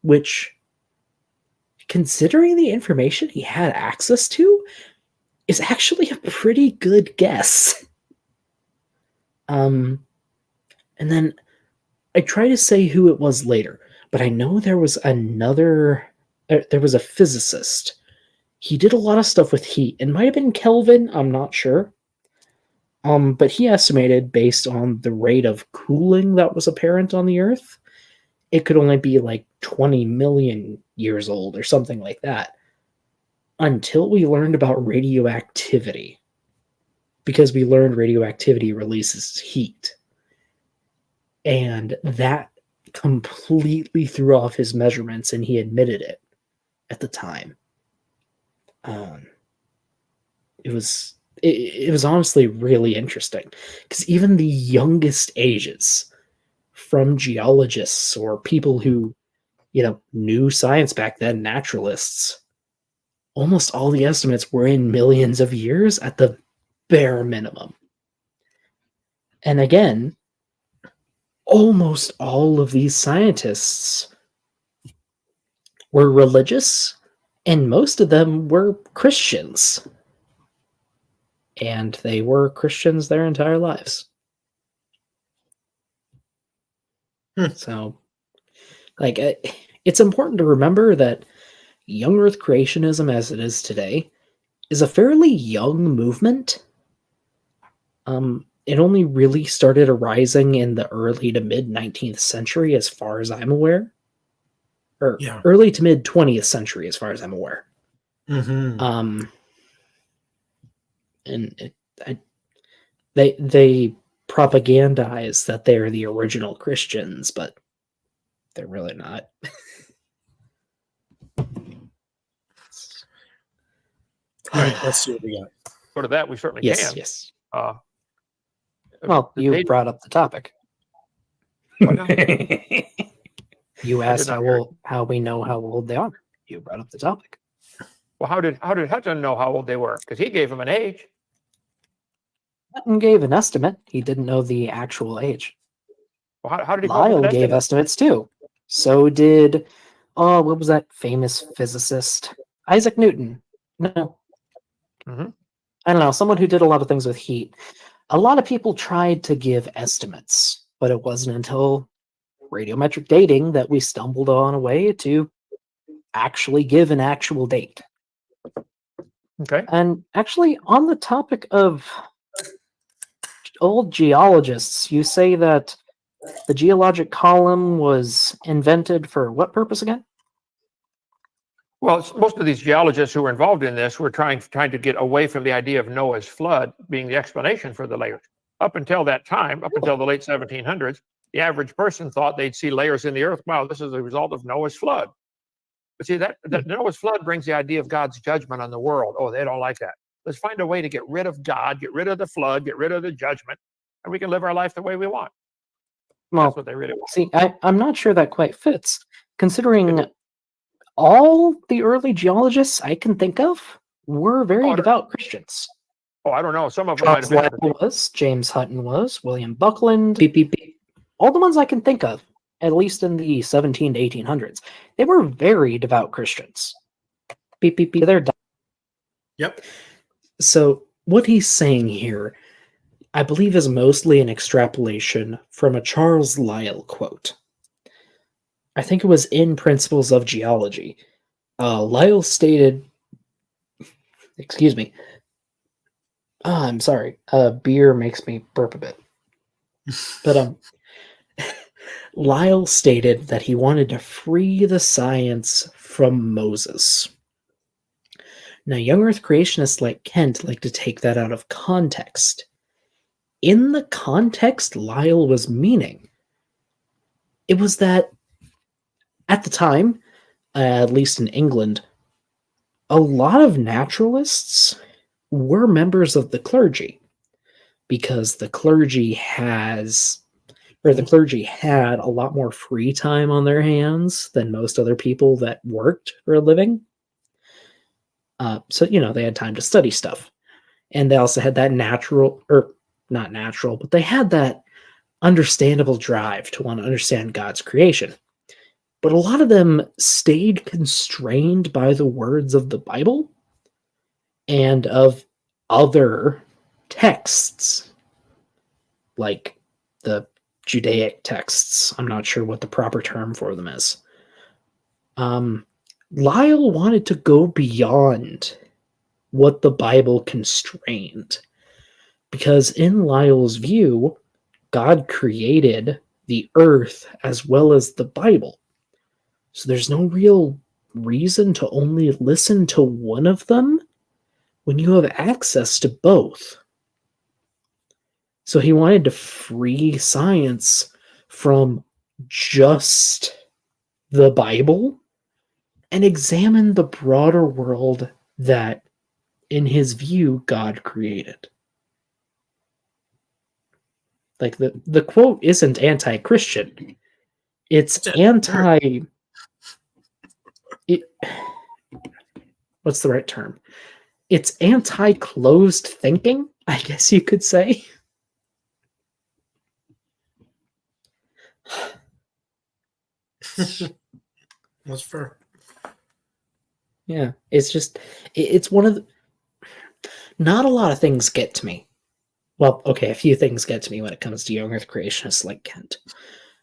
which considering the information he had access to, is actually a pretty good guess. And then I try to say who it was later, but I know there was there was a physicist. He did a lot of stuff with heat. It might have been Kelvin, I'm not sure. But he estimated, based on the rate of cooling that was apparent on the Earth, it could only be like 20 million years old or something like that, until we learned about radioactivity. Because we learned radioactivity releases heat. And that completely threw off his measurements, and he admitted it at the time. It was honestly really interesting, because even the youngest ages from geologists or people who, knew science back then, naturalists, almost all the estimates were in millions of years at the bare minimum. And again, almost all of these scientists were religious, and most of them were Christians. And they were Christians their entire lives. So, it's important to remember that young Earth creationism, as it is today, is a fairly young movement. It only really started arising in the early to mid 19th century, as far as I'm aware. Or early to mid 20th century, as far as I'm aware. Mm-hmm. And they propagandize that they're the original Christians, but they're really not. All right, let's see what we got. Go to that, we certainly Yes, can. yes. Well, you They- brought up the topic. What now? You asked not hear how we know how old they are. You brought up the topic. Well, how did Hutton know how old they were? Because he gave them an age. Hutton gave an estimate. He didn't know the actual age. Well, how did he come up Lyell with that gave estimate? estimates too. So did, what was that famous physicist? Isaac Newton. No. Mhm. I don't know, someone who did a lot of things with heat. A lot of people tried to give estimates, but it wasn't until radiometric dating that we stumbled on a way to actually give an actual date. Okay. And actually, on the topic of old geologists, you say that the geologic column was invented for what purpose again? Well, most of these geologists who were involved in this were trying to get away from the idea of Noah's flood being the explanation for the layers. Up until that time, up until the late 1700s, the average person thought they'd see layers in the earth. Wow, this is a result of Noah's flood. But see, that Noah's flood brings the idea of God's judgment on the world. Oh, they don't like that. Let's find a way to get rid of God, get rid of the flood, get rid of the judgment, and we can live our life the way we want. Well, That's what they really want. see, I'm not sure that quite fits, considering all the early geologists I can think of were very devout Christians. Oh, I don't know. Some of them might Charles have been. Lyell was, James Hutton was, William Buckland, all the ones I can think of, at least in the 17 to 1800s, they were very devout Christians. They're Yep. So what he's saying here, I believe, is mostly an extrapolation from a Charles Lyell quote. I think it was in Principles of Geology. Lyell stated, excuse me. I'm sorry. Beer makes me burp a bit. But Lyell stated that he wanted to free the science from Moses. Now, young Earth creationists like Kent like to take that out of context. In the context Lyell was meaning, it was that at the time, at least in England, a lot of naturalists were members of the clergy, because the clergy had a lot more free time on their hands than most other people that worked for a living. So, they had time to study stuff. And they also had that not natural, but they had that understandable drive to want to understand God's creation. but a lot of them stayed constrained by the words of the Bible and of other texts, like the Judaic texts. I'm not sure what the proper term for them is. Lyle wanted to go beyond what the Bible constrained, because in Lyle's view, God created the earth as well as the Bible. So there's no real reason to only listen to one of them when you have access to both. So he wanted to free science from just the Bible and examine the broader world that, in his view, God created. Like, the quote isn't anti-Christian. It's anti... what's the right term? It's anti-closed thinking, I guess you could say. What's for? Yeah, it's just, it's one of the... Not a lot of things get to me. Well, okay, a few things get to me when it comes to young earth creationists like Kent.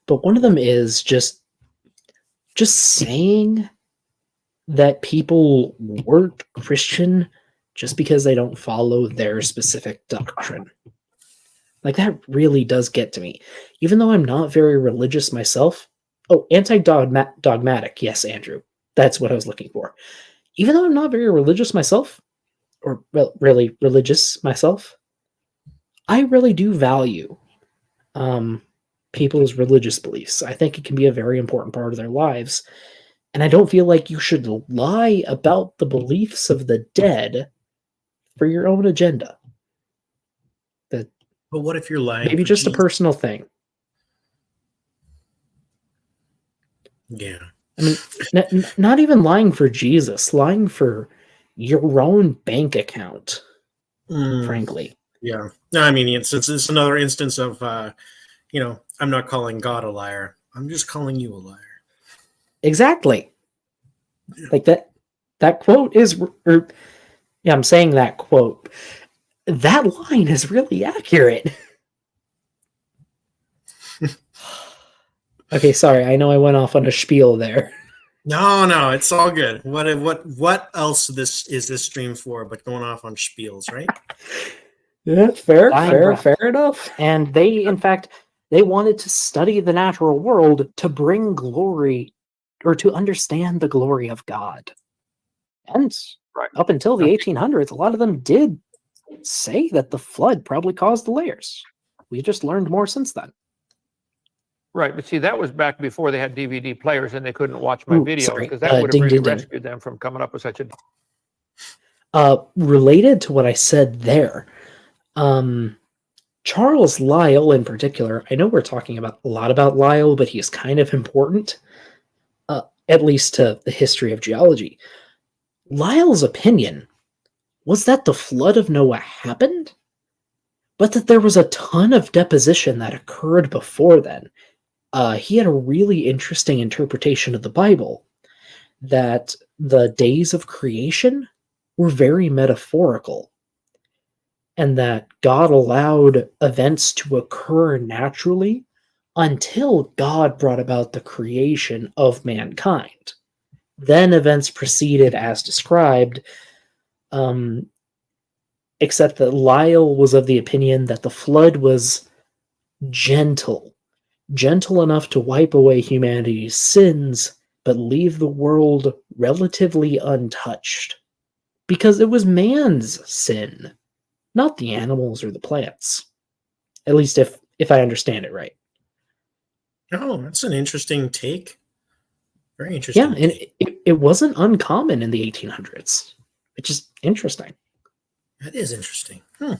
But one of them is just saying that people weren't Christian just because they don't follow their specific doctrine. Like, that really does get to me. Even though I'm not very religious myself. Oh, anti-dogmatic. Yes, Andrew. That's what I was looking for. Even though I'm not very religious myself, or well, really religious myself, I really do value people's religious beliefs. I think it can be a very important part of their lives. And I don't feel like you should lie about the beliefs of the dead for your own agenda. But what if you're lying? Maybe just a personal thing. Yeah. I mean, not even lying for Jesus, lying for your own bank account, frankly. Yeah. No, I mean, it's another instance of, I'm not calling God a liar. I'm just calling you a liar. Exactly. Yeah. Like that quote is, I'm saying that quote. That line is really accurate. Okay, sorry. I know I went off on a spiel there. No, it's all good. What else is this stream for but going off on spiels, right? Yeah, fair enough. And they, in fact, they wanted to study the natural world to bring glory, or to understand the glory of God. And up until the 1800s, a lot of them did say that the flood probably caused the layers. We just learned more since then. Right, but see, that was back before they had DVD players and they couldn't watch my video, because that would have really rescued them from coming up with such a... Related to what I said there, Charles Lyell in particular, I know we're talking a lot about Lyell, but he's kind of important, at least to the history of geology. Lyell's opinion was that the flood of Noah happened, but that there was a ton of deposition that occurred before then. He had a really interesting interpretation of the Bible, that the days of creation were very metaphorical, and that God allowed events to occur naturally until God brought about the creation of mankind. Then events proceeded as described, except that Lyell was of the opinion that the flood was gentle enough to wipe away humanity's sins, but leave the world relatively untouched. Because it was man's sin, not the animals or the plants. At least if I understand it right. Oh, that's an interesting take. Very interesting. Yeah, and it wasn't uncommon in the 1800s, which is interesting. That is interesting. I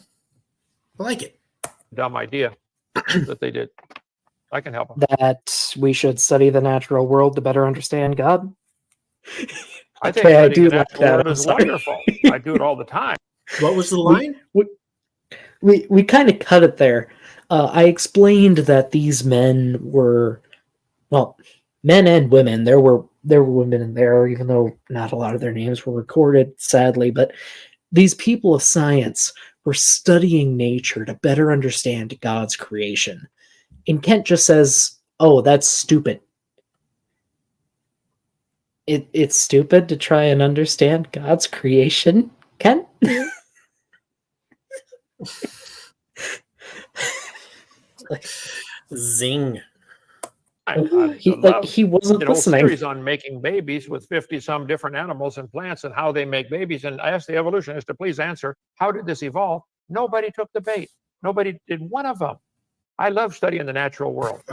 like it. Dumb idea that they did. I can help them. That we should study the natural world to better understand God. I think I do like that. Is wonderful. I do it all the time. What was the line? We kind of cut it there. I explained that these men were, well, men and women. There were women in there, even though not a lot of their names were recorded, sadly. But these people of science were studying nature to better understand God's creation. And Kent just says, "Oh, that's stupid." It's stupid to try and understand God's creation, Kent. Zing. He wasn't An old listening. series on making babies with 50 some different animals and plants and how they make babies. And I asked the evolutionist to please answer, how did this evolve? Nobody took the bait. Nobody did one of them. I love studying the natural world.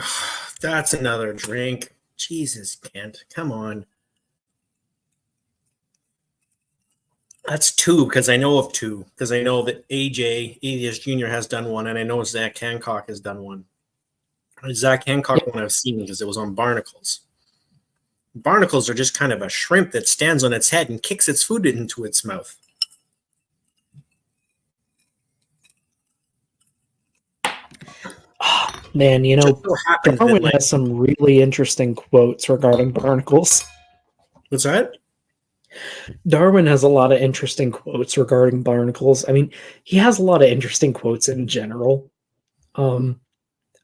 That's another drink. Jesus, Kent. Come on. That's two, because I know of two. Because I know that AJ, Elias Jr. has done one, and I know Zach Hancock has done one. Zach Hancock one I've seen because it was on barnacles. Barnacles are just kind of a shrimp that stands on its head and kicks its food into its mouth. Man, you know, Just so happens that, Darwin like, has some really interesting quotes regarding barnacles. what's that? Darwin has a lot of interesting quotes regarding barnacles. I mean, he has a lot of interesting quotes in general.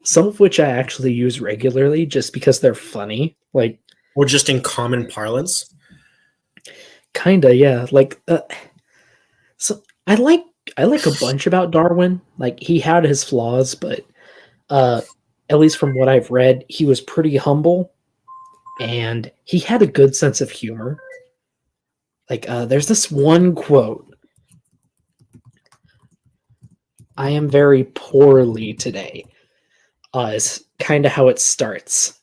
Some of which I actually use regularly just because they're funny. Like, Or just in common parlance? kinda, yeah. Like, so I like a bunch about Darwin. Like, he had his flaws, but at least from what I've read, he was pretty humble, and he had a good sense of humor. Like, there's this one quote. "I am very poorly today," is kind of how it starts.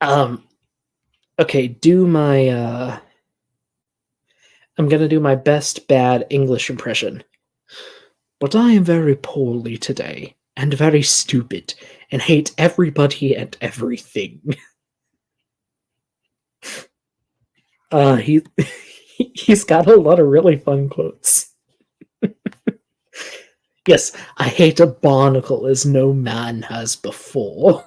Okay, I'm gonna do my best bad English impression. "But I am very poorly today, and very stupid, and hate everybody and everything." He he's got a lot of really fun quotes. "Yes, I hate a barnacle as no man has before."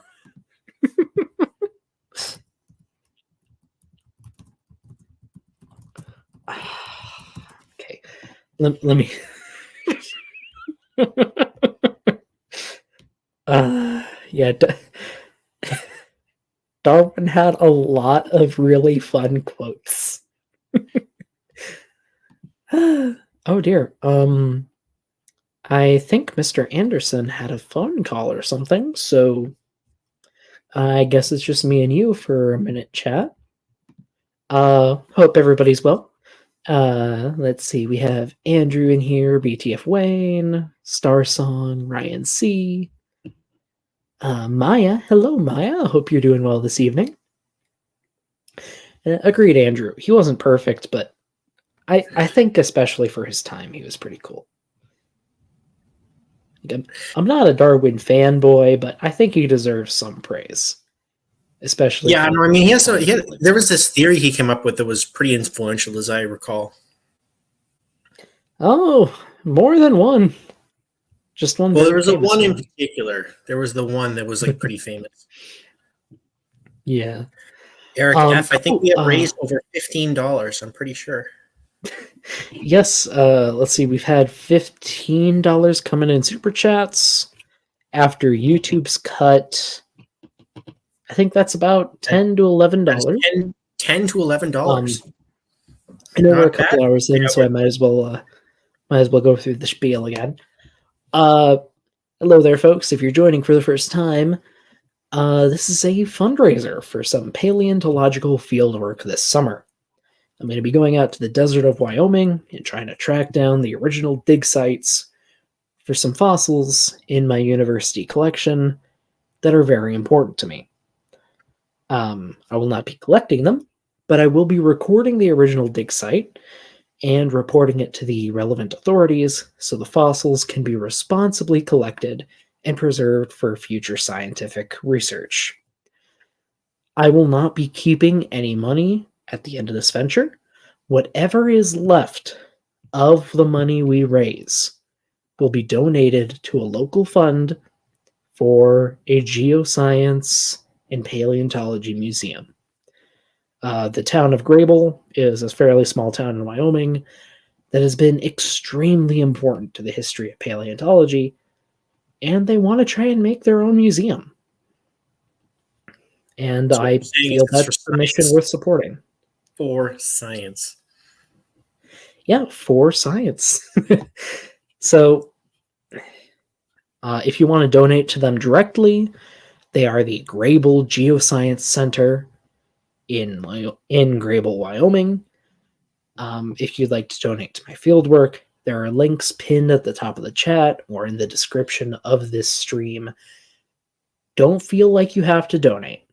Okay, let me. Yeah, Darwin had a lot of really fun quotes. Oh dear. I think Mr. Anderson had a phone call or something, so I guess it's just me and you for a minute chat. Hope everybody's well. Let's see, we have Andrew in here, BTF Wayne, Star Song, Ryan C. Maya, hello Maya, hope you're doing well this evening. Agreed, Andrew. He wasn't perfect, but I think especially for his time, he was pretty cool. I'm not a Darwin fanboy, but I think he deserves some praise. Especially, Yeah, no, I mean, there was this theory he came up with that was pretty influential, as I recall. Oh, more than one. Just one. Well, there was the one in particular. There was the one that was like pretty famous. Yeah. Eric F. I think we have raised over $15. I'm pretty sure. Yes. Let's see. We've had $15 coming in super chats after YouTube's cut. I think that's about $10 to $11. $10 to $11. I know we're a couple hours in, so I might as well go through the spiel again. Hello there, folks. If you're joining for the first time, this is a fundraiser for some paleontological fieldwork this summer. I'm going to be going out to the desert of Wyoming and trying to track down the original dig sites for some fossils in my university collection that are very important to me. I will not be collecting them, but I will be recording the original dig site and reporting it to the relevant authorities so the fossils can be responsibly collected and preserved for future scientific research. I will not be keeping any money at the end of this venture. Whatever is left of the money we raise will be donated to a local fund for a geoscience and Paleontology Museum. The town of Grable is a fairly small town in Wyoming that has been extremely important to the history of paleontology, and they want to try and make their own museum. And So what I you're saying feel is it's for that's a mission science. worth supporting. For science. Yeah, for science. So, if you want to donate to them directly, they are the Grable Geoscience Center in Grable, Wyoming. If you'd like to donate to my fieldwork, there are links pinned at the top of the chat or in the description of this stream. Don't feel like you have to donate,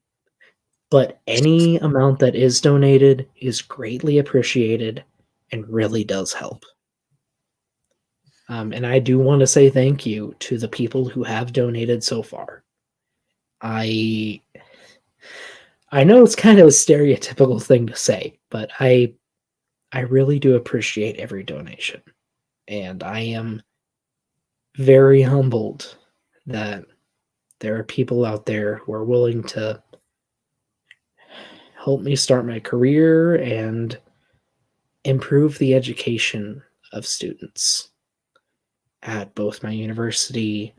but any amount that is donated is greatly appreciated and really does help. And I do want to say thank you to the people who have donated so far. I know it's kind of a stereotypical thing to say, but I really do appreciate every donation. And I am very humbled that there are people out there who are willing to help me start my career and improve the education of students at both my university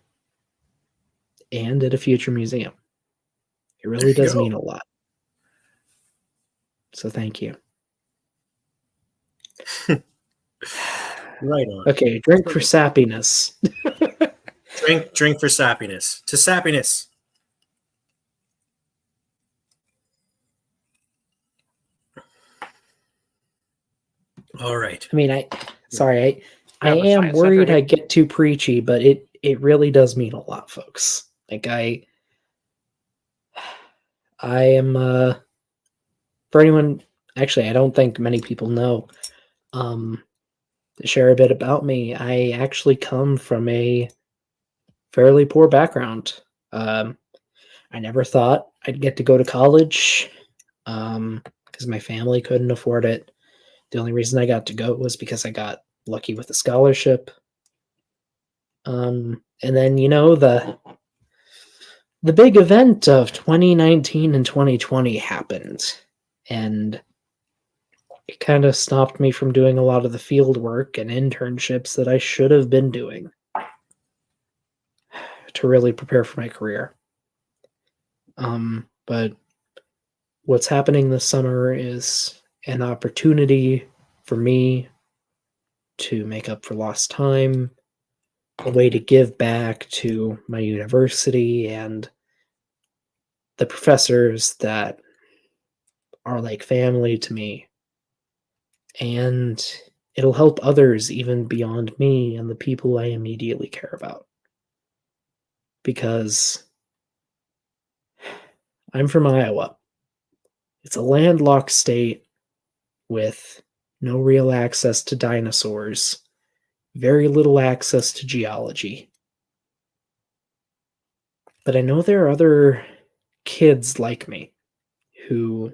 and at a future museum. It really There you does go. mean a lot. So thank you. Right on. Okay, drink for sappiness. Drink for sappiness. To sappiness. All right. I mean, I Yeah, am the Science worried Center I get too preachy, but it really does mean a lot, folks. Like I am for anyone, actually I don't think many people know, to share a bit about me, I actually come from a fairly poor background. I never thought I'd get to go to college because my family couldn't afford it. The only reason I got to go was because I got lucky with a scholarship. And then, the big event of 2019 and 2020 happened, and it kind of stopped me from doing a lot of the field work and internships that I should have been doing to really prepare for my career. But what's happening this summer is an opportunity for me to make up for lost time, a way to give back to my university and the professors that are like family to me. And it'll help others even beyond me and the people I immediately care about. Because I'm from Iowa. It's a landlocked state with no real access to dinosaurs, very little access to geology. But I know there are other kids like me who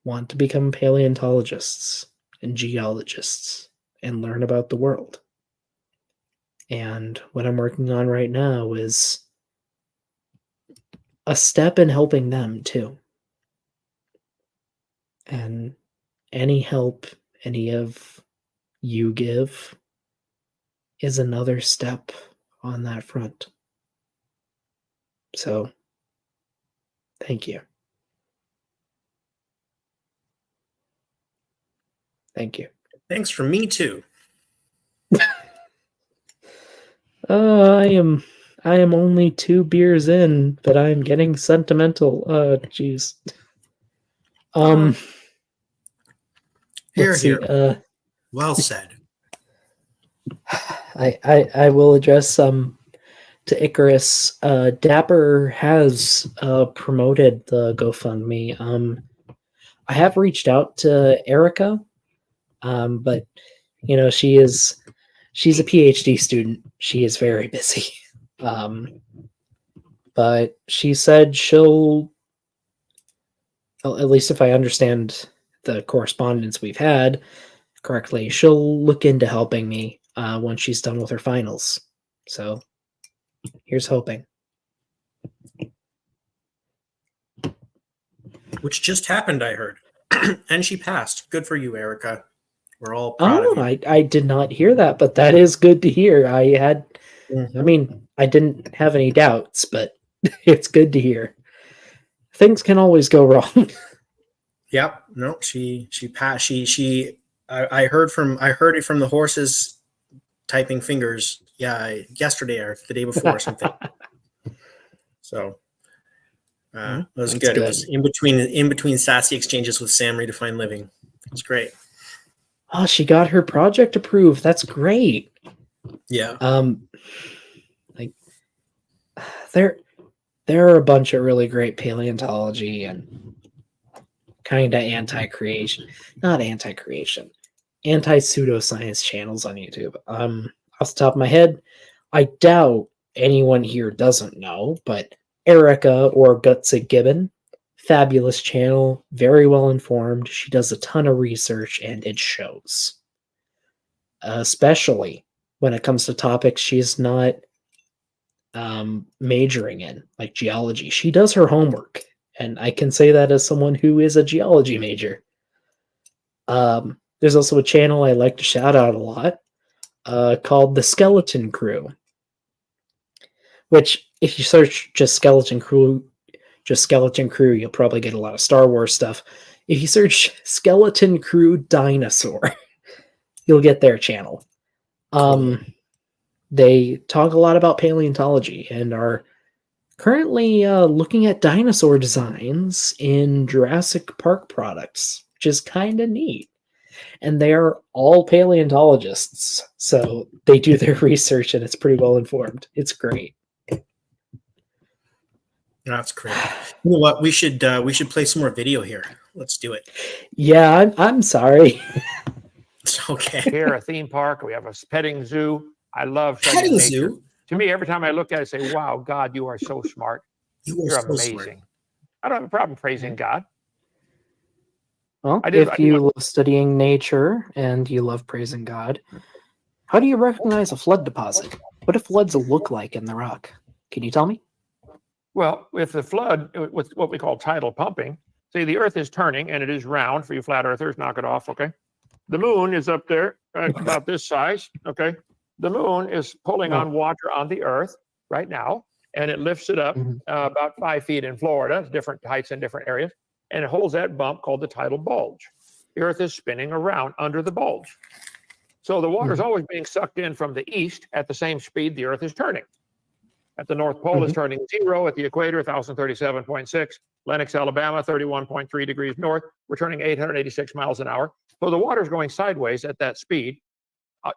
want to become paleontologists and geologists and learn about the world. And what I'm working on right now is a step in helping them too. And any help any of you give is another step on that front. So, thank you. Thank you. Thanks for me too. I am only 2 beers in, but I'm getting sentimental. Jeez. Here, Let's see. here. Well said. I will address to Icarus. Dapper has promoted the GoFundMe. I have reached out to Erica, but she's a PhD student. She is very busy. But she said she'll, well, at least if I understand the correspondence we've had correctly, she'll look into helping me once she's done with her finals. So here's hoping. which just happened, I heard. And she passed. Good for you, Erica. We're all proud Oh, of you. I did not hear that, but that is good to hear. Mhm. I mean, I didn't have any doubts, but it's good to hear. Things can always go wrong. Yep. No, she passed. I heard it from the horses typing fingers. Yeah, yesterday or the day before or something. So it was That's good. It good. was in between sassy exchanges with Sam Redefine Living. It was great. Oh, she got her project approved. That's great. Yeah. Like there are a bunch of really great paleontology and kind of anti-creation, not anti-creation, anti-pseudoscience channels on YouTube. Off the top of my head, I doubt anyone here doesn't know, but Erica or Gutsy Gibbon, fabulous channel, very well informed. She does a ton of research and it shows. Especially when it comes to topics she's not majoring in, like geology. She does her homework, and I can say that as someone who is a geology major. There's also a channel I like to shout out a lot called The Skeleton Crew, which if you search just Skeleton Crew, you'll probably get a lot of Star Wars stuff. If you search Skeleton Crew Dinosaur, you'll get their channel. Cool. They talk a lot about paleontology and are currently looking at dinosaur designs in Jurassic Park products, which is kind of neat. And they are all paleontologists, so they do their research and it's pretty well informed. It's great. That's great. You know what? We should play some more video here. Let's do it. Yeah, I'm sorry. It's okay. Here, a theme park. We have a petting zoo. I love studying Petting nature. zoo. To me, every time I look at it, I say, wow, God, you are so smart. You're You're so amazing. smart. I don't have a problem praising God. Well, I did- if you love studying nature and you love praising God, how do you recognize a flood deposit? What do floods look like in the rock? Can you tell me? Well, with the flood, with what we call tidal pumping, see, the earth is turning and it is round for you flat earthers, knock it off, okay? The moon is up there about this size, okay? The moon is pulling on water on the earth right now, and it lifts it up about 5 feet in Florida, different heights in different areas, and it holds that bump called the tidal bulge. The earth is spinning around under the bulge. So the water is always being sucked in from the east at the same speed the earth is turning. At the North Pole, it's turning 0. At the equator, 1037.6. Lenox, Alabama, 31.3 degrees north. We're turning 886 miles an hour. So the water is going sideways at that speed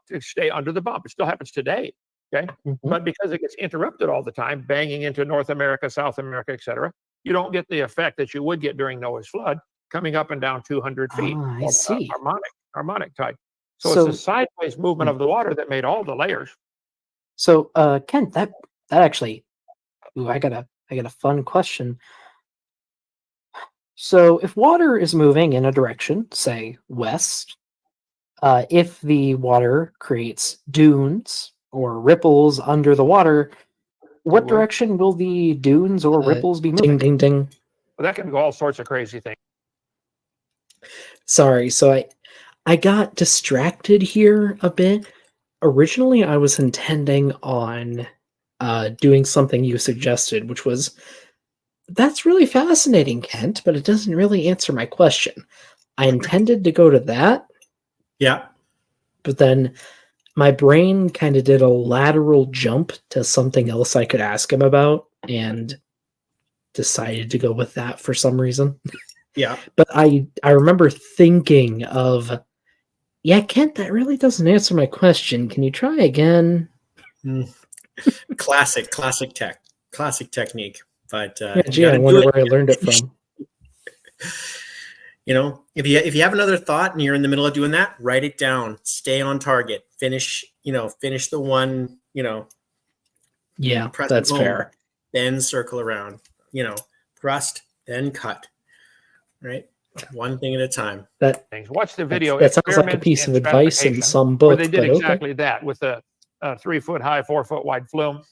to stay under the bump. It still happens today, okay? But because it gets interrupted all the time, banging into North America, South America, etc., you don't get the effect that you would get during Noah's flood, coming up and down 200 feet. Ah, I see. Harmonic type. So it's the sideways movement of the water that made all the layers. So, Kent, that actually, I got a fun question. So, if water is moving in a direction, say west, if the water creates dunes or ripples under the water, what direction will the dunes or ripples be moving? Ding, ding, ding. Well, that can go all sorts of crazy things. Sorry, so I got distracted here a bit. Originally, I was intending on doing something you suggested, which was, that's really fascinating, Kent, but it doesn't really answer my question. I intended to go to that. Yeah. But then my brain kind of did a lateral jump to something else I could ask him about and decided to go with that for some reason. Yeah. But I remember thinking of, yeah, Kent, that really doesn't answer my question. Can you try again? Classic technique. But I wonder where I learned it from. You know, if you have another thought and you're in the middle of doing that, write it down. Stay on target. Finish the one. Yeah, press that's home, fair. Then circle around. Thrust, then cut. Right, one thing at a time. Watch the video. That sounds like a piece of advice in some book. Where they did exactly that with a 3 foot high, 4 foot wide flume,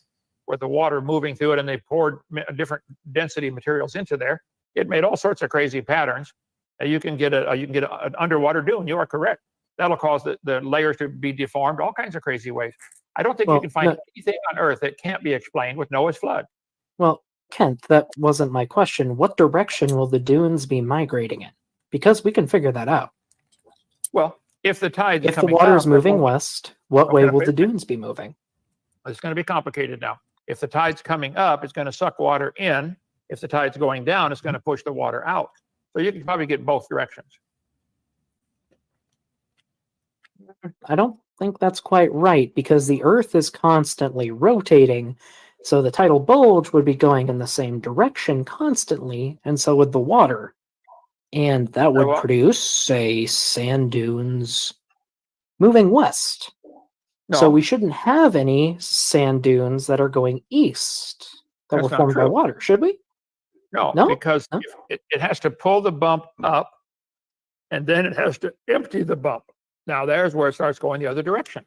with the water moving through it, and they poured different density materials into there. It made all sorts of crazy patterns. You can get an underwater dune. You are correct. That'll cause the layers to be deformed, all kinds of crazy ways. I don't think you can find anything on Earth that can't be explained with Noah's flood. Well, Kent, that wasn't my question. What direction will the dunes be migrating in? Because we can figure that out. Well, if the tide If the water is moving west, what way will the dunes be moving? It's going to be complicated now. If the tide's coming up, it's going to suck water in. If the tide's going down, it's going to push the water out. So you can probably get both directions. I don't think that's quite right, because the Earth is constantly rotating, so the tidal bulge would be going in the same direction constantly, and so would the water. And that would produce, say, sand dunes moving west. No, So we shouldn't have any sand dunes that are going east that were That's not formed by true. water, should we? no, No? because No? it has to pull the bump up, and then it has to empty the bump. Now there's where it starts going the other direction,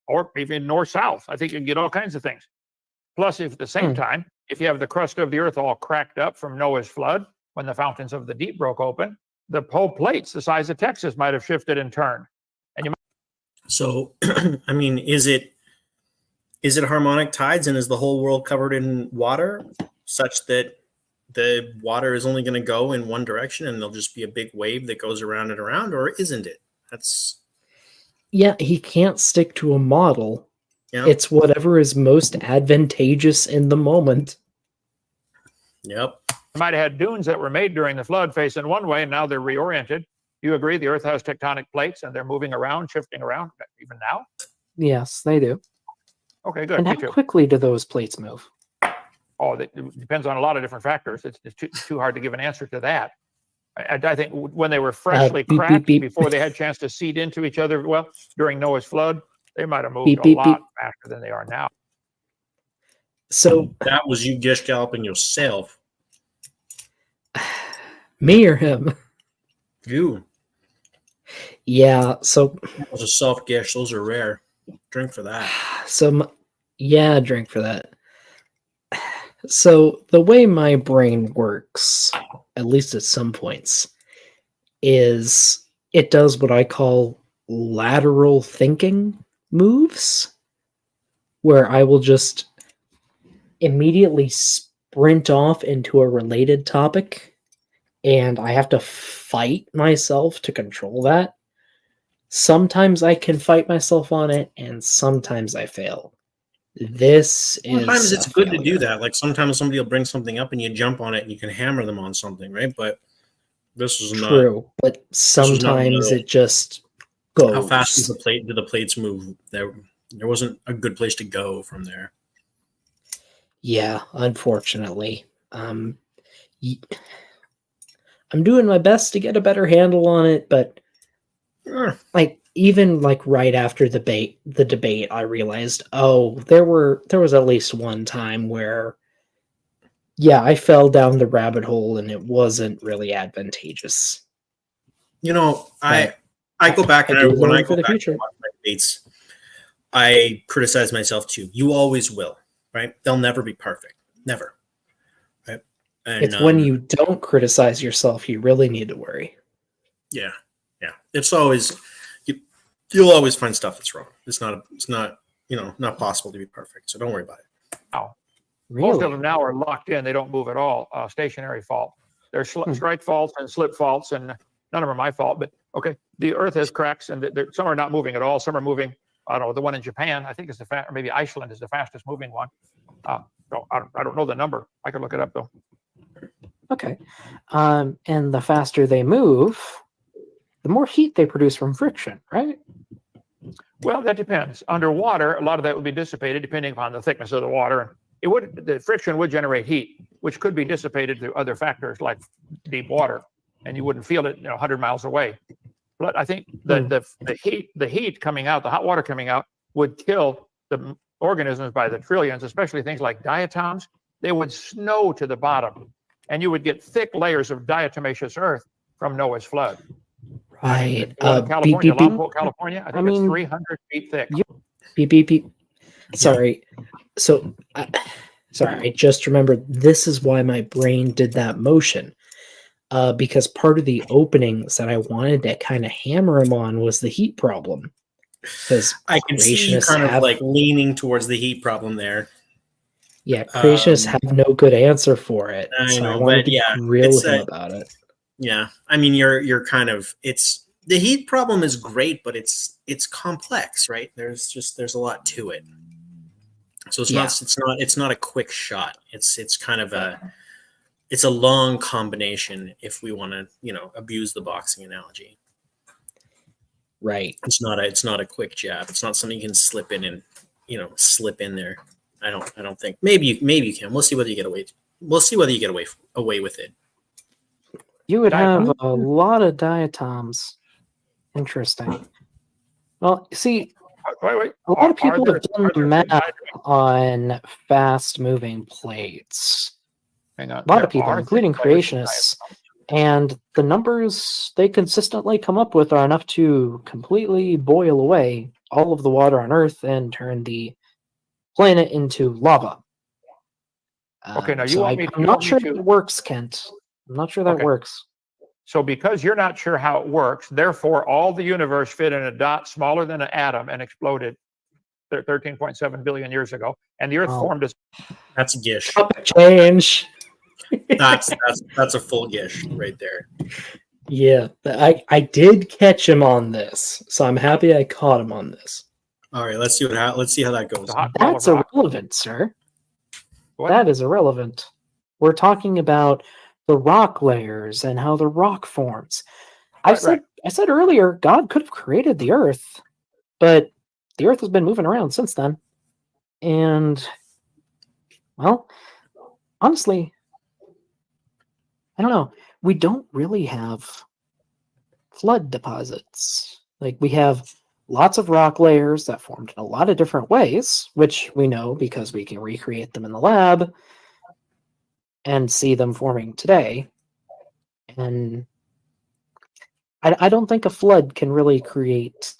or even north-south. I think you can get all kinds of things. Plus, if at the same time, if you have the crust of the Earth all cracked up from Noah's flood, when the fountains of the deep broke open, the whole plates the size of Texas might have shifted and turned. And you So, I mean, is it harmonic tides, and is the whole world covered in water such that the water is only going to go in one direction and there'll just be a big wave that goes around and around, or isn't it? That's, Yeah, he can't stick to a model. yeah. It's whatever is most advantageous in the moment. Yep. might have had dunes that were made during the flood facing one way, and now they're reoriented. You agree the Earth has tectonic plates and they're moving around, shifting around even now? Yes, they do. Okay, good. And Me how too. quickly do those plates move? Oh, it depends on a lot of different factors. It's too hard to give an answer to that. I think when they were freshly beep, cracked, beep. before they had a chance to seed into each other, well, during Noah's flood, they might have moved Beep, a beep, lot beep. faster than they are now. So, That was you gish galloping yourself. me or him? You. Yeah, so That was a self gish. Those are rare. Drink for that. yeah, drink for that. So the way my brain works, at least at some points, is it does what I call lateral thinking moves, where I will just immediately sprint off into a related topic, and I have to fight myself to control that. Sometimes I can fight myself on it, and sometimes I fail. This Sometimes is it's a good to failure. do that. Like sometimes somebody will bring something up and you jump on it and you can hammer them on something, right? But this was not. True, but was not one of sometimes those. it just goes. How fast does the plates move? There wasn't a good place to go from there. Yeah, unfortunately. I'm doing my best to get a better handle on it, but like even like right after the debate, I realized, oh, there was at least one time where, yeah, I fell down the rabbit hole and it wasn't really advantageous. You know, I go back I and do when learn I for go the back future. to watch my debates, I criticize myself too. You always will, right? They'll never be perfect, never. Right? And It's when you don't criticize yourself you really need to worry. yeah, it's always you'll always find stuff that's wrong. It's not not possible to be perfect. So don't worry about it. Now, Really? most of them now are locked in. They don't move at all. Stationary fault. There's strike faults and slip faults, and none of them are my fault. But okay, the Earth has cracks, and some are not moving at all. Some are moving. I don't know. The one in Japan, I think, is or maybe Iceland is the fastest moving one. So I don't know the number. I could look it up though. Okay. And the faster they move, the more heat they produce from friction, right? Well, that depends. Underwater, a lot of that would be dissipated depending upon the thickness of the water. The friction would generate heat, which could be dissipated through other factors like deep water, and you wouldn't feel it 100 miles away. But I think the heat coming out, the hot water coming out, would kill the organisms by the trillions, especially things like diatoms. They would snow to the bottom, and you would get thick layers of diatomaceous earth from Noah's flood. Right. California, Lompoc, California, I think it's 300 feet thick. Beep, beep, beep. Sorry. So, sorry, I just remembered this is why my brain did that motion. because part of the openings that I wanted to kind of hammer him on was the heat problem. Because I can see you creationists kind of have, like leaning towards the heat problem there. yeah, creationists Um, have no good answer for it. I So I know, wanted but to yeah, grill it's him about it. yeah. I mean, you're kind of it's the heat problem is great, but it's complex, right? There's a lot to it. So Yeah. it's not a quick shot. It's kind of it's a long combination if we want to, abuse the boxing analogy. Right. It's not a quick jab. It's not something you can slip in and, slip in there. I don't think. Maybe you can. We'll see whether you get away. We'll see whether you get away with it. You would have Diatoms. a lot of diatoms. Interesting. Well, see, Wait. a lot of people Are have there- done are the there math things on fast-moving plates. hang on, A lot there of people, are including things like creationists, and the numbers they consistently come up with are enough to completely boil away all of the water on Earth and turn the planet into lava. Okay, now you So want me- I'm you not want me sure to- that works, Kent. I'm not sure that Okay. works. So because you're not sure how it works, therefore all the universe fit in a dot smaller than an atom and exploded 13.7 billion years ago, and the Earth Oh. formed as That's a gish. Topic change. That's a full gish right there. Yeah, I did catch him on this, so I'm happy I caught him on this. All right, let's see how that goes. a hot ball That's of rock. irrelevant, sir. What? That is irrelevant. We're talking about the rock layers and how the rock forms. I said earlier, God could have created the Earth, but the Earth has been moving around since then. And, well, honestly, I don't know. We don't really have flood deposits. Like, we have lots of rock layers that formed in a lot of different ways, which we know because we can recreate them in the lab and see them forming today. And I don't think a flood can really create,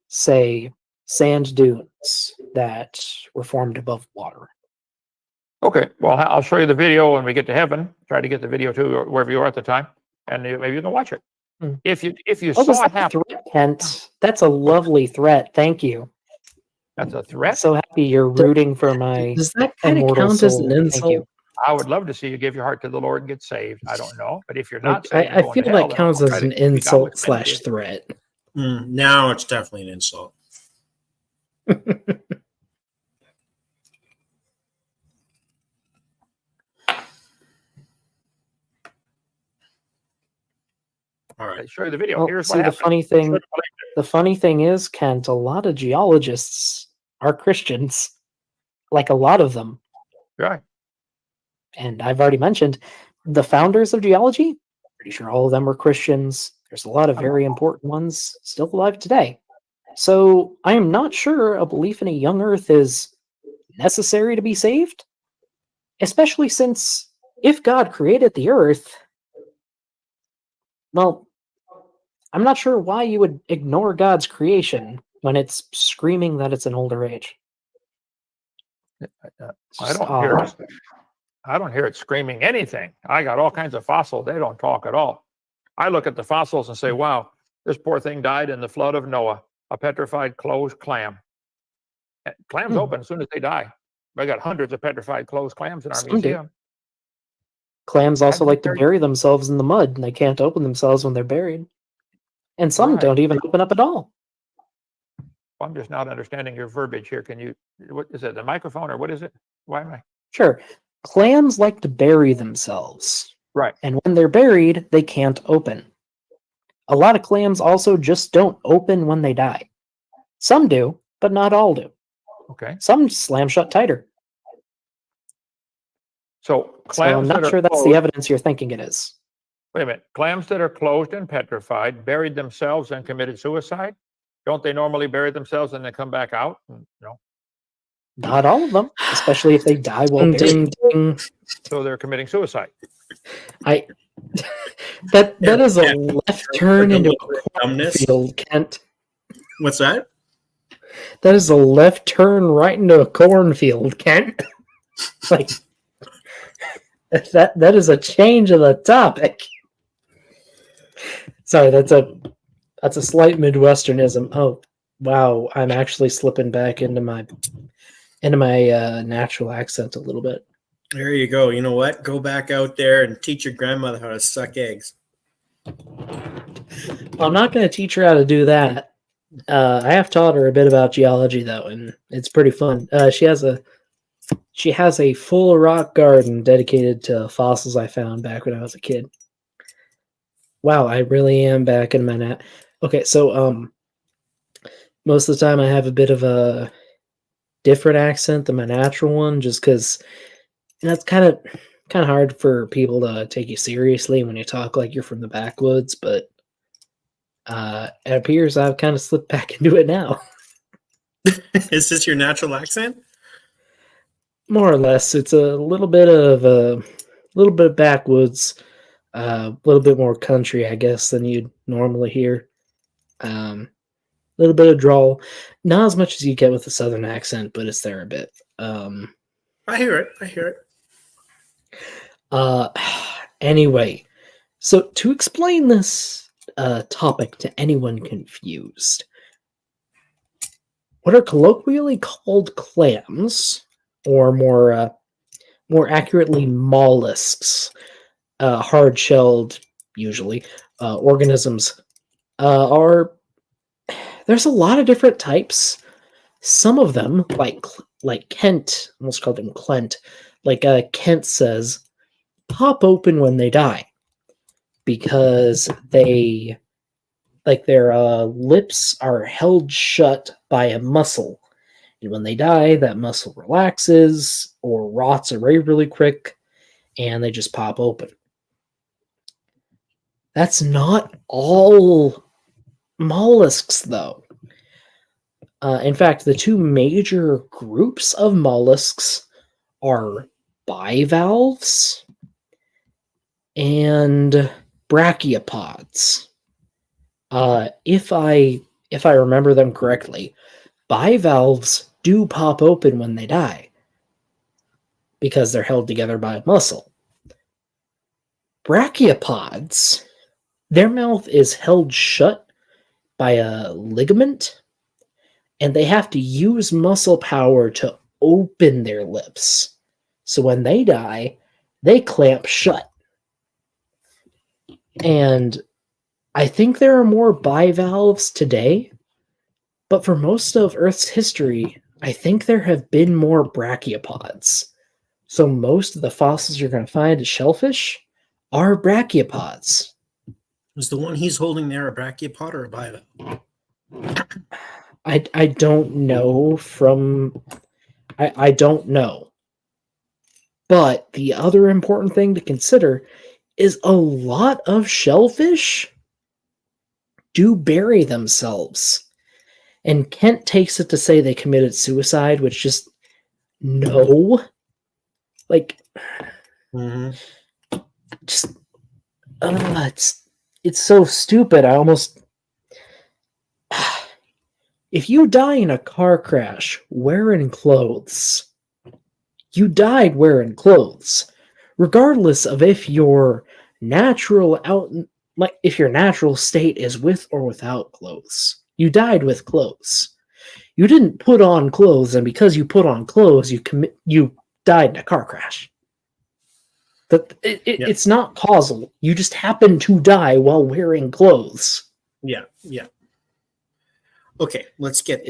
say, sand dunes that were formed above water. Okay, well, I'll show you the video when we get to heaven. Try to get the video to wherever you are at the time, and maybe you can watch it. Hmm. If you Oh, was saw it that a happen, threat, Kent? That's a lovely threat. Thank you. that's a threat. So happy you're rooting for my Does that kind of immortal count as an soul. Thank insult? you. I would love to see you give your heart to the Lord and get saved. I don't know, but if you're not Like, saved, I going feel to hell, that then counts I'll as try an to be God insult with many / threat. Now it's definitely an insult. All right. I'll show you the video. Well, Here's see, what the happened. funny thing is, Kent, a lot of geologists are Christians. Like a lot of them. Right. And I've already mentioned the founders of geology, pretty sure all of them were Christians. There's a lot of very important ones still alive today. So I am not sure a belief in a young Earth is necessary to be saved, especially since if God created the Earth, well, I'm not sure why you would ignore God's creation when it's screaming that it's an older age. It's I just don't hear odd. it. I don't hear it screaming anything. I got all kinds of fossils. They don't talk at all. I look at the fossils and say, wow, this poor thing died in the flood of Noah, a petrified closed clam. Clams open as soon as they die. We got hundreds of petrified closed clams in our Some do. museum. Clams also I'd be like to very- bury themselves in the mud, and they can't open themselves when they're buried. And some Right. don't even open up at all. I'm just not understanding your verbiage here. Can you, what is it, the microphone or what is it? Why am I? Sure, clams like to bury themselves. Right. And when they're buried, they can't open. A lot of clams also just don't open when they die. Some do, but not all do. Okay. Some slam shut tighter. So So I'm clams that not are sure that's closed, the evidence you're thinking it is. wait a minute, clams that are closed and petrified, buried themselves and committed suicide. Don't they normally bury themselves and then come back out? No. Not all of them, especially if they die while Ding, buried. ding, ding. So they're committing suicide. I that is a Yeah. left turn into a Dumbness. cornfield, Kent. What's that? That is a left turn right into a cornfield, Kent. Like that is a change of the topic. Sorry, that's a slight Midwesternism. Oh, wow, I'm actually slipping back into my natural accent a little bit. There you go. You know what? Go back out there and teach your grandmother how to suck eggs. I'm not going to teach her how to do that. I have taught her a bit about geology though, and it's pretty fun. She has a full rock garden dedicated to fossils I found back when I was a kid. Wow, I really am back in my Okay, so most of the time I have a bit of a different accent than my natural one, just because that's kind of hard for people to take you seriously when you talk like you're from the backwoods. But it appears I've kind of slipped back into it now. Is this your natural accent? More or less, it's a little bit of backwoods, a little bit more country, I guess, than you'd normally hear. A little bit of drawl, not as much as you get with the southern accent, but it's there a bit. I hear it. I hear it. Anyway, so to explain this topic to anyone confused, what are colloquially called clams, or more accurately mollusks, hard-shelled usually organisms, are there's a lot of different types. Some of them, like Kent, almost called him Clint, like Kent says, pop open when they die because their lips are held shut by a muscle, and when they die, that muscle relaxes or rots away really quick, and they just pop open. That's not all mollusks, though. In fact, the two major groups of mollusks are bivalves and brachiopods. If I remember them correctly, bivalves do pop open when they die because they're held together by a muscle. Brachiopods, their mouth is held shut by a ligament, and they have to use muscle power to open their lips. So when they die, they clamp shut. And I think there are more bivalves today, but for most of Earth's history, I think there have been more brachiopods. So most of the fossils you're going to find as shellfish are brachiopods. Is the one he's holding there a brachiopod or a bivalve? I don't know I don't know. But the other important thing to consider is a lot of shellfish do bury themselves. And Kent takes it to say they committed suicide, which just no. Like, just it's so stupid. I almost if you die in a car crash wearing clothes, you died wearing clothes, regardless of if your natural state is with or without clothes. You died with clothes. You didn't put on clothes, and because you put on clothes, you died in a car crash. It's not causal. You just happen to die while wearing clothes. Yeah. Okay, let's get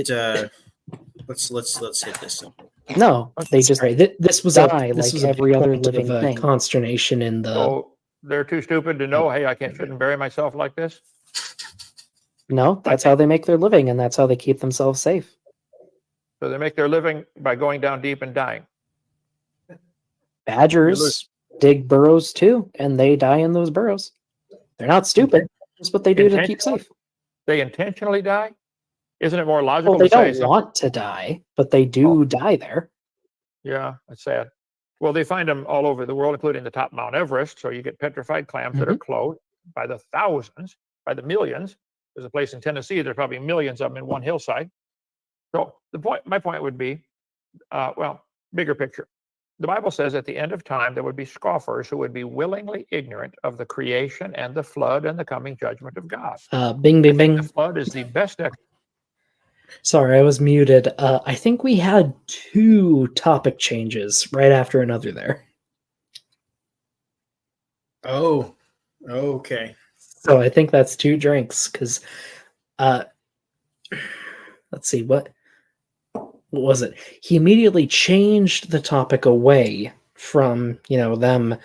let's hit this up. No, they just this was every other living thing. Consternation in the. So they're too stupid to know. Hey, shouldn't bury myself like this. No, that's how they make their living, and that's how they keep themselves safe. So they make their living by going down deep and dying. Badgers dig burrows too, and they die in those burrows. They're not stupid. That's what they do to keep safe. They intentionally die? Isn't it more logical Well, they to say don't want to die, but they do die there. Yeah, that's sad. Well, they find them all over the world, including the top of Mount Everest. So you get petrified clams that are cloned by the thousands, by the millions. There's a place in Tennessee, there's probably millions of them in one hillside. So my point would be, bigger picture. The Bible says at the end of time, there would be scoffers who would be willingly ignorant of the creation and the flood and the coming judgment of God. Bing, bing, The bing. flood is the best. Sorry, I was muted. I think we had 2 topic changes right after another there. Oh, okay. So I think that's 2 drinks because, let's see, what was it? He immediately changed the topic away from, them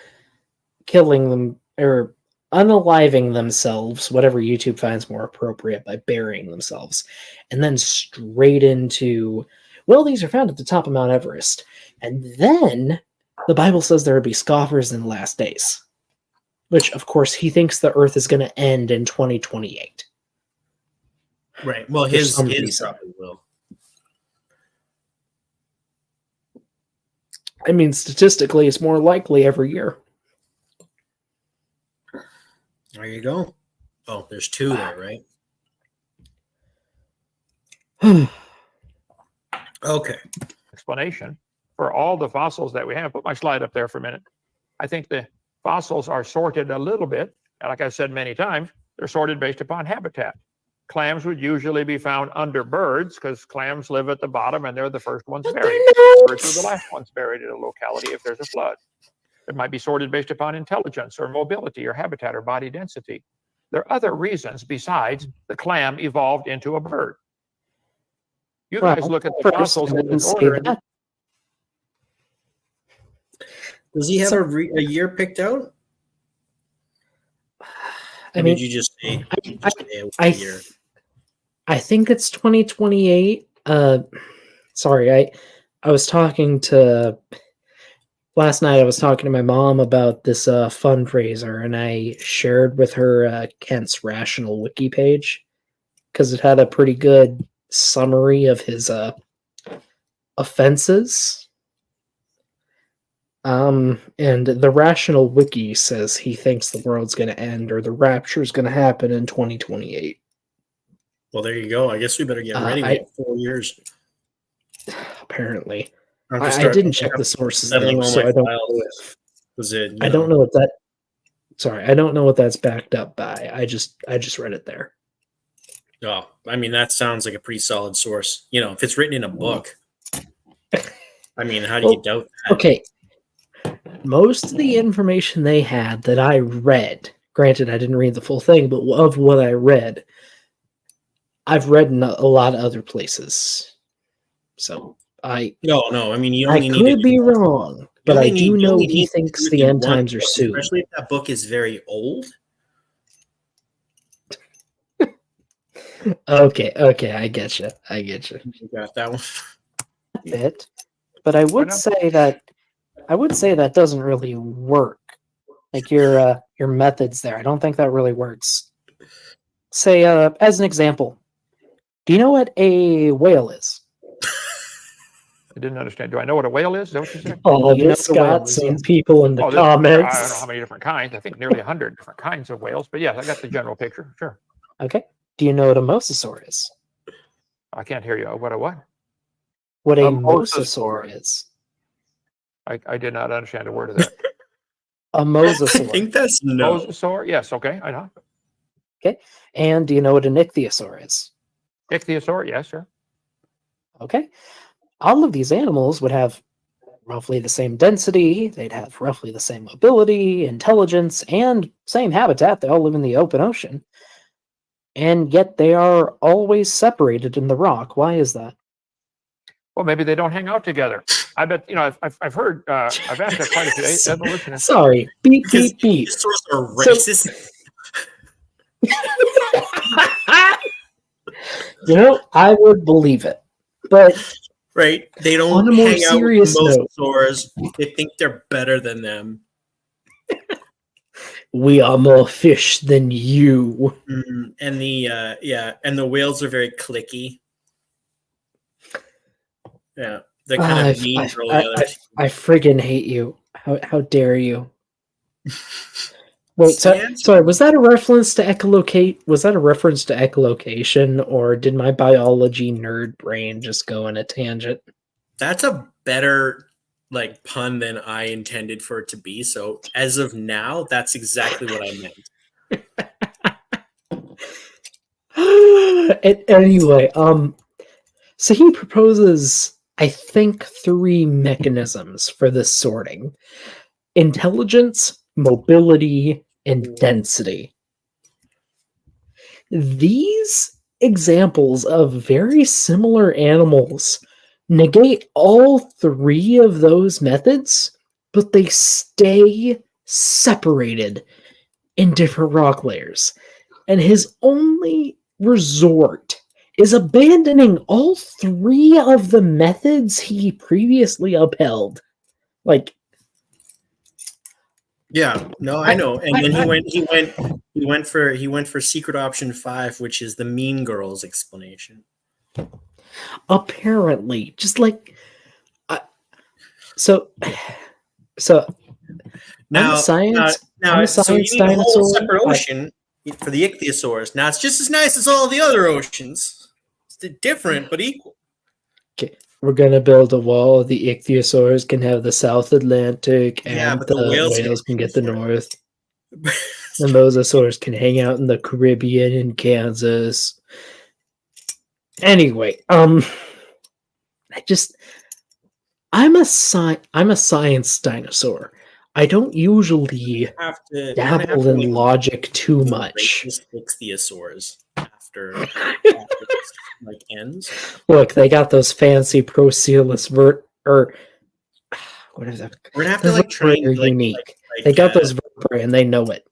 killing them or unaliving themselves, whatever YouTube finds more appropriate, by burying themselves, and then straight into, well, these are found at the top of Mount Everest. And then the Bible says there would be scoffers in the last days, which, of course, he thinks the Earth is going to end in 2028. Right. Well, For his some reason. probably will. I mean, statistically, it's more likely every year. There you go. Oh, there's 2 there, right? Okay. Explanation for all the fossils that we have. Put my slide up there for a minute. I think the fossils are sorted a little bit. Like I've said many times, they're sorted based upon habitat. Clams would usually be found under birds because clams live at the bottom and they're the first ones buried. Birds are the last ones buried at a locality if there's a flood. It might be sorted based upon intelligence or mobility or habitat or body density. There are other reasons besides the clam evolved into a bird. You guys look at the fossils in this order. Does he have a year picked out? I mean, did you just say I year? I think it's 2028. Sorry, I was talking to last night. I was talking to my mom about this fundraiser, and I shared with her Kent's Rational Wiki page because it had a pretty good summary of his offenses. And the Rational Wiki says he thinks the world's going to end or the rapture is going to happen in 2028. Well, there you go. I guess we better get ready. We have 4 years. Apparently, I didn't check the sources though, so I don't know if was it. I don't know what that. Sorry, I don't know what that's backed up by. I just read it there. Oh, I mean, that sounds like a pretty solid source. If it's written in a book, I mean, how do you doubt that? Okay. Most of the information they had that I read, granted I didn't read the full thing, but of what I read, I've read in a lot of other places. So No. I mean, you I only need could be wrong, but I do know he thinks the end times are soon. Especially if that book is very old. Okay, I get you. You got that one. Bit, but I would say that doesn't really work. Like your methods there, I don't think that really works. Say, as an example, do you know what a whale is? I didn't understand. Do I know what a whale is? Is that what you said? Oh, this got some people in the I comments. don't know how many different kinds. I think nearly 100 different kinds of whales. But yes, I got the general picture. Sure. Okay. Do you know what a mosasaur is? I can't hear you. What a what? What a mosasaur is? I did not understand a word of that. A mosasaur. I think that's no. Mosasaur? Yes. Okay. I know. Okay. And do you know what an ichthyosaur is? Ichthyosaur? Yes, sir. Okay. All of these animals would have roughly the same density. They'd have roughly the same mobility, intelligence, and same habitat. They all live in the open ocean. And yet they are always separated in the rock. Why is that? Well, maybe they don't hang out together. I bet, I've heard, I've asked that quite a few evolutionists. Sorry. Beep, beep, beep. Dinosaurs are racist. I would believe it. But right? They don't on a more hang out with serious note, mosasaurs. They think they're better than them. We are more fish than you. And the whales are very cliquey. Yeah, they're kind of mean for all the other. I friggin' hate you. How dare you? Wait, sorry. Was that a reference to echolocate? Was that a reference to echolocation, or did my biology nerd brain just go on a tangent? That's a better like pun than I intended for it to be. So as of now, that's exactly what I meant. Anyway, so he proposes, I think, 3 mechanisms for this sorting: intelligence, mobility, and density. These examples of very similar animals negate all 3 of those methods, but they stay separated in different rock layers. And his only resort is abandoning all 3 of the methods he previously upheld. Like, Yeah, no, I know. And then he went for secret option 5, which is the Mean Girls explanation. apparently, just like, so Now, I'm a science so you need a whole dinosaur. separate ocean for the ichthyosaurs. Now it's just as nice as all the other oceans. It's different but equal. Okay, we're gonna build a wall. The ichthyosaurs can have the South Atlantic, Yeah, and but the the whales whales can get the for it. North. The mosasaurs can hang out in the Caribbean and Kansas. Anyway, I'm a science dinosaur. I don't usually We're gonna have dabble to, in like, logic too the much. racist ichthyosaurs after this, like, ends. Look, they got those fancy Procealus or what is that? We're gonna have The to, like, train vertebrae are unique. They got those vertebrae and they know it.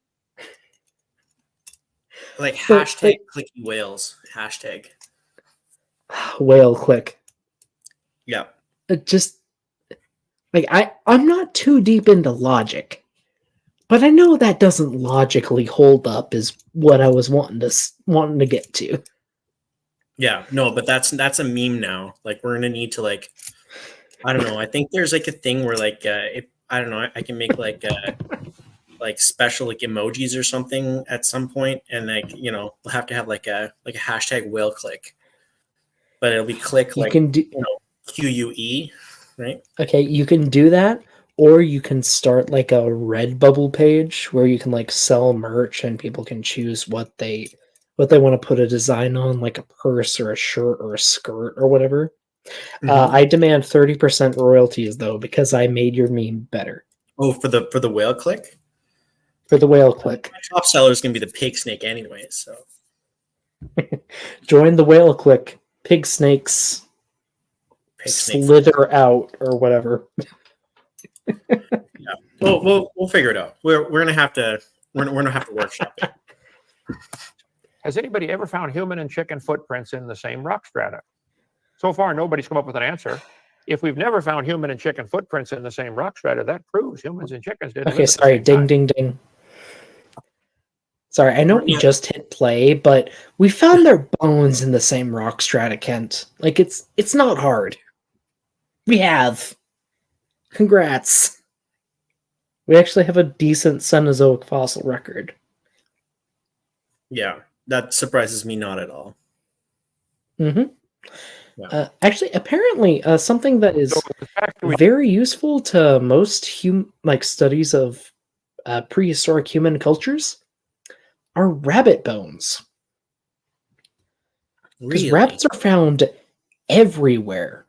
like But, hashtag clicky whales. Hashtag. Whale click. Yeah. It just like I'm not too deep into logic, but I know that doesn't logically hold up is what I was wanting to get to. Yeah, no, but that's a meme now. Like, we're gonna need to, like, I don't know. I think there's like a thing where, like, I don't know. I can make like special, like, emojis or something at some point, and, like, we'll have to have like a hashtag whale click, but it'll be click You like can do QUE, right? Okay, you can do that, or you can start like a Redbubble page where you can like sell merch and people can choose what they want to put a design on, like a purse or a shirt or a skirt or whatever. Mhm. I demand 30% royalties though because I made your meme better. Oh, for the whale click. For the whale click. My top seller is gonna be the pig snake anyway. So Join the whale click. Pig snakes pig snake. slither out or whatever. Yeah. We'll figure it out. We're gonna have to workshop it. Has anybody ever found human and chicken footprints in the same rock strata? So far, nobody's come up with an answer. If we've never found human and chicken footprints in the same rock strata, that proves humans and chickens didn't Okay, live at the sorry. same time. Ding, ding, ding. Sorry, I know we just hit play, but we found their bones in the same rock strata, Kent. Like, it's not hard. We have. Congrats. We actually have a decent Cenozoic fossil record. Yeah, that surprises me not at all. Mm-hmm. Yeah. Actually, apparently, something that is So the fact that we very useful to most studies of prehistoric human cultures are rabbit bones. Because Really? rabbits are found everywhere,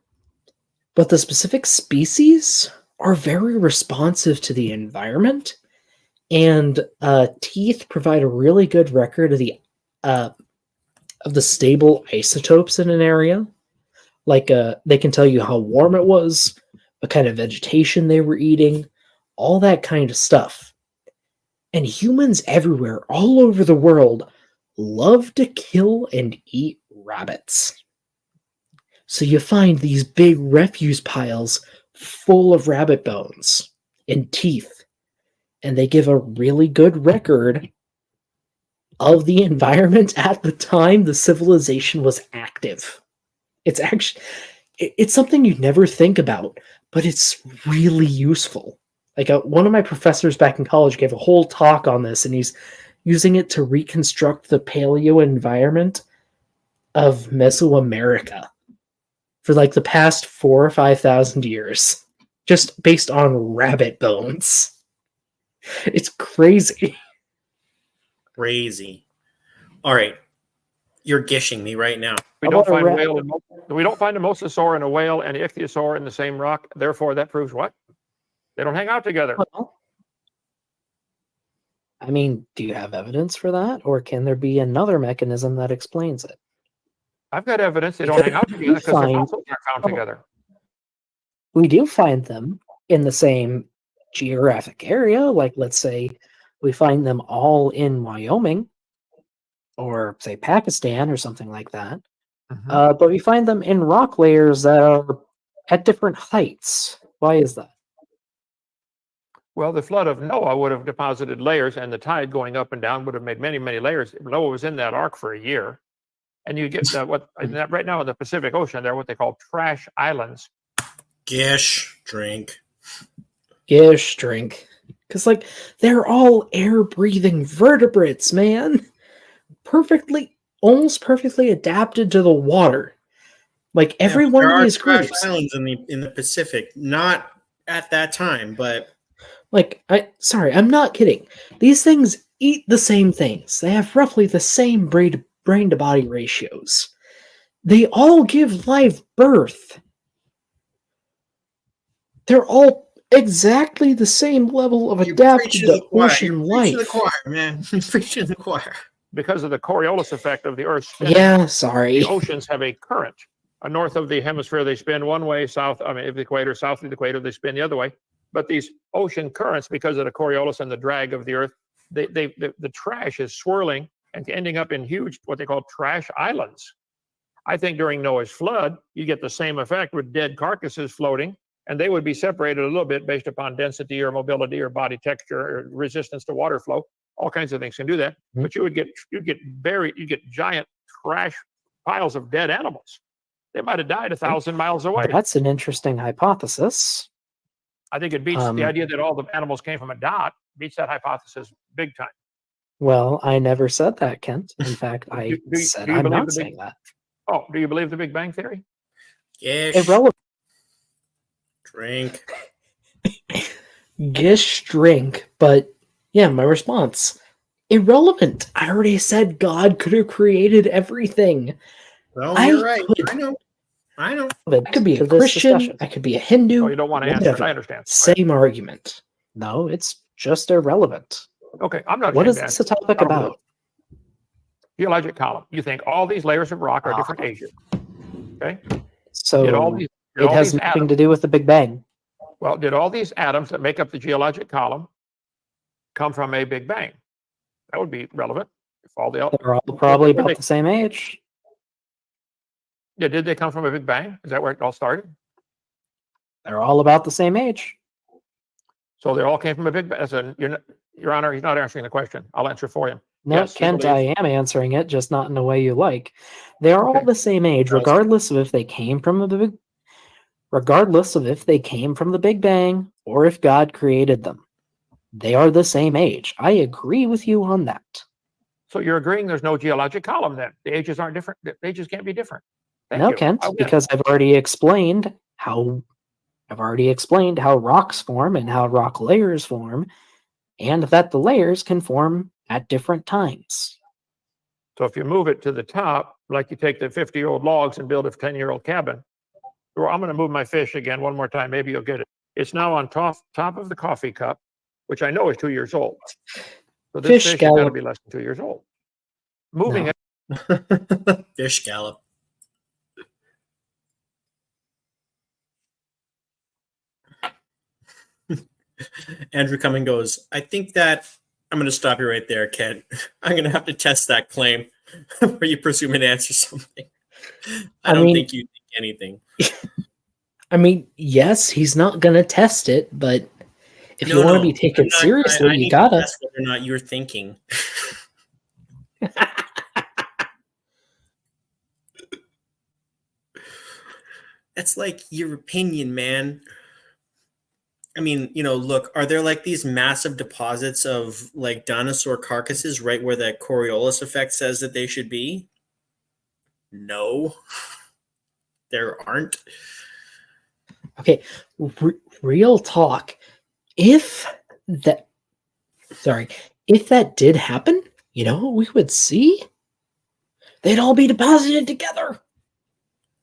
but the specific species are very responsive to the environment, and teeth provide a really good record of the stable isotopes in an area. Like, they can tell you how warm it was, what kind of vegetation they were eating, all that kind of stuff. And humans everywhere, all over the world, love to kill and eat rabbits. So you find these big refuse piles full of rabbit bones and teeth, and they give a really good record of the environment at the time the civilization was active. It's something you'd never think about, but it's really useful. Like, one of my professors back in college gave a whole talk on this, and he's using it to reconstruct the paleo environment of Mesoamerica for like the past 4,000 or 5,000 years. just based on rabbit bones. It's crazy. Crazy. All right. You're gishing me right now. We How don't about a find rat- whale in, we don't find a mosasaur and a whale and ichthyosaur in the same rock. Therefore, that proves what? They don't hang out together. Well, I mean, do you have evidence for that? Or can there be another mechanism that explains it? I've got evidence they don't hang out together because their Fine. fossils aren't found together. We do find them in the same geographic area. Like, let's say we find them all in Wyoming or, say, Pakistan or something like that. But we find them in rock layers that are at different heights. Why is that? Well, the flood of Noah would have deposited layers, and the tide going up and down would have made many, many layers. Noah was in that ark for a year, and you get right now in the Pacific Ocean, they're what they call trash islands. Gish, drink. Gish, drink. Because, like, they're all air-breathing vertebrates, man. Almost perfectly adapted to the water. Like, every one there of are these trash groups. islands in the Pacific, not at that time, but Like, I'm not kidding. These things eat the same things. They have roughly the same brain to body ratios. They all give live birth. They're all exactly the same level of you're adapted preaching to the choir. ocean You're preaching the life. choir, man. You're preaching the choir. Because of the Coriolis effect of the Earth's spinning, Yeah, sorry. the oceans have a current. North of the hemisphere, they spin one way, of the equator, south of the equator, they spin the other way. But these ocean currents, because of the Coriolis and the drag of the Earth, the trash is swirling and ending up in huge, what they call trash islands. I think during Noah's flood, you get the same effect with dead carcasses floating, and they would be separated a little bit based upon density or mobility or body texture or resistance to water flow. All kinds of things can do that. Mhm. But you'd get giant trash piles of dead animals. They might have died 1,000 miles away. That's an interesting hypothesis. I think it beats the idea that all the animals came from a dot, beats that hypothesis big time. Well, I never said that, Kent. In fact, I said do you I'm believe not the saying that. Oh, do you believe the Big Bang Theory? Gish, Irrelevant. drink. Gish, drink, but yeah, my response. Irrelevant. I already said God could have created everything. Well, you're right. could- I know. I could be a To this Christian. discussion. I could be a Hindu. Oh, you don't want to answer it. whatever. I understand. Same argument. No, it's just irrelevant. Okay, I'm not What ashamed is to this a answer. topic I don't believe about? Geologic column. You think all these layers of rock are different ages. Okay? So Did all these, did it all has these nothing atoms, to do with the Big Bang. well, did all these atoms that make up the geologic column come from a Big Bang? That would be relevant. If all the They're all probably where about they- the same age. Yeah, did they come from a Big Bang? Is that where it all started? They're all about the same age. So they all came from a Big Bang. Your Honor, he's not answering the question. I'll answer for him. No, Yes, we Kent, believe- I am answering it, just not in a way you like. They are all Okay. the same age, regardless of if they came from the Big Bang or if God created them. They are the same age. I agree with you on that. So you're agreeing there's no geologic column then? The ages aren't different. The ages can't be different. Thank No, you. Kent, I win. because I've already explained how rocks form and how rock layers form, and that the layers can form at different times. So if you move it to the top, like you take the 50-year-old logs and build a 10-year-old cabin, or I'm going to move my fish again one more time. Maybe you'll get it. It's now on top of the coffee cup, which I know is 2 years old. So this Fish fish has got to scallop. be less than 2 years old. Moving No. it. Fish scallop. Andrew Cumming goes, I think that I'm going to stop you right there, Kent. I'm going to have to test that claim where you presume and answer something. I don't think you think anything. I mean, yes, he's not going to test it, but if you want to be taken I'm not- seriously, I you need to gotta. test whether or not you're thinking. That's like your opinion, man. I mean, look, are there like these massive deposits of like dinosaur carcasses right where that Coriolis effect says that they should be? No, there aren't. Okay, real talk. If that did happen, you know what we would see? They'd all be deposited together.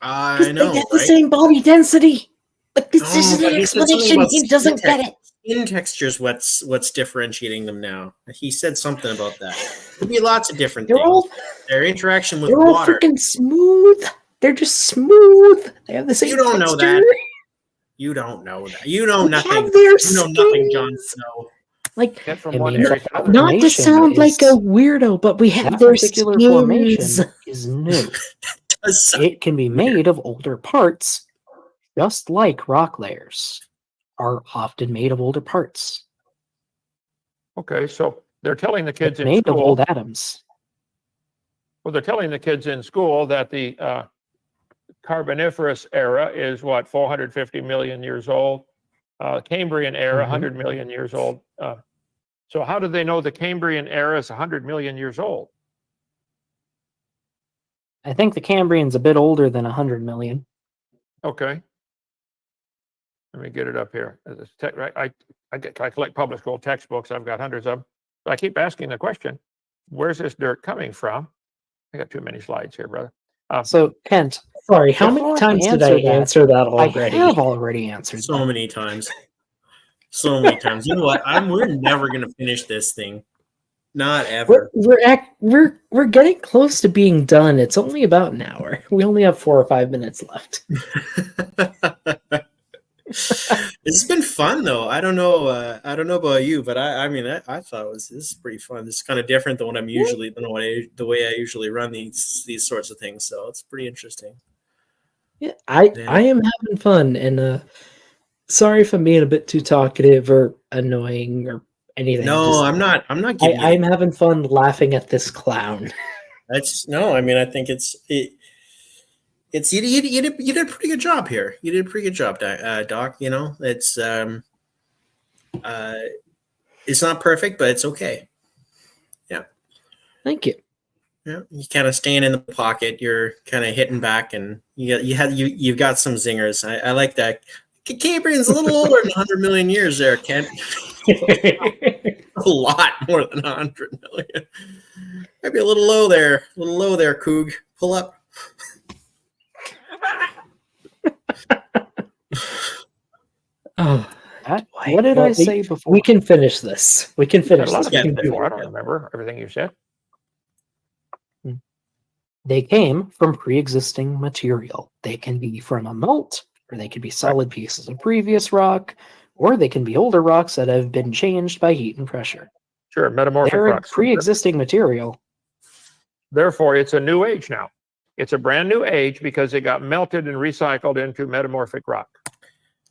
I 'Cause know, they have the right? same body density. Like this Oh, isn't but an he said something explanation. about He doesn't get it. skin texture is what's differentiating them now. He said something about that. Could be lots of different They're things. all Their interaction with they're all water. freaking smooth. They're just smooth. They have the same You don't know texture. that. You don't know that. You know They nothing. have their You know nothing, Jon skins. Snow. Like, Get from I one mean, area to another. not to Formation sound like a is- weirdo, but we have That their particular formation skins. is new. Does sound It can be weird. made of older parts, just like rock layers are often made of older parts. Okay, so they're telling the kids It's in made of school. old atoms. Well, they're telling the kids in school that the Carboniferous era is what, 450 million years old. Cambrian era, Mhm. 100 million years old. So how do they know the Cambrian era is 100 million years old? I think the Cambrian's a bit older than 100 million. Okay. Let me get it up here. I collect public school textbooks. I've got hundreds of them. But I keep asking the question, where's this dirt coming from? I got too many slides here, brother. So, Kent, Sorry, how many before I times did I answer that, answer that I already? have already answered So that. many times. So many times. You know what? We're never gonna finish this thing. Not ever. We're getting close to being done. It's only about an hour. We only have 4 or 5 minutes left. It's been fun though. I don't know about you, but I mean I thought this is pretty fun. This is kind of different than what I'm usually the way I usually run these sorts of things. So it's pretty interesting. Yeah, I Yeah. am having fun, and sorry if I'm being a bit too talkative or annoying or anything. No, Just- I'm not giving you I'm having fun laughing at this clown. that's no, I mean I think it's you did a pretty good job here. You did a pretty good job, Doc. You know, it's not perfect, but it's okay. Thank you. Yeah, you kind of staying in the pocket. You're kind of hitting back, and you've got some zingers. I like that. Cambrian's a little older than 100 million years there, Kent. A lot more than 100 million. Maybe a little low there. Coog. Pull up. Oh, What did well, I say before? we can finish this. We can You said finish a lot this. of We things can do before. I it. don't remember everything you said. They came from pre-existing material. They can be from a melt, or they can be solid pieces of previous rock, or they can be older rocks that have been changed by heat and pressure. Sure, metamorphic They're rocks. pre-existing material. Therefore, it's a new age now. It's a brand new age because it got melted and recycled into metamorphic rock.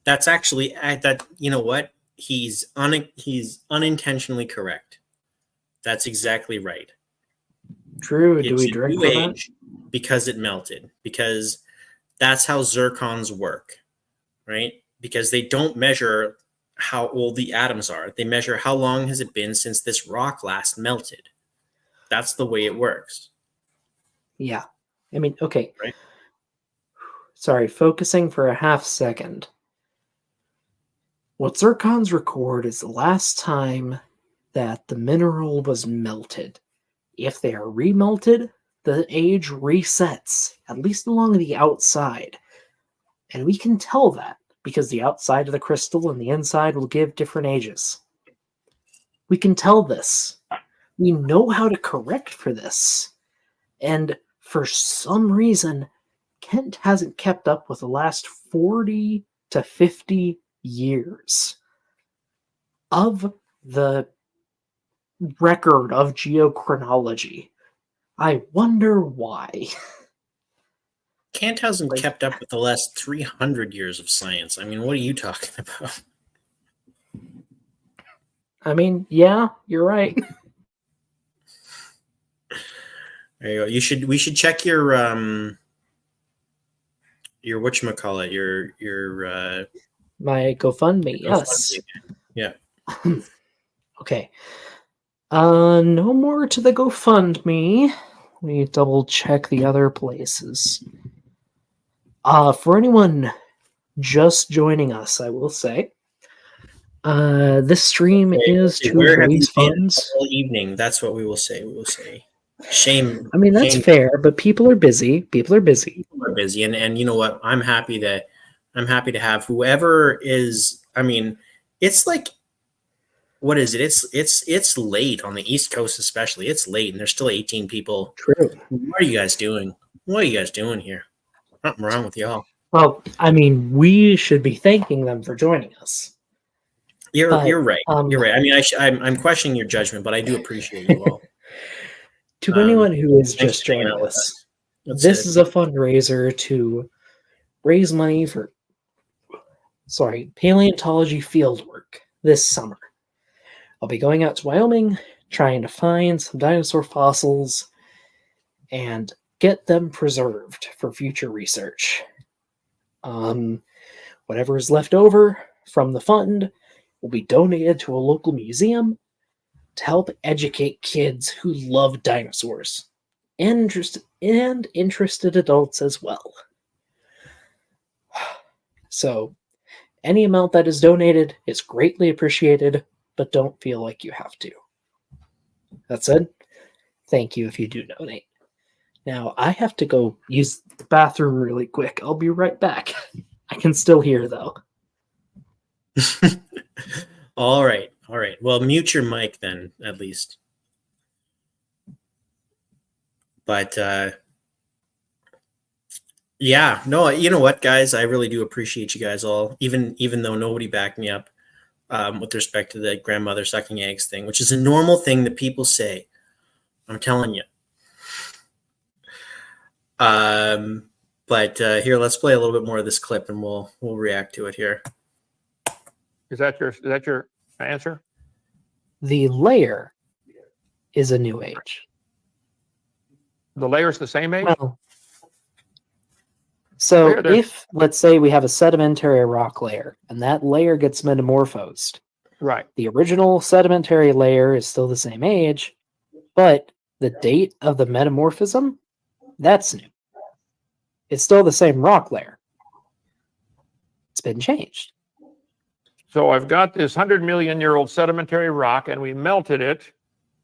That's actually that. You know what? He's unintentionally correct. That's exactly right. True. Do It's we a drink new from it? age because it melted. Because that's how zircons work, right? Because they don't measure how old the atoms are. They measure how long has it been since this rock last melted. That's the way it works. Yeah. I mean, okay. Right. Sorry, focusing for a half second. What zircons record is the last time that the mineral was melted. If they are remelted, the age resets, at least along the outside. And we can tell that because the outside of the crystal and the inside will give different ages. We can tell this. We know how to correct for this. And for some reason, Kent hasn't kept up with the last 40 to 50 years of the record of geochronology. I wonder why. Kant hasn't kept up with the last 300 years of science. I mean, what are you talking about? I mean, yeah, you're right. There you go. We should check your whatchamacallit, your My GoFundMe, yes. Yeah. Okay. No more to the GoFundMe. Let me double check the other places. For anyone just joining us, I will say. This stream is to Where have you raise been funds. all evening? That's what we will say. We will say, shame. I mean, that's shame. fair, but people are busy. People are busy. People are busy, and you know what? I'm happy to have whoever is. I mean, it's like, what is it? It's late on the East Coast, especially. It's late, and there's still 18 people. True. What are you guys doing? What are you guys doing here? Something wrong with y'all. Well, I mean, we should be thanking them for joining us. You're But, right. You're right. I mean, I'm questioning your judgment, but I do appreciate you all. To anyone who is Thanks just for hanging joining out with us, That's this it. is a fundraiser to raise money for, paleontology fieldwork this summer. I'll be going out to Wyoming, trying to find some dinosaur fossils and get them preserved for future research. Whatever is left over from the fund will be donated to a local museum to help educate kids who love dinosaurs and interested adults as well. So, any amount that is donated is greatly appreciated, but don't feel like you have to. That said, thank you if you do donate. Now, I have to go use the bathroom really quick. I'll be right back. I can still hear, though. All right. Well, mute your mic then, at least. But yeah, no, you know what, guys? I really do appreciate you guys all, even though nobody backed me up with respect to the grandmother sucking eggs thing, which is a normal thing that people say. I'm telling you. But here, let's play a little bit more of this clip, and we'll react to it here. Is that your answer? The layer is a new age. The layer's the same age? Well, so There- if, let's say, we have a sedimentary rock layer, and that layer gets metamorphosed, Right. the original sedimentary layer is still the same age, but the date of the metamorphism, that's new. It's still the same rock layer. It's been changed. So I've got this 100-million-year-old sedimentary rock, and we melted it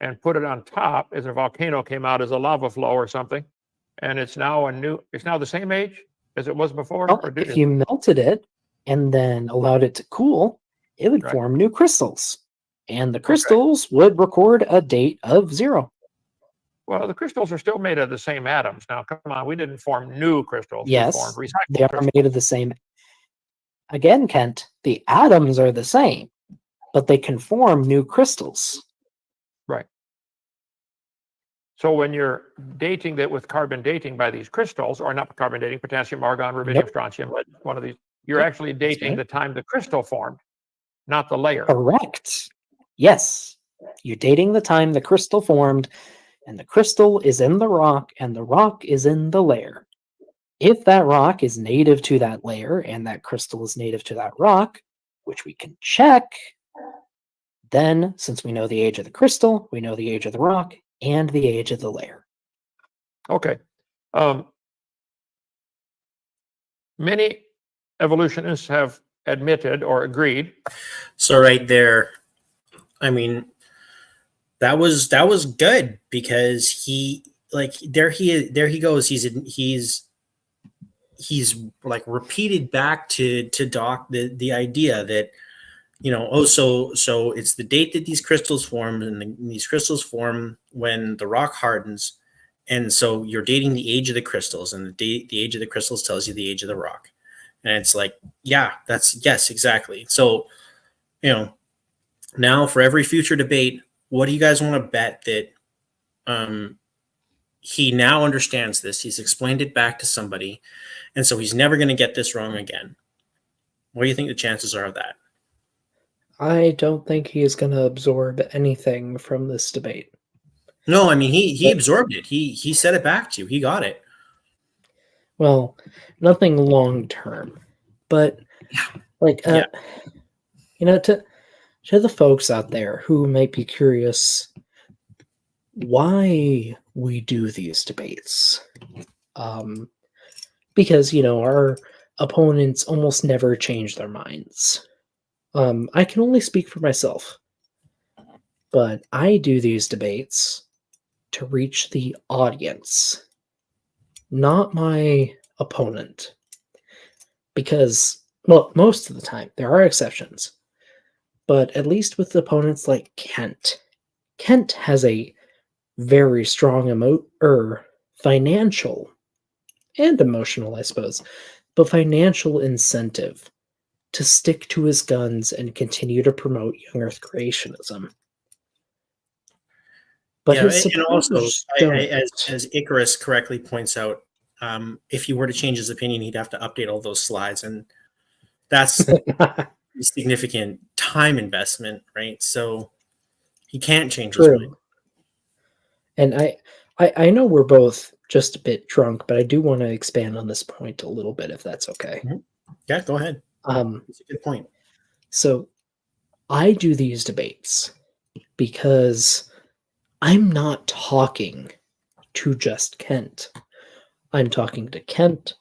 and put it on top as a volcano came out as a lava flow or something, and it's now the same age as it was before? Well, Or did if it? you melted it and then allowed it to cool, it would Right. form new crystals. And the crystals would record a date of 0. Well, the crystals are still made of the same atoms. Now, come on, we didn't form new crystals. Yes, We formed recycled they are crystals. made of the same. Again, Kent, the atoms are the same, but they can form new crystals. Right. So when you're dating that with carbon dating by these crystals, or not carbon dating, potassium, argon, rubidium, Yep. strontium, lead, one of these, you're Yep, actually dating right. the time the crystal formed, not the layer. Correct. Yes. You're dating the time the crystal formed, and the crystal is in the rock, and the rock is in the layer. If that rock is native to that layer, and that crystal is native to that rock, which we can check, then, since we know the age of the crystal, we know the age of the rock, and the age of the layer. Okay. Many evolutionists have admitted or agreed. So right there, I mean, that was good, because he there he goes. He's like repeated back to Doc the idea that, so it's the date that these crystals form, and these crystals form when the rock hardens, and so you're dating the age of the crystals, and the age of the crystals tells you the age of the rock, and it's like, yeah, yes, exactly. So, now for every future debate, what do you guys want to bet that he now understands this? He's explained it back to somebody, and so he's never going to get this wrong again. What do you think the chances are of that? I don't think he is going to absorb anything from this debate. No, I mean, he absorbed it. He said it back to you. He got it. Well, nothing long term, but Yeah. To the folks out there who might be curious why we do these debates, because our opponents almost never change their minds. I can only speak for myself, but I do these debates to reach the audience, not my opponent. Because, well, most of the time, there are exceptions, but at least with opponents like Kent, Kent has a very strong financial and emotional, I suppose, but financial incentive to stick to his guns and continue to promote young Earth creationism. But Yeah, his and also, supporters don't. as Icarus correctly points out, if he were to change his opinion, he'd have to update all those slides, and that's a significant time investment, right? So he can't change his mind. True. And I know we're both just a bit drunk, but I do want to expand on this point a little bit, if that's okay. Yeah, go ahead. It's a good point. So I do these debates because I'm not talking to just Kent. I'm talking to Kent.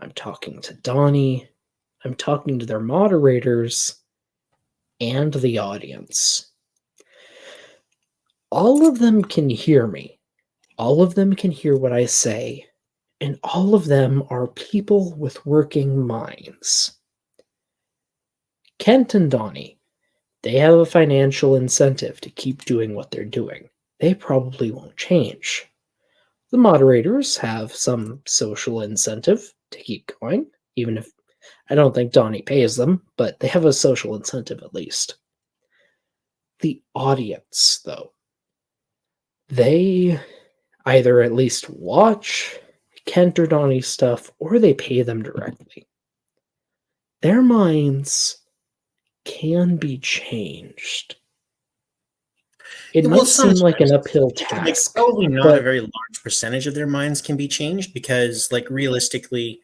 I'm talking to Donnie. I'm talking to their moderators and the audience. All of them can hear me. All of them can hear what I say. And all of them are people with working minds. Kent and Donnie, they have a financial incentive to keep doing what they're doing. They probably won't change. The moderators have some social incentive to keep going, even if I don't think Donnie pays them, but they have a social incentive at least. The audience, though, they either at least watch Kent or Donnie's stuff, or they pay them directly. Their minds can be changed. It might seem like an uphill task. Probably not but a very large percentage of their minds can be changed because, like, realistically,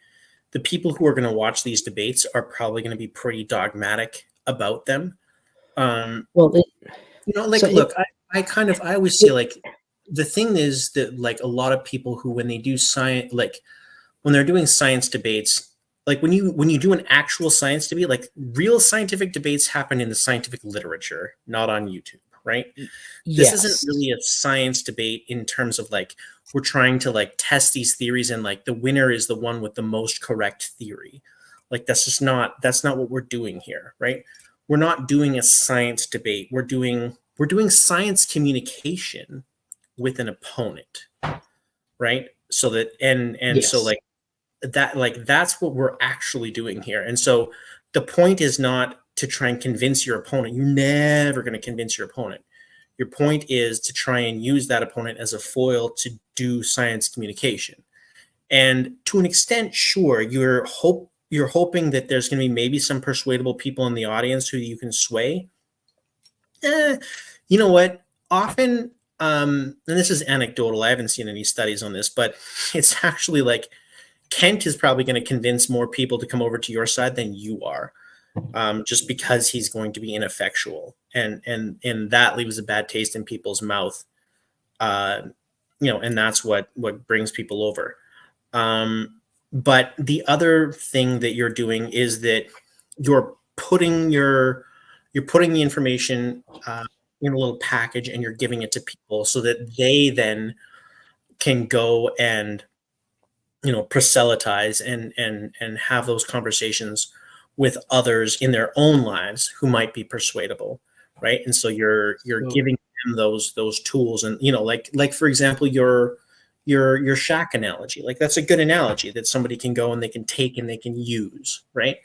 the people who are going to watch these debates are probably going to be pretty dogmatic about them. well, Look, I always say, like, the thing is that, like, a lot of people who, when they do science, like, when they're doing science debates, like when you do an actual science debate, like real scientific debates happen in the scientific literature, not on YouTube, right? This isn't really a science debate in terms of like we're trying to like test these theories and like the winner is the one with the most correct theory. Like that's not what we're doing here, right? We're not doing a science debate. We're doing science communication with an opponent, right? So that so like that, like that's what we're actually doing here. And so the point is not to try and convince your opponent. You're never going to convince your opponent. Your point is to try and use that opponent as a foil to do science communication. And to an extent, sure, you're hoping that there's going to be maybe some persuadable people in the audience who you can sway. You know what? Often, and this is anecdotal, I haven't seen any studies on this, but it's actually like Kent is probably going to convince more people to come over to your side than you are, just because he's going to be ineffectual, and that leaves a bad taste in people's mouth, and that's what brings people over. But the other thing that you're doing is that you're putting the information in a little package and you're giving it to people so that they then can go and proselytize and have those conversations with others in their own lives who might be persuadable, right? And so you're giving them those tools, and like for example your shack analogy, like that's a good analogy that somebody can go and they can take and they can use, right?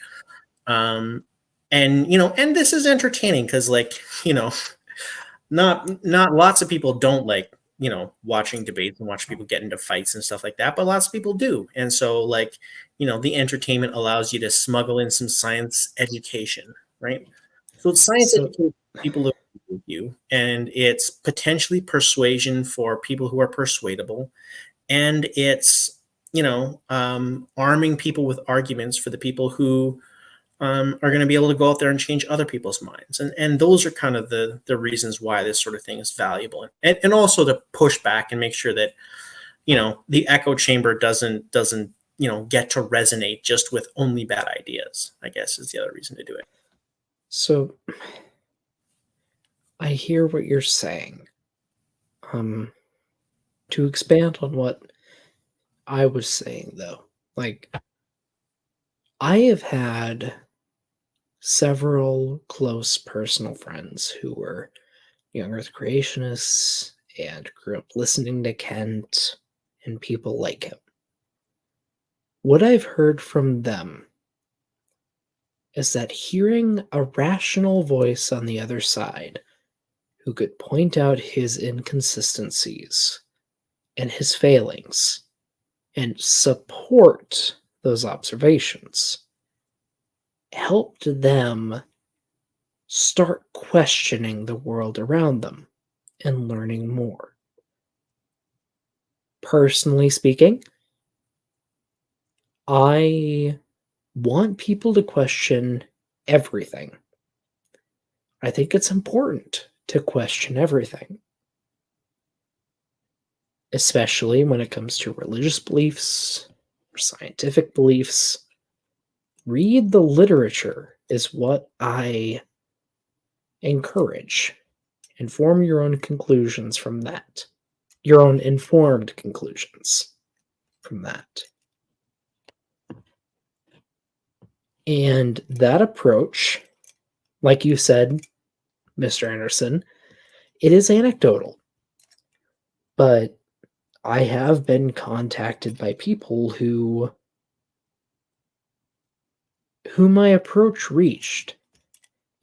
And this is entertaining because not lots of people don't like watching debates and watch people get into fights and stuff like that, but lots of people do. And so the entertainment allows you to smuggle in some science education, right? So it's science education for people who agree with you, and it's potentially persuasion for people who are persuadable, and it's arming people with arguments for the people who are going to be able to go out there and change other people's minds. And those are kind of the reasons why this sort of thing is valuable. And also to push back and make sure that, the echo chamber doesn't get to resonate just with only bad ideas, I guess, is the other reason to do it. So I hear what you're saying. To expand on what I was saying, though, like, I have had several close personal friends who were young Earth creationists and grew up listening to Kent and people like him. What I've heard from them is that hearing a rational voice on the other side who could point out his inconsistencies and his failings and support those observations helped them start questioning the world around them and learning more. Personally speaking, I want people to question everything. I think it's important to question everything, especially when it comes to religious beliefs or scientific beliefs. Read the literature is what I encourage. And form your own conclusions from that. Your own informed conclusions from that. And that approach, like you said, Mr. Anderson, it is anecdotal. But I have been contacted by people who my approach reached.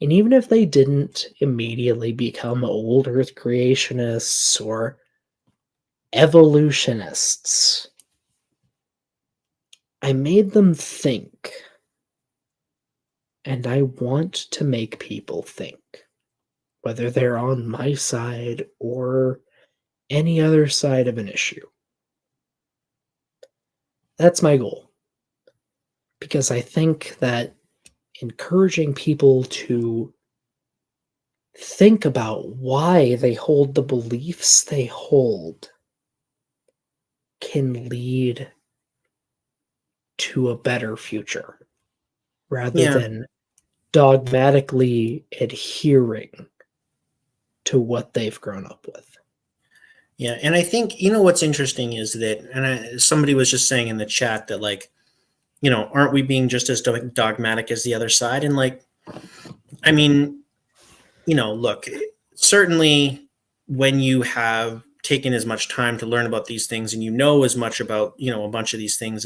And even if they didn't immediately become old Earth creationists or evolutionists, I made them think. And I want to make people think, whether they're on my side or any other side of an issue. That's my goal. Because I think that encouraging people to think about why they hold the beliefs they hold can lead to a better future rather than dogmatically adhering to what they've grown up with. Yeah, and I think, what's interesting is that, and somebody was just saying in the chat that, like, aren't we being just as dogmatic as the other side? And, like, I mean, look, certainly when you have taken as much time to learn about these things and as much about, a bunch of these things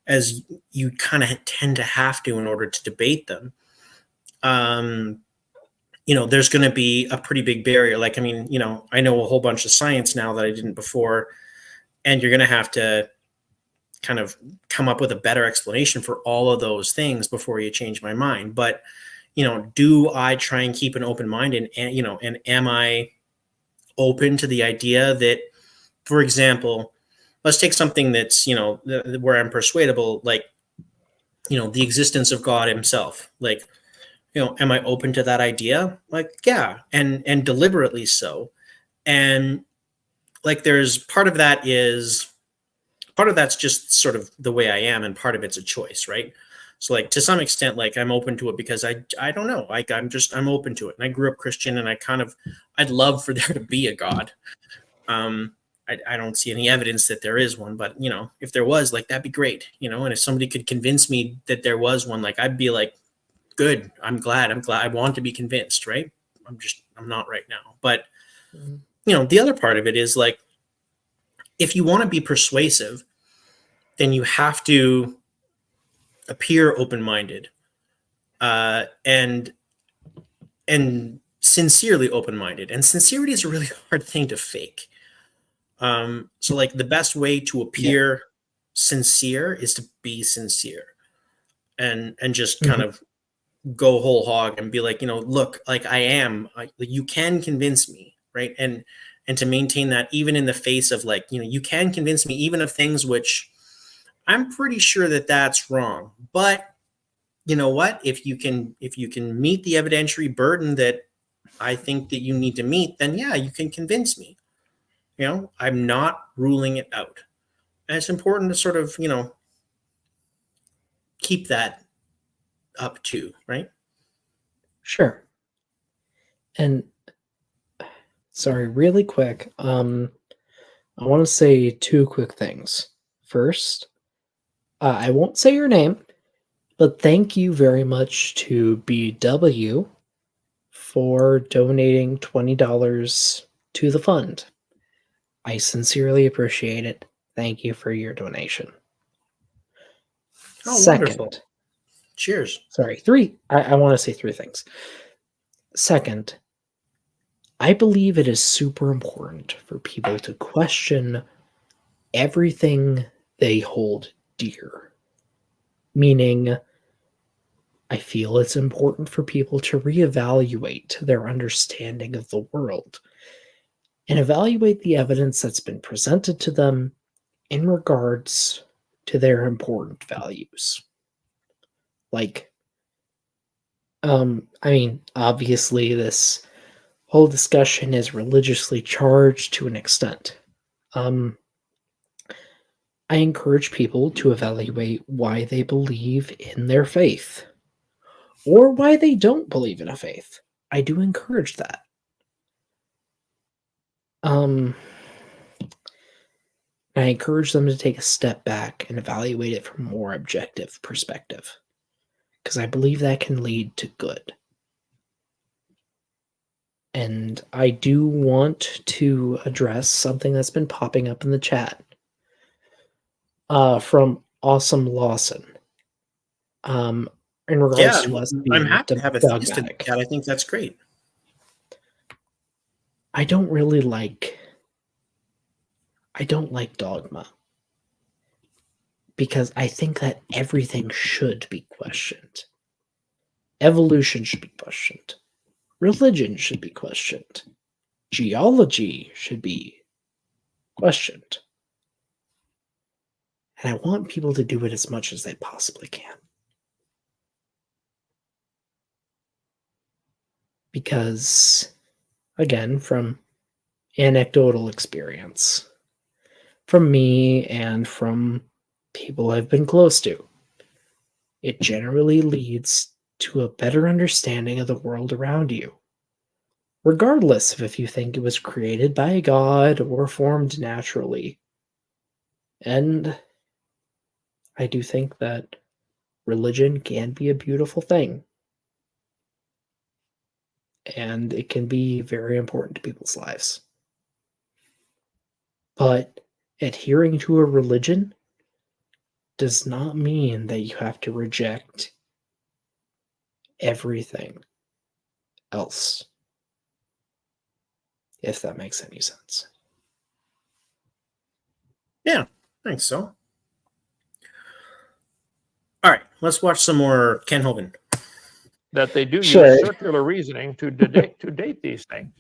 as you kind of tend to have to in order to debate them, there's going to be a pretty big barrier. Like, I mean, I know a whole bunch of science now that I didn't before, and you're going to have to kind of come up with a better explanation for all of those things before you change my mind. But, do I try and keep an open mind, and am I open to the idea that, for example, let's take something that's, where I'm persuadable, like, the existence of God himself. Like, am I open to that idea? Like, yeah, and deliberately so. And, like, there's part of that's just sort of the way I am, and part of it's a choice, right? So, like, to some extent, like, I'm open to it because I don't know, like, I'm open to it. And I grew up Christian, and I'd love for there to be a God. I don't see any evidence that there is one, but, if there was, like, that'd be great, and if somebody could convince me that there was one, like, I'd be like, good, I'm glad, I want to be convinced, right? I'm not right now. But, the other part of it is, like, if you want to be persuasive, then you have to appear open-minded, and sincerely open-minded. And sincerity is a really hard thing to fake. So, like, the best way to appear sincere is to be sincere, and just kind of go whole hog and be like, look, like, you can convince me, right? And to maintain that even in the face of, like, you can convince me even of things which I'm pretty sure that that's wrong. But you know what? If you can meet the evidentiary burden that I think that you need to meet, then yeah, you can convince me. I'm not ruling it out. And it's important to sort of, keep that up too, right? Sure. And sorry, really quick. I want to say two quick things. First, I won't say your name, but thank you very much to BW for donating $20 to the fund. I sincerely appreciate it. Thank you for your donation. Oh, Second, wonderful. Cheers. sorry, three. I want to say three things. Second, I believe it is super important for people to question everything they hold dear. Meaning, I feel it's important for people to reevaluate their understanding of the world and evaluate the evidence that's been presented to them in regards to their important values. Like, I mean, obviously, this whole discussion is religiously charged to an extent. I encourage people to evaluate why they believe in their faith or why they don't believe in a faith. I do encourage that. I encourage them to take a step back and evaluate it from a more objective perspective, because I believe that can lead to good. And I do want to address something that's been popping up in the chat from Awesome Lawson. In regards to us being I'm happy to have a theist in the dogmatic. chat. I think that's great. I don't like dogma, because I think that everything should be questioned. Evolution should be questioned. Religion should be questioned. Geology should be questioned. And I want people to do it as much as they possibly can. Because, again, from anecdotal experience, from me and from people I've been close to, it generally leads to a better understanding of the world around you, regardless of if you think it was created by a god or formed naturally. And I do think that religion can be a beautiful thing. And it can be very important to people's lives. But adhering to a religion does not mean that you have to reject everything else, if that makes any sense. Yeah, I think so. All right, let's watch some more Kent Hovind. That they do Sure. use circular reasoning to date these things.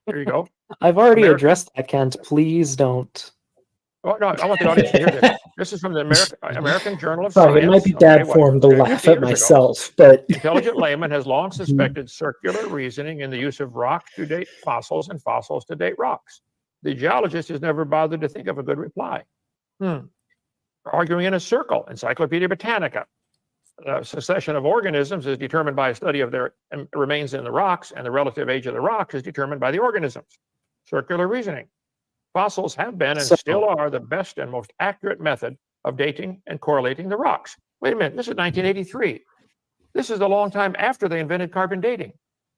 There you go. I've already American- addressed that, Kent. Please don't. Oh, no, I want the audience to hear this. This is from the American Journal of Sorry, Science. it might be okay, bad form to 50 laugh years at ago. myself, but Intelligent layman has long suspected circular reasoning in the use of rocks to date fossils and fossils to date rocks. The geologist has never bothered to think of a good reply. Arguing in a circle, Encyclopedia Britannica. The succession of organisms is determined by a study of their remains in the rocks, and the relative age of the rocks is determined by the organisms. Circular reasoning. Fossils have been and still are the best and most accurate method of dating and correlating the rocks. Wait a minute, this is 1983. This is a long time after they invented carbon dating,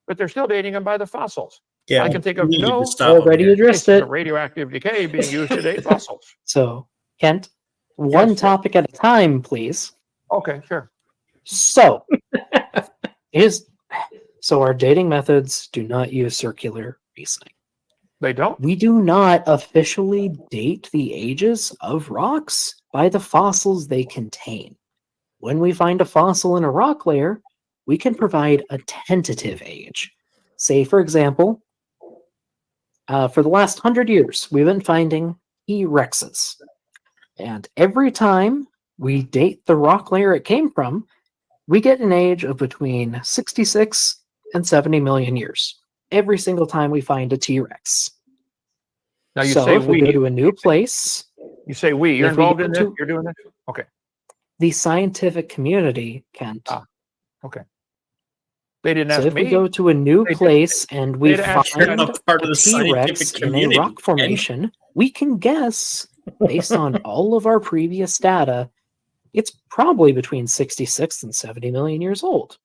but they're still dating them by the fossils. Yeah, I can think of we need to no stop over already here. addressed cases it. of radioactive decay being used to date fossils. So, Kent, one Yes. topic at a time, please. Okay, sure. So, our dating methods do not use circular reasoning. They don't? We do not officially date the ages of rocks by the fossils they contain. When we find a fossil in a rock layer, we can provide a tentative age. Say, for example, for the last 100 years, we've been finding T-Rexes. And every time we date the rock layer it came from, we get an age of between 66 and 70 million years. Every single time we find a T-Rex. Now you So say if we go we. to a new place, You say we. You're if we involved go in this? to- You're doing this? Okay. the scientific community, Kent. Ah, okay. They didn't So ask if we me. go to a new They did- place and we they'd ask You're find not part a of the T-Rex scientific in a community. rock formation, we can guess, based on all of our previous data, it's probably between 66 and 70 million years old.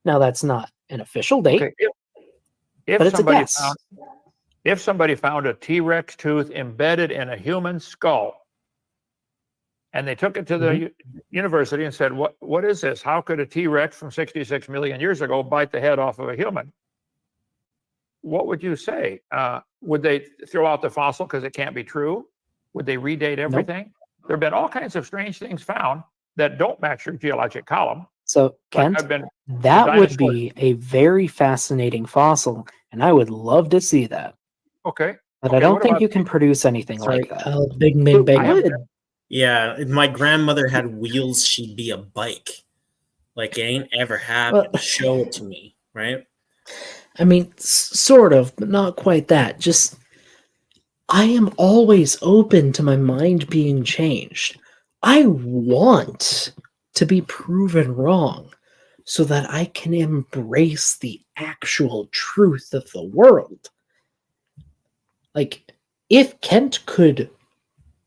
Now, that's not an official date, Okay. If but it's a somebody guess. found if somebody found a T-Rex tooth embedded in a human skull, and they took it to the university and said, "What is this? How could a T-Rex from 66 million years ago bite the head off of a human?" What would you say? Would they throw out the fossil because it can't be true? Would they redate everything? There have been all kinds of strange things found that don't match your geologic column. So, Like Kent, the that would dinosaurs. be a very fascinating fossil, and I would love to see that. Okay. But Okay, I don't what think about- you can produce anything Sorry, like that. Big Bang Bang. I have- Would. Yeah, if my grandmother had wheels, she'd be a bike. Like, it ain't ever happened. Well- Show it to me, right? I mean, sort of, but not quite that. Just, I am always open to my mind being changed. I want to be proven wrong so that I can embrace the actual truth of the world. Like, if Kent could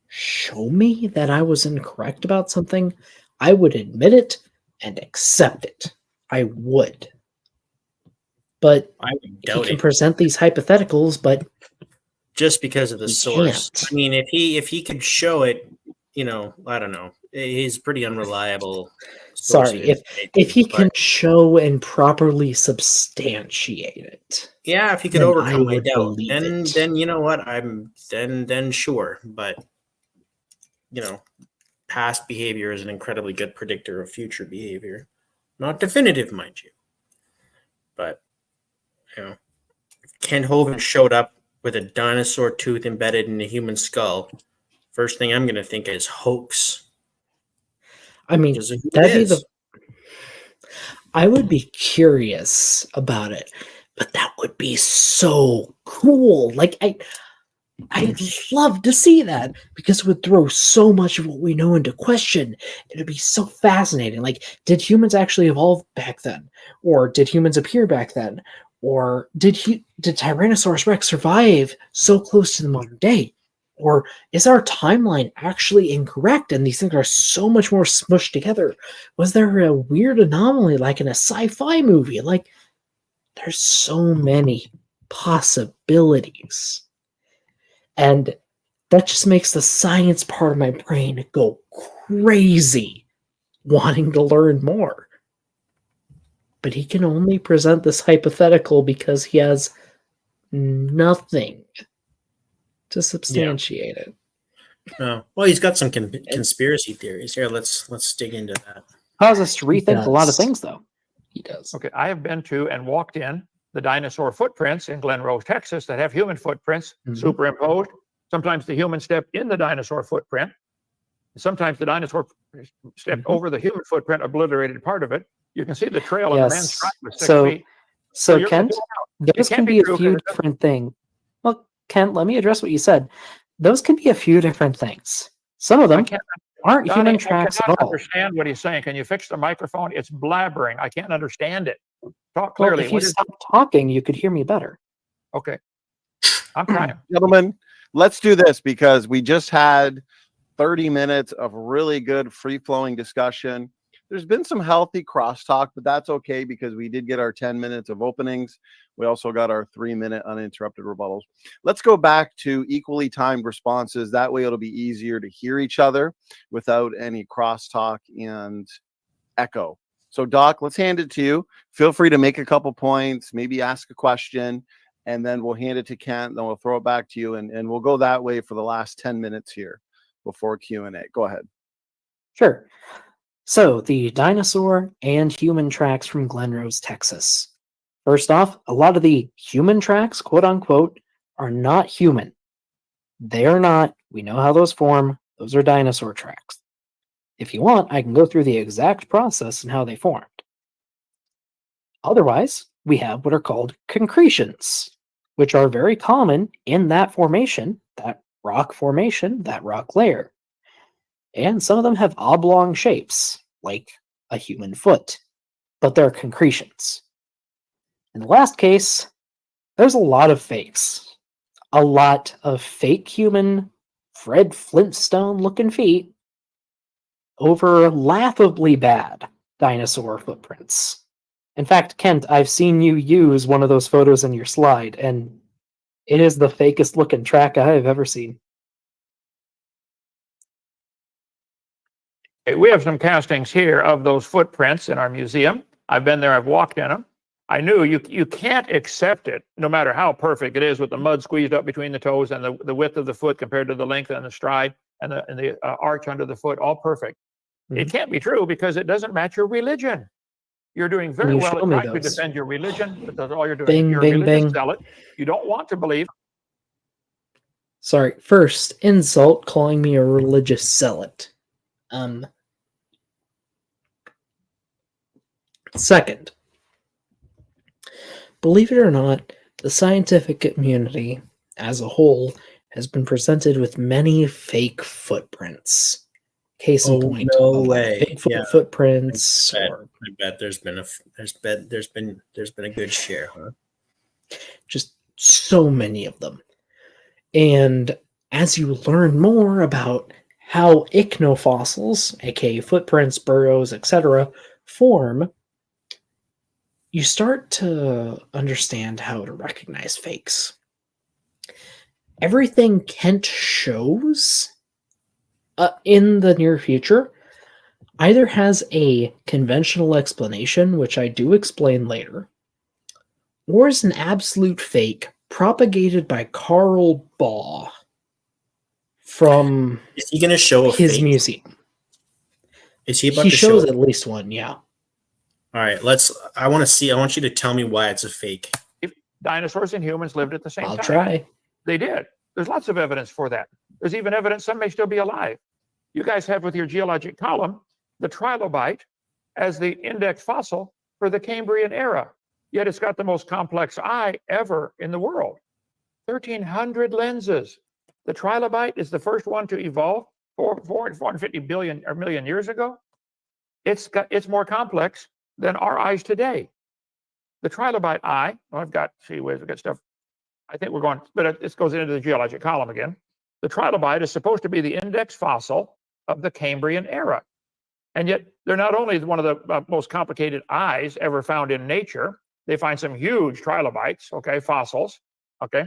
show me that I was incorrect about something, I would admit it and accept it. I would. But I would he doubt can it present these hypotheticals, but just because of the he source. can't. I mean, if he could show it, I don't know. He's pretty unreliable. source sorry, of if information, he but- can show and properly substantiate it, Yeah, if he could then overcome I my would doubt, believe then it. then you know what? Then sure. But past behavior is an incredibly good predictor of future behavior. Not definitive, mind you. But if Kent Hovind showed up with a dinosaur tooth embedded in a human skull, first thing I'm gonna think is hoax. I mean, Because of who it that'd be is. I would be curious about it, but that would be so cool. Like I'd love to see that because it would throw so much of what we know into question. It'd be so fascinating. Like, did humans actually evolve back then? Or did humans appear back then? Or did Tyrannosaurus Rex survive so close to the modern day? Or is our timeline actually incorrect and these things are so much more smushed together? Was there a weird anomaly like in a sci-fi movie? Like, there's so many possibilities. And that just makes the science part of my brain go crazy, wanting to learn more. But he can only present this hypothetical because he has nothing to substantiate it. Oh, well, he's got some conspiracy theories. Here, let's dig into that. Cause us to rethink a lot of does. things, though. He does. Okay, I have been to and walked in the dinosaur footprints in Glen Rose, Texas, that have human footprints superimposed. Sometimes the human stepped in the dinosaur footprint. Sometimes the dinosaur stepped over the human footprint, obliterated part of it. You can see the trail in the man's Yes. front was 6 So, feet. so you're Kent, those can't can be be a true few 'cause it doesn't- different things. Well, Kent, let me address what you said. Those can be a few different things. Some of I them can't, aren't Donnie, human I tracks at cannot all. understand what he's saying. Can you fix the microphone? It's blabbering. I can't understand it. Talk Well, clearly. if you stop talking, you could hear me better. Okay. I'm trying. Gentlemen, let's do this because we just had 30 minutes of really good free-flowing discussion. There's been some healthy crosstalk, but that's okay because we did get our 10 minutes of openings. We also got our 3-minute uninterrupted rebuttals. Let's go back to equally timed responses. That way it'll be easier to hear each other without any crosstalk and echo. So Doc, let's hand it to you. Feel free to make a couple points, maybe ask a question, and then we'll hand it to Kent, then we'll throw it back to you, and we'll go that way for the last 10 minutes here before Q&A. Go ahead. Sure. So, the dinosaur and human tracks from Glen Rose, Texas. First off, a lot of the human tracks, quote unquote, are not human. They are not. We know how those form. Those are dinosaur tracks. If you want, I can go through the exact process and how they formed. Otherwise, we have what are called concretions, which are very common in that formation, that rock layer. and some of them have oblong shapes, like a human foot, but they're concretions. In the last case, there's a lot of fakes. A lot of fake human Fred Flintstone-looking feet over laughably bad dinosaur footprints. In fact, Kent, I've seen you use one of those photos in your slide, and it is the fakest looking track I have ever seen. We have some castings here of those footprints in our museum. I've been there, I've walked in them. I knew you can't accept it, no matter how perfect it is, with the mud squeezed up between the toes and the width of the foot compared to the length and the stride and the arch under the foot, all perfect. It can't be true because it doesn't match your religion. You're doing very well at trying to defend your religion, but that's all you're doing. Bing, You're bing, a religious bing. zealot. You don't want to believe. Sorry, first, insult calling me a religious zealot. Second, believe it or not, the scientific community as a whole has been presented with many fake footprints. Case in point, no a lot of way. Bigfoot Yeah. footprints. I Or bet there's been a good share, huh? just so many of them. And as you learn more about how ichnofossils, aka footprints, burrows, etc., form, you start to understand how to recognize fakes. Everything Kent shows in the near future either has a conventional explanation, which I do explain later, or is an absolute fake propagated by Carl Baugh from Is he going to show a his fake? museum. Is he about He to shows show? at least one, yeah. All right, I want you to tell me why it's a fake. Dinosaurs and humans lived at the same I'll time. try. They did. There's lots of evidence for that. There's even evidence some may still be alive. You guys have with your geologic column the trilobite as the index fossil for the Cambrian era. Yet it's got the most complex eye ever in the world. 1,300 lenses. The trilobite is the first one to evolve 450 billion or million years ago. It's more complex than our eyes today. The trilobite eye, I've got stuff. I think we're going, but this goes into the geologic column again. The trilobite is supposed to be the index fossil of the Cambrian era. And yet they're not only one of the most complicated eyes ever found in nature, they find some huge trilobites, okay, fossils, okay,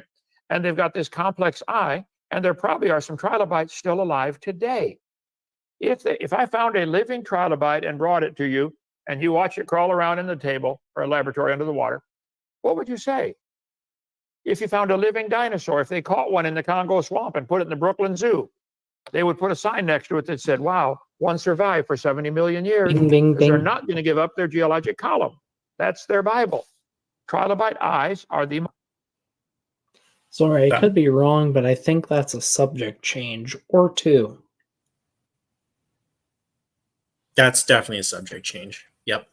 and they've got this complex eye, and there probably are some trilobites still alive today. If I found a living trilobite and brought it to you, and you watch it crawl around in the table or a laboratory under the water, what would you say? If you found a living dinosaur, if they caught one in the Congo swamp and put it in the Brooklyn Zoo, they would put a sign next to it that said, wow, one survived for 70 million years. Bing, bing, Because they're bing. not going to give up their geologic column. That's their Bible. Trilobite eyes are the... Sorry, I could be wrong, but I think that's a subject change or two. That's definitely a subject change. Yep.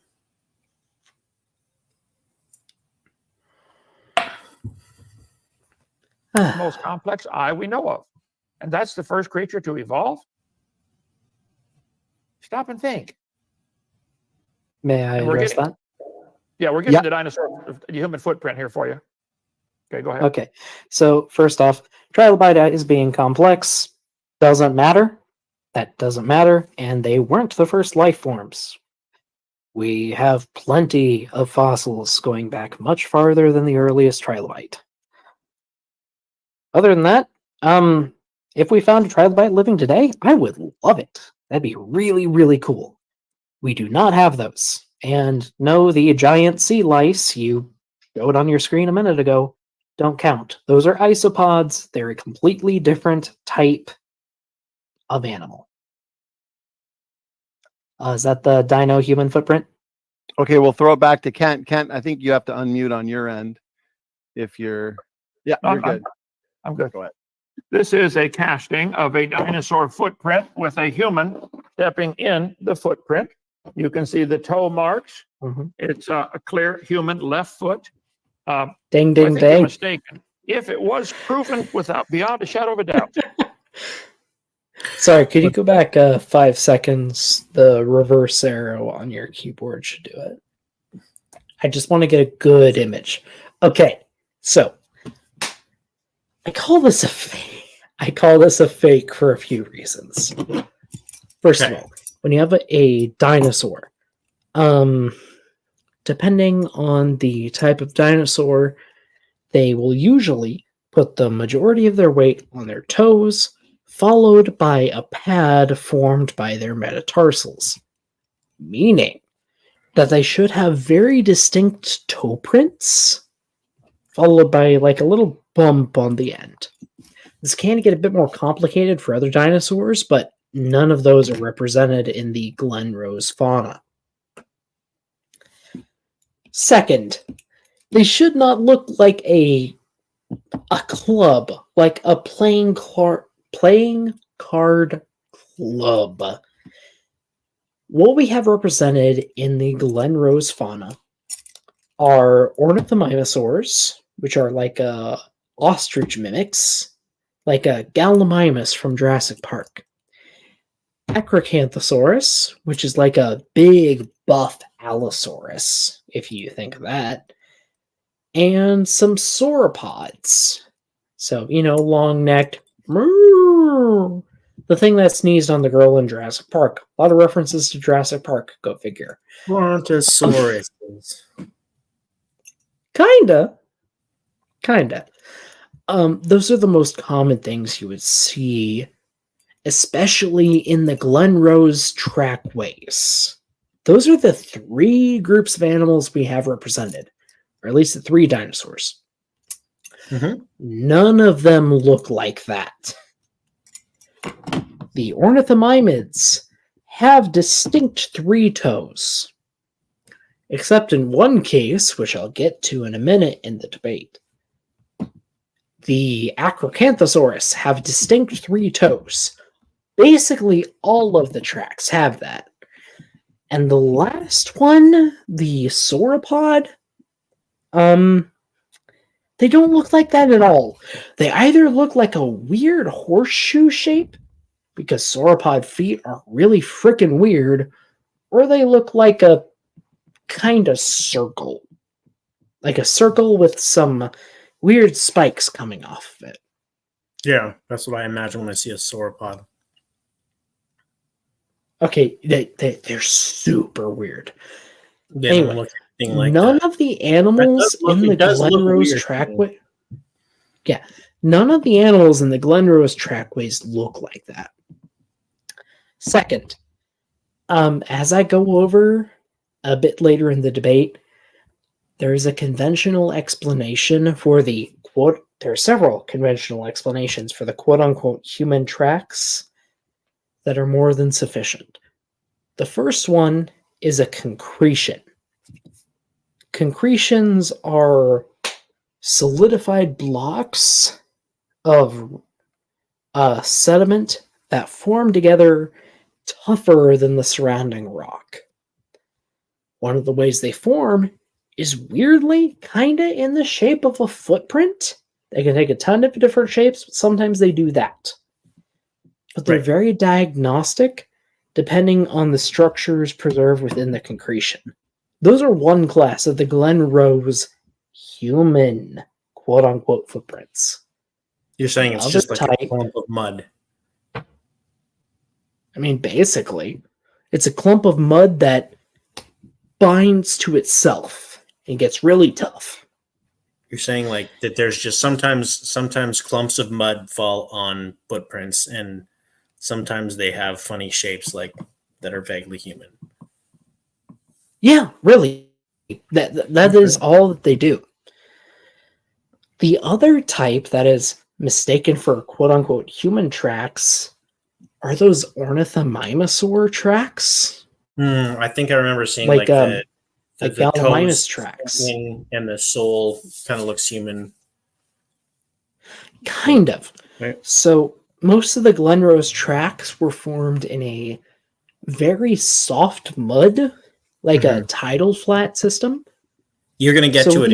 most complex eye we know of. And that's the first creature to evolve. Stop and think. May I address that? Yeah, we're getting Yep. the dinosaur, the human footprint here for you. Okay, go ahead. Okay, so first off, trilobite is being complex. Doesn't matter. That doesn't matter, and they weren't the first life forms. We have plenty of fossils going back much farther than the earliest trilobite. Other than that, if we found a trilobite living today, I would love it. That'd be really, really cool. We do not have those. And no, the giant sea lice you showed on your screen a minute ago don't count. Those are isopods. They're a completely different type of animal. Is that the dino human footprint? Okay, we'll throw it back to Kent. Kent, I think you have to unmute on your end if you're... Yeah, you're good. I'm good. Go ahead. This is a casting of a dinosaur footprint with a human stepping in the footprint. You can see the toe marks. Mhm. It's a clear human left foot. Ding, I ding, think you're ding. mistaken. If it was proven beyond a shadow of a doubt Sorry, could you go back 5 seconds? The reverse arrow on your keyboard should do it. I just want to get a good image. Okay, so I call this a fake. I call this a fake for a few reasons. First of all, when you have a dinosaur, depending on the type of dinosaur, they will usually put the majority of their weight on their toes, followed by a pad formed by their metatarsals, meaning that they should have very distinct toe prints, followed by like a little bump on the end. This can get a bit more complicated for other dinosaurs, but none of those are represented in the Glen Rose fauna. Second, they should not look like a club, like a playing card club. What we have represented in the Glen Rose fauna are ornithomimosaurs, which are like ostrich mimics, like a Gallimimus from Jurassic Park. Acrocanthosaurus, which is like a big buff Allosaurus, if you think of that. And some sauropods. So, long-necked. The thing that sneezed on the girl in Jurassic Park. A lot of references to Jurassic Park, go figure. Brontosaurus. Kinda. Those are the most common things you would see, especially in the Glen Rose trackways. Those are the 3 groups of animals we have represented, or at least the 3 dinosaurs. Mm-hmm. None of them look like that. The ornithomimids have distinct 3 toes, except in one case, which I'll get to in a minute in the debate. The Acrocanthosaurus have distinct 3 toes. Basically, all of the tracks have that. And the last one, the sauropod, they don't look like that at all. They either look like a weird horseshoe shape, because sauropod feet are really freaking weird, or they look like a kind of circle. Like a circle with some weird spikes coming off of it. Yeah, that's what I imagine when I see a sauropod. Okay, they're super weird. They Anyway, don't look anything like none that. of the animals in the Glen Rose trackway. Yeah, none of the animals in the Glen Rose trackways look like that. Second, as I go over a bit later in the debate, there is a conventional explanation for the quote. There are several conventional explanations for the quote-unquote human tracks that are more than sufficient. The first one is a concretion. Concretions are solidified blocks of sediment that form together tougher than the surrounding rock. One of the ways they form is weirdly kind of in the shape of a footprint. They can take a ton of different shapes, but sometimes they do that. But they're very diagnostic depending on the structures preserved within the concretion. Those are one class of the Glen Rose human quote-unquote footprints. You're saying it's just like a clump of mud. I mean, basically, it's a clump of mud that binds to itself and gets really tough. You're saying like that there's just sometimes clumps of mud fall on footprints, and sometimes they have funny shapes like that are vaguely human. Yeah, really. That is all that they do. The other type that is mistaken for quote-unquote human tracks are those ornithomimosaur tracks. I think I remember seeing like the Gallimimus tracks. And the sole kind of looks human. Kind of. Right. So most of the Glen Rose tracks were formed in a very soft mud, like a tidal flat system. You're going to get to it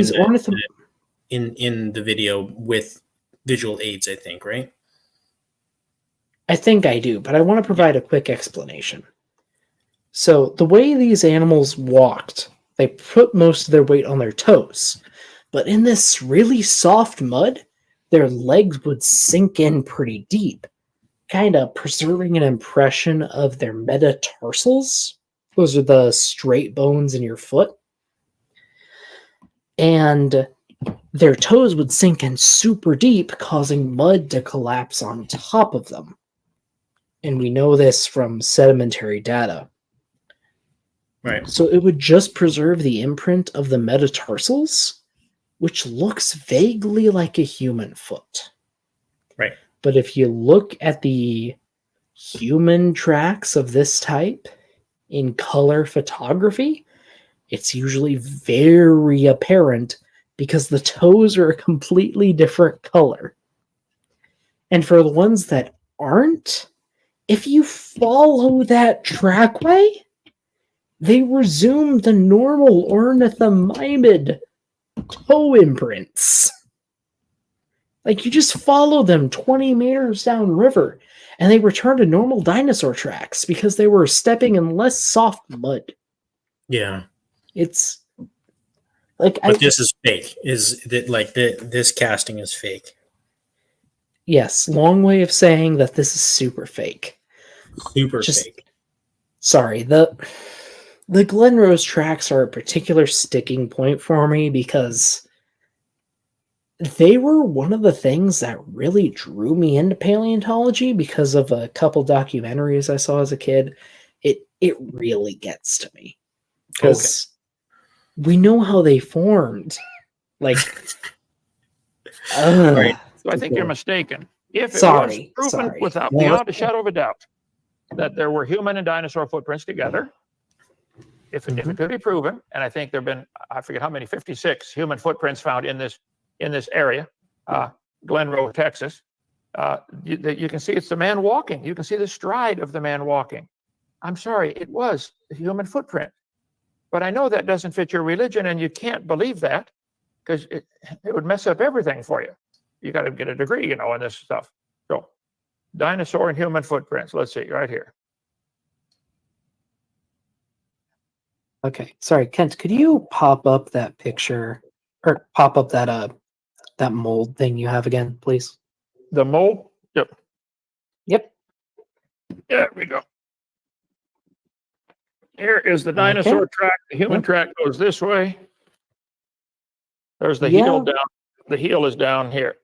in in the video with visual aids, I think, right? I think I do, but I want to provide a quick explanation. So the way these animals walked, they put most of their weight on their toes. But in this really soft mud, their legs would sink in pretty deep, kind of preserving an impression of their metatarsals. Those are the straight bones in your foot. And their toes would sink in super deep, causing mud to collapse on top of them. And we know this from sedimentary data. Right. So it would just preserve the imprint of the metatarsals, which looks vaguely like a human foot. Right. But if you look at the human tracks of this type in color photography, it's usually very apparent because the toes are a completely different color. And for the ones that aren't, if you follow that trackway, they resume the normal ornithomimid toe imprints. Like, you just follow them 20 meters downriver, and they return to normal dinosaur tracks because they were stepping in less soft mud. Yeah. It's like, But this is fake. Is that like this casting is fake? yes, long way of saying that this is super fake. Super Just- fake. Sorry, the Glenrose tracks are a particular sticking point for me because they were one of the things that really drew me into paleontology because of a couple documentaries I saw as a kid. It really gets to me because we know how they formed. Like, Right. So I think you're mistaken. If it Sorry, was proven sorry. without No. beyond a shadow of a doubt that there were human and dinosaur footprints together, if it could be proven, and I think there have been, I forget how many, 56 human footprints found in this area, Glenroe, Texas. You can see it's the man walking. You can see the stride of the man walking. I'm sorry, it was a human footprint. But I know that doesn't fit your religion, and you can't believe that because it would mess up everything for you. You got to get a degree, in this stuff. So, dinosaur and human footprints. Let's see, right here. Okay, sorry, Kent, could you pop up that picture or pop up that that mold thing you have again, please? The mole. Yep. Yep. There we go. Here is the dinosaur track. The human track goes this way. There's the heel down. The heel is down here.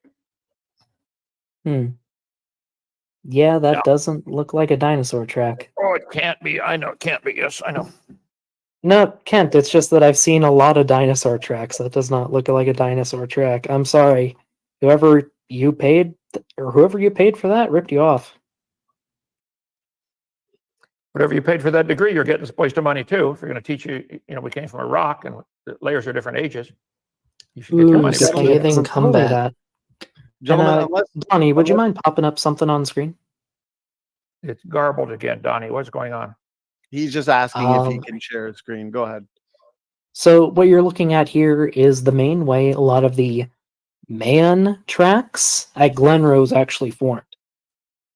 Yeah, that doesn't look like a dinosaur track. Oh, it can't be. I know it can't be. Yes, I know. No, Kent, it's just that I've seen a lot of dinosaur tracks. That does not look like a dinosaur track. I'm sorry. Whoever you paid for that ripped you off. Whatever you paid for that degree, you're getting a waste of money too. If you're going to teach you, we came from a rock and the layers are different ages. You should get your money back. Scathing comeback. Gentlemen, unless Donnie, would you mind popping up something on screen? It's garbled again, Donnie. What's going on? he's just asking if he can share his screen. Go ahead. So what you're looking at here is the main way a lot of the man tracks at Glenrose actually formed.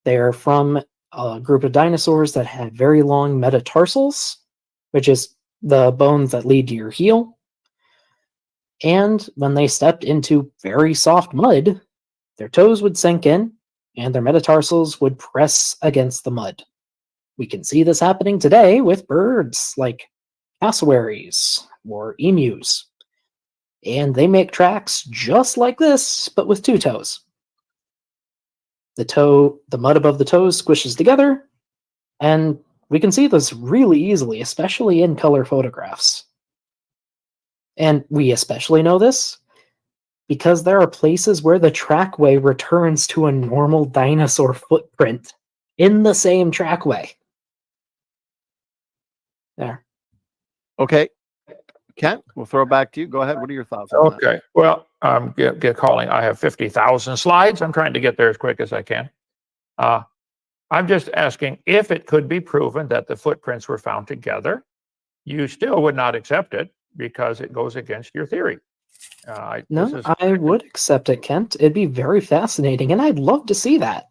They're from a group of dinosaurs that had very long metatarsals, which is the bones that lead to your heel. And when they stepped into very soft mud, their toes would sink in and their metatarsals would press against the mud. We can see this happening today with birds like cassowaries or emus. And they make tracks just like this, but with two toes. The mud above the toes squishes together, and we can see this really easily, especially in color photographs. And we especially know this because there are places where the trackway returns to a normal dinosaur footprint in the same trackway. There. Okay. Kent, we'll throw it back to you. Go ahead. What are your thoughts on that? Okay. Well, get calling. I have 50,000 slides. I'm trying to get there as quick as I can. I'm just asking if it could be proven that the footprints were found together. You still would not accept it because it goes against your theory. I would accept it, Kent. It'd be very fascinating, and I'd love to see that.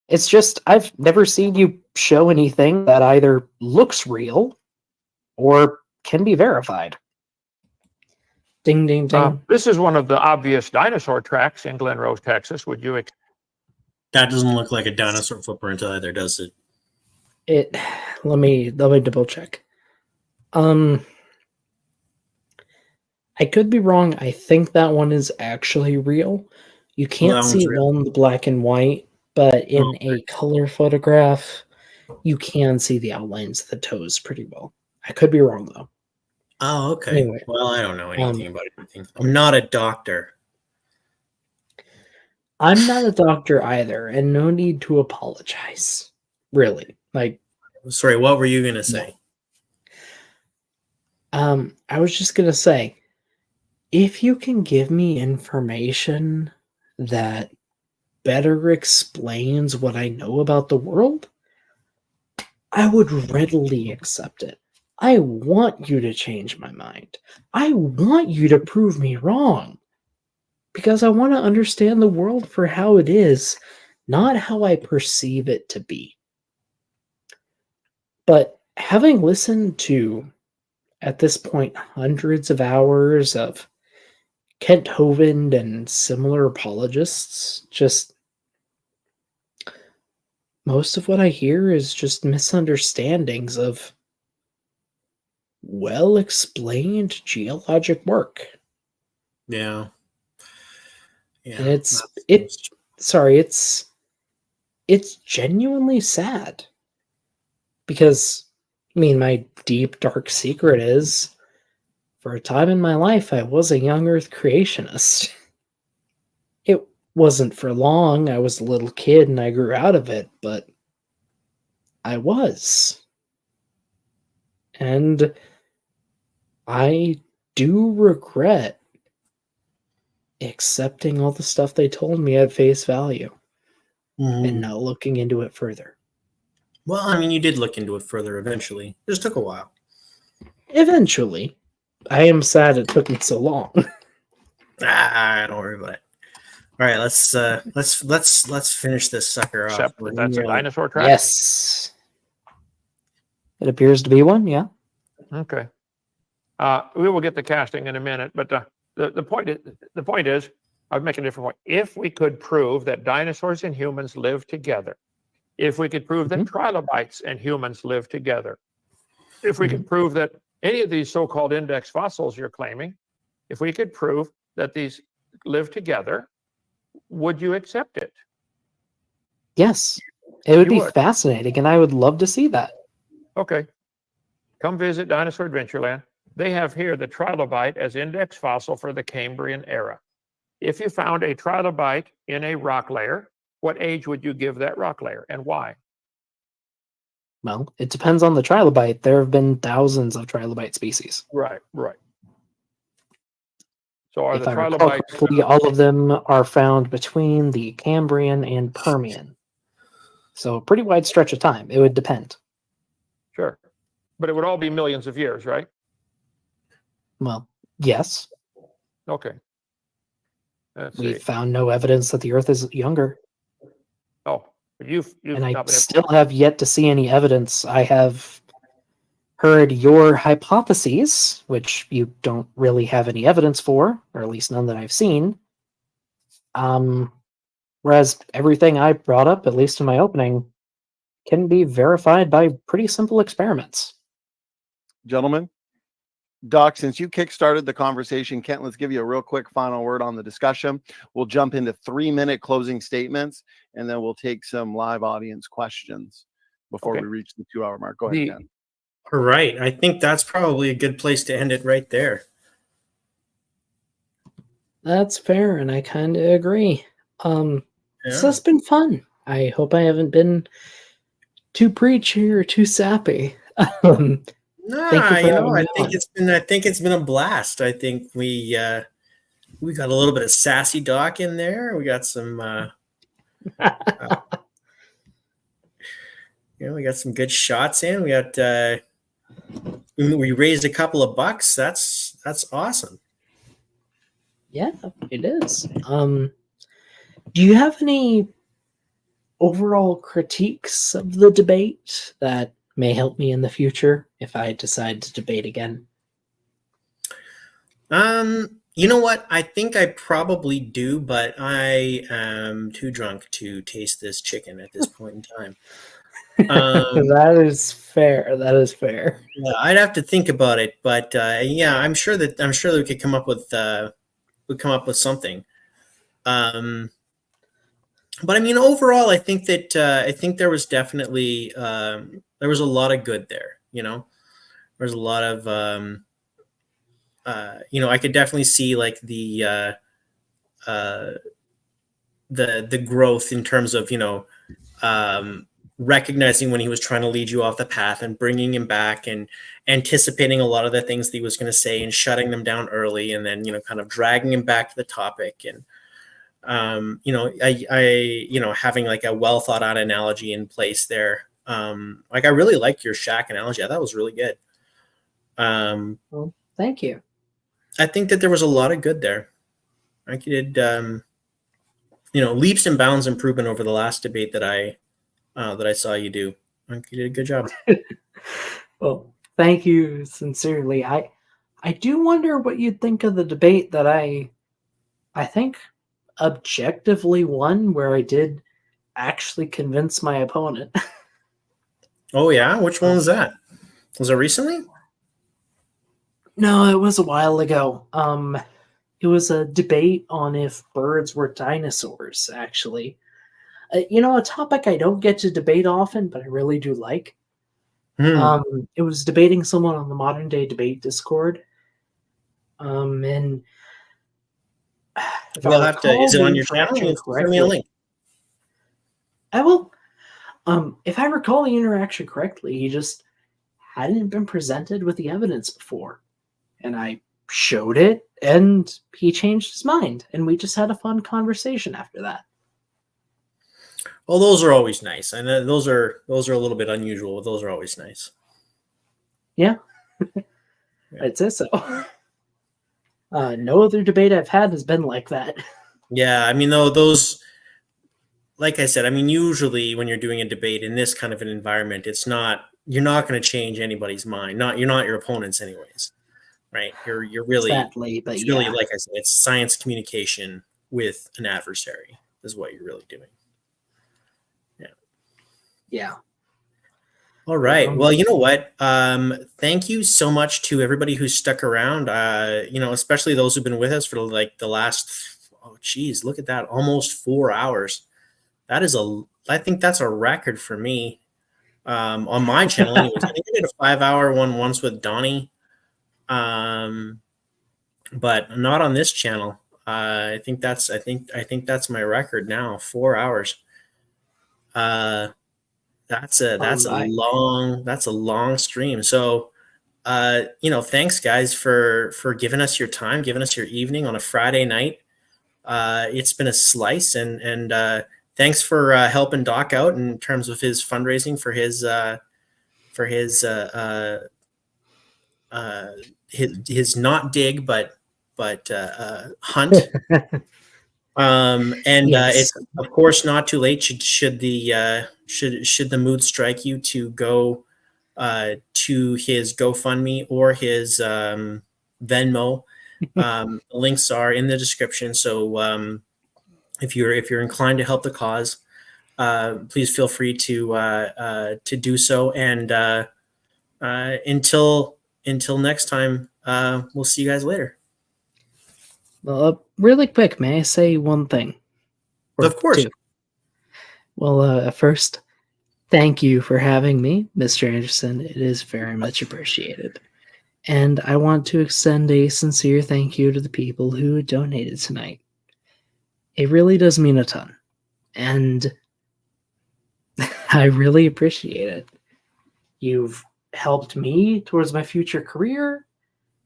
It's just I've never seen you show anything that either looks real or can be verified. Ding, ding, ding. This is one of the obvious dinosaur tracks in Glen Rose, Texas. Would you? That doesn't look like a dinosaur footprint either, does it? Let me double check. I could be wrong. I think that one is actually real. You can't that see one's it real. on the black and white, but in a color photograph, you can see the outlines of the toes pretty well. I could be wrong though. Oh, okay. Anyway, Well, I don't know anything about anything. I'm not a doctor. I'm not a doctor either, and no need to apologize. Really. Like, Sorry, what were you going to say? I was just gonna say, if you can give me information that better explains what I know about the world, I would readily accept it. I want you to change my mind. I want you to prove me wrong. Because I want to understand the world for how it is, not how I perceive it to be. But having listened to, at this point, hundreds of hours of Kent Hovind and similar apologists, just most of what I hear is just misunderstandings of well-explained geologic work. Yeah. Yeah. And it's genuinely sad. Because, I mean, my deep, dark secret is, for a time in my life, I was a young Earth creationist. It wasn't for long. I was a little kid and I grew out of it, but I was. And I do regret accepting all the stuff they told me at face value and not looking into it further. Well, I mean, you did look into it further eventually. It just took a while. Eventually. I am sad it took me so long. Don't worry about it. All right, let's finish this sucker off. Except that that's a dinosaur track. Yes. It appears to be one, yeah. Okay. We will get the casting in a minute, but the point is, I'll make a different point. If we could prove that dinosaurs and humans live together, if we could prove that trilobites and humans live together, if we could prove that any of these so-called index fossils you're claiming, if we could prove that these live together, would you accept it? Yes. It would You be would. fascinating, and I would love to see that. Okay. Come visit Dinosaur Adventureland. They have here the trilobite as index fossil for the Cambrian era. If you found a trilobite in a rock layer, what age would you give that rock layer and why? Well, it depends on the trilobite. There have been thousands of trilobite species. Right. So are If the I recall trilobites correctly, all of them are found between the Cambrian and Permian. So a pretty wide stretch of time. It would depend. Sure. But it would all be millions of years, right? Well, yes. Okay. Let's We see. found no evidence that the Earth is younger. Oh, but you've And not I been able- still have yet to see any evidence. I have heard your hypotheses, which you don't really have any evidence for, or at least none that I've seen. Whereas everything I brought up, at least in my opening, can be verified by pretty simple experiments. Gentlemen, Doc, since you kickstarted the conversation, Kent, let's give you a real quick final word on the discussion. We'll jump into 3-minute closing statements, and then we'll take some live audience questions before Okay. we reach the 2-hour mark. Go ahead, Kent. All right. I think that's probably a good place to end it right there. That's fair, and I kind of agree. So Yeah. that's been fun. I hope I haven't been too preachy or too sappy. Nah, Thank you for having me I think it's been a blast. I think we got a little bit of sassy Doc in there. We got some we got some good shots in. We got we raised a couple of bucks. That's awesome. Yeah, it is. Do you have any overall critiques of the debate that may help me in the future if I decide to debate again? You know what? I think I probably do, but I am too drunk to taste this chicken at this point in time. That is fair. That is fair. Yeah, I'd have to think about it, but yeah, I'm sure that we could come up with something. But I mean, overall, I think there was definitely there was a lot of good there. You know, there's a lot of you know, I could definitely see like the growth in terms of, you know, recognizing when he was trying to lead you off the path and bringing him back and anticipating a lot of the things that he was going to say and shutting them down early, and then, you know, kind of dragging him back to the topic. And you know, I you know, having like a well thought out analogy in place there. Like, I really liked your shack analogy. I thought it was really good. Well, thank you. I think that there was a lot of good there. Like, you did, you know, leaps and bounds improvement over the last debate that I saw you do. I think you did a good job. Well, thank you sincerely. I do wonder what you'd think of the debate that I think objectively won, where I did actually convince my opponent. Oh yeah, which one was that? Was it recently? No, it was a while ago. It was a debate on if birds were dinosaurs, actually. You know, a topic I don't get to debate often, but I really do like. It was debating someone on the Modern Day Debate Discord. And We'll have to. Is it on your channel? Send me a link. I will. If I recall the interaction correctly, he just hadn't been presented with the evidence before. And I showed it, and he changed his mind. And we just had a fun conversation after that. Well, those are always nice. And those are a little bit unusual, but those are always nice. Yeah. I'd say so. No other debate I've had has been like that. Yeah, I mean, though, those, like I said, I mean, usually when you're doing a debate in this kind of an environment, you're not going to change anybody's mind. You're not your opponents anyways, right? You're really, Sadly, but it's yeah. really, like I said, it's science communication with an adversary is what you're really doing. Yeah. All right. Well, you know what? Thank you so much to everybody who stuck around. You know, especially those who've been with us for like the last, oh geez, look at that, almost 4 hours. I think that's a record for me. On my channel, anyways. I think I did a 5-hour one once with Donnie, but not on this channel. I think that's my record now, 4 hours. That's a long stream. So, you know, thanks guys for giving us your time, giving us your evening on a Friday night. It's been a slice, and thanks for helping Doc out in terms of his fundraising for his not dig but hunt. And Yes. it's of course not too late should the mood strike you to go to his GoFundMe or his Venmo. The links are in the description. So if you're inclined to help the cause, please feel free to do so. And until next time, we'll see you guys later. Well, really quick, may I say one thing? Or Of course. two? Well, first, thank you for having me, Mr. Anderson. It is very much appreciated. And I want to extend a sincere thank you to the people who donated tonight. It really does mean a ton. And I really appreciate it. You've helped me towards my future career.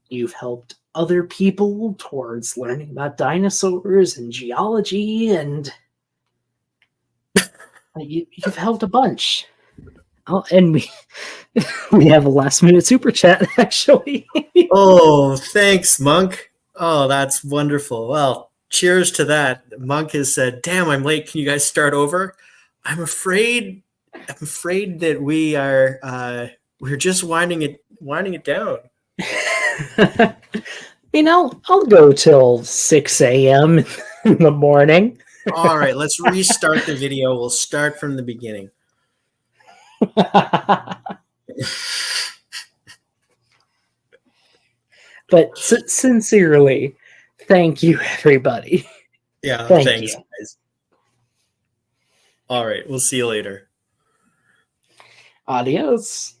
You've helped other people towards learning about dinosaurs and geology, and you've helped a bunch. Oh, and we have a last minute super chat actually. Oh, thanks, Monk. Oh, that's wonderful. Well, cheers to that. Monk has said, "Damn, I'm late. Can you guys start over?" I'm afraid that we're just winding it down. I mean, I'll go till 6 a.m. in the morning. All right, let's restart the video. We'll start from the beginning. But sincerely, thank you, everybody. Yeah, Thank thanks, you. guys. All right, we'll see you later. Adios.